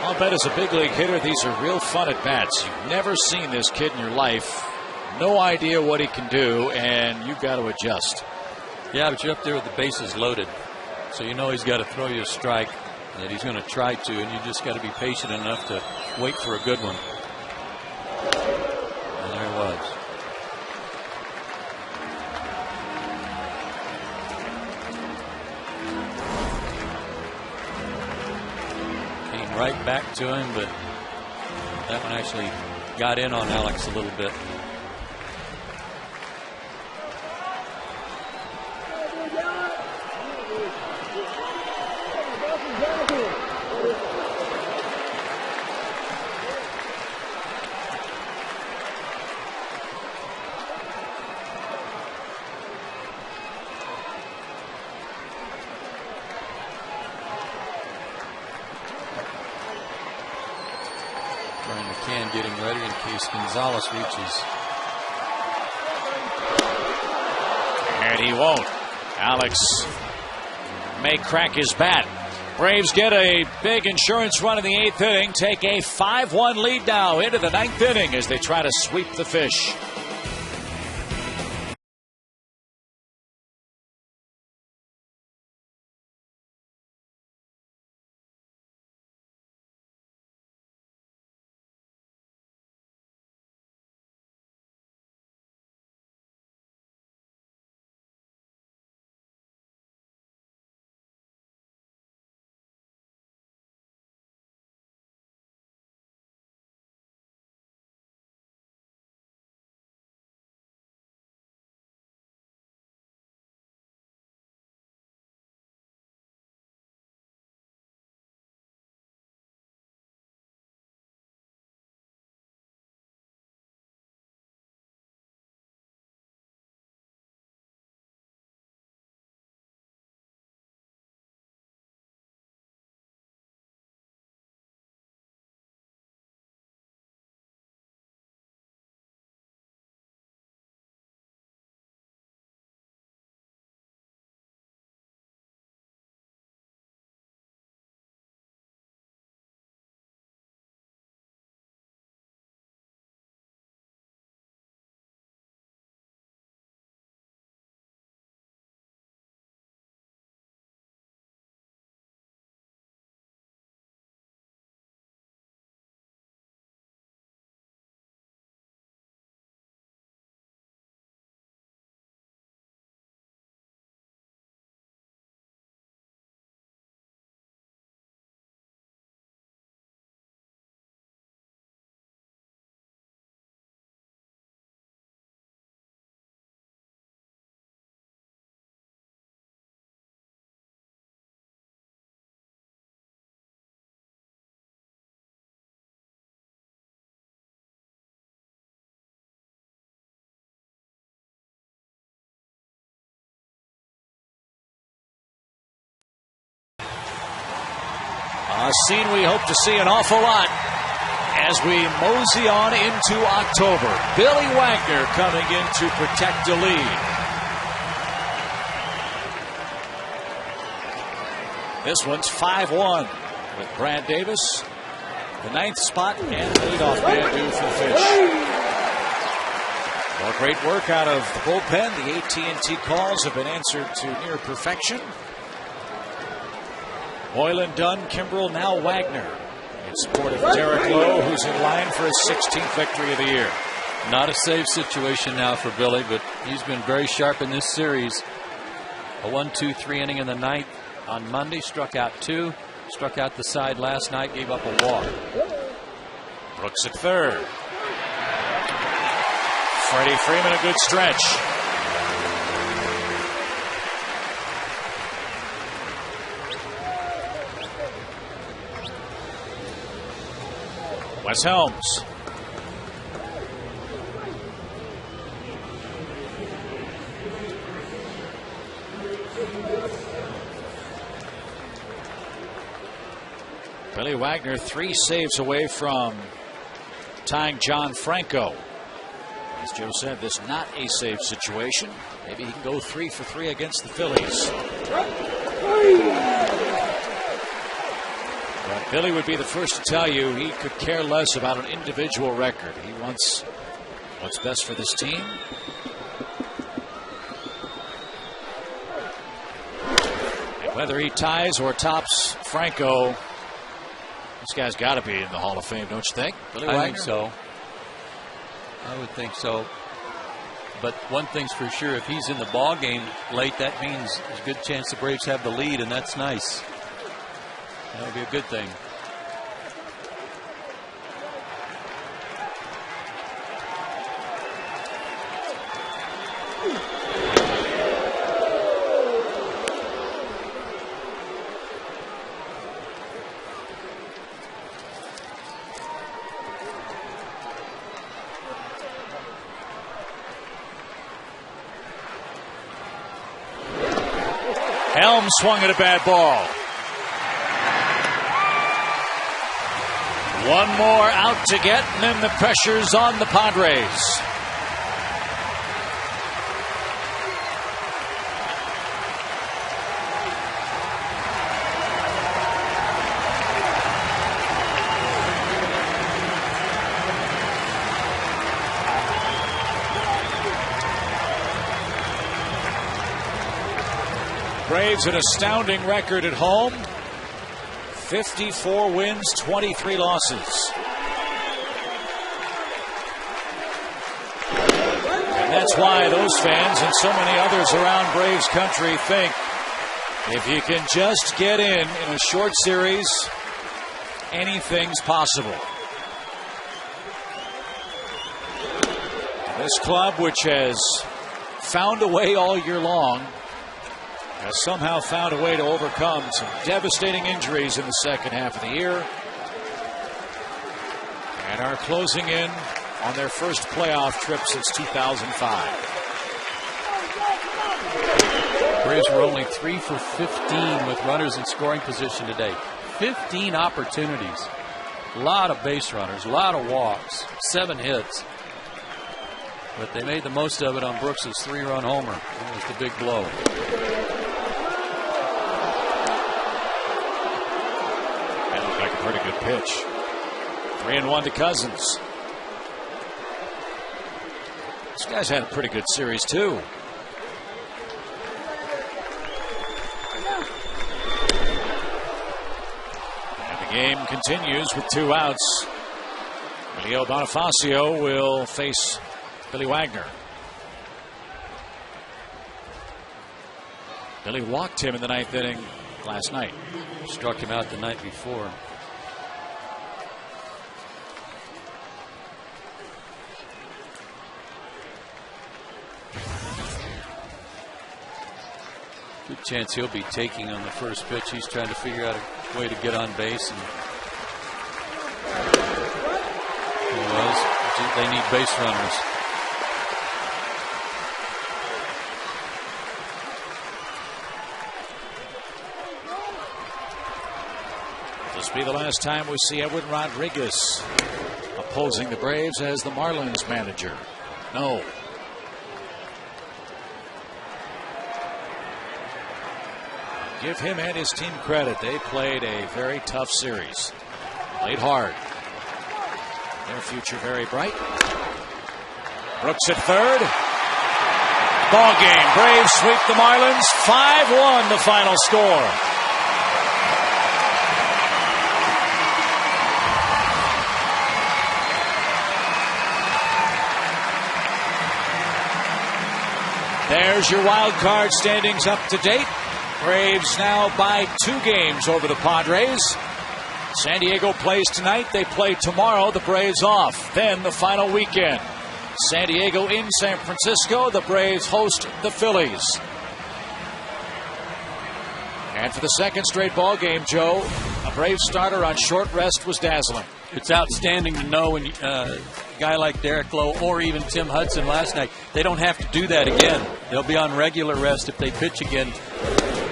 I'll bet as a big league hitter, these are real fun at bats. You've never seen this kid in your life. No idea what he can do, and you've got to adjust. Yeah, but you're up there with the bases loaded. So you know he's got to throw you a strike that he's going to try to, and you just got to be patient enough to wait for a good one. And there it was. Right back to him, but that one actually got in on Alex a little bit. Getting ready in case Gonzalez reaches. And he won't. Alex may crack his bat. Braves get a big insurance run in the 8th inning. Take a 5-1 lead now into the 9th inning as they try to sweep the Fish. A scene we hope to see an awful lot as we mosey on into October. Billy Wagner coming in to protect a lead. This one's 5-1 with Brad Davis, the 9th spot, and leadoff man due for the Fish. Well, great work out of the bullpen. The AT&T calls have been answered to near perfection. Moylan, Dunn, Kimbrell, now Wagner in support of Derek Lowe, who's in line for his 16th victory of the year. Not a save situation now for Billy, but he's been very sharp in this series. A 1-2-3 inning in the 9th on Monday, struck out 2, Struck out the side last night, gave up a walk. Brooks at third. Freddie Freeman, a good stretch. Wes Helms. Billy Wagner 3 saves away from tying John Franco. As Joe said, this is not a save situation. Maybe he can go 3 for 3 against the Phillies. But Billy would be the first to tell you he could care less about an individual record. He wants what's best for this team. And whether he ties or tops Franco, this guy's got to be in the Hall of Fame, don't you think? Billy Wagner? I think so. I would think so. But one thing's for sure, if he's in the ball game late, that means there's a good chance the Braves have the lead, and that's nice. That would be a good thing. Helms swung at a bad ball. One more out to get, and then the pressure's on the Padres. Braves an astounding record at home. 54 wins, 23 losses. And that's why those fans and so many others around Braves country think if you can just get in a short series, anything's possible. This club, which has found a way all year long, has somehow found a way to overcome some devastating injuries in the second half of the year and are closing in on their first playoff trip since 2005. Braves were only 3 for 15 with runners in scoring position today. 15 opportunities. A lot of base runners, a lot of walks, 7 hits. But they made the most of it on Brooks' 3-run homer. That was the big blow. Pretty good pitch. 3-1 to Cousins. This guy's had a pretty good series, too. And the game continues with 2 outs. Leo Bonifacio will face Billy Wagner. Billy walked him in the 9th inning last night. Struck him out the night before. Good chance he'll be taking on the first pitch. He's trying to figure out a way to get on base. And he was. They need base runners. This will be the last time we see Edwin Rodriguez opposing the Braves as the Marlins manager. No. Give him and his team credit. They played a very tough series. Played hard. Their future very bright. Brooks at third. Ball game. Braves sweep the Marlins. 5-1 the final score. There's your wild card standings up to date. Braves now by 2 games over the Padres. San Diego plays tonight. They play tomorrow. The Braves off. Then the final weekend. San Diego in San Francisco. The Braves host the Phillies. And for the second straight ball game, Joe, a Braves starter on short rest was dazzling. It's outstanding to know when a guy like Derek Lowe or even Tim Hudson last night, they don't have to do that again. They'll be on regular rest if they pitch again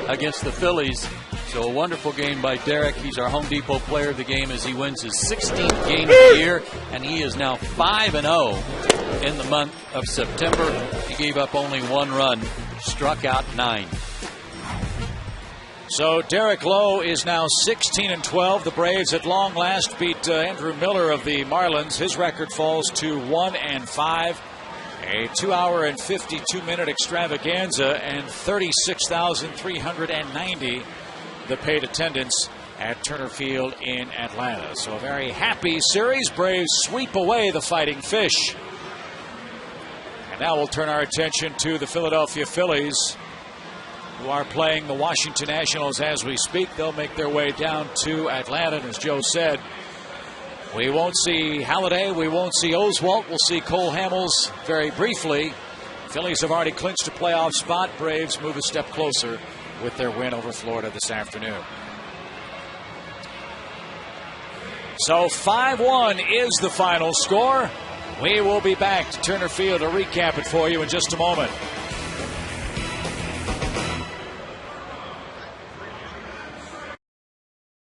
against the Phillies. So a wonderful game by Derek. He's our Home Depot player of the game as he wins his 16th game of the year, and he is now 5-0 in the month of September. He gave up only 1 run, struck out 9. So Derek Lowe is now 16-12. The Braves at long last beat Andrew Miller of the Marlins. His record falls to 1-5. A 2-hour and 52-minute extravaganza and 36,390 the paid attendance at Turner Field in Atlanta. So a very happy series. Braves sweep away the Fighting Fish. And now we'll turn our attention to the Philadelphia Phillies, who are playing the Washington Nationals as we speak. They'll make their way down to Atlanta. And as Joe said, we won't see Halladay. We won't see Oswalt. We'll see Cole Hamels very briefly. Phillies have already clinched a playoff spot. Braves move a step closer with their win over Florida this afternoon. So 5-1 is the final score. We will be back to Turner Field to recap it for you in just a moment.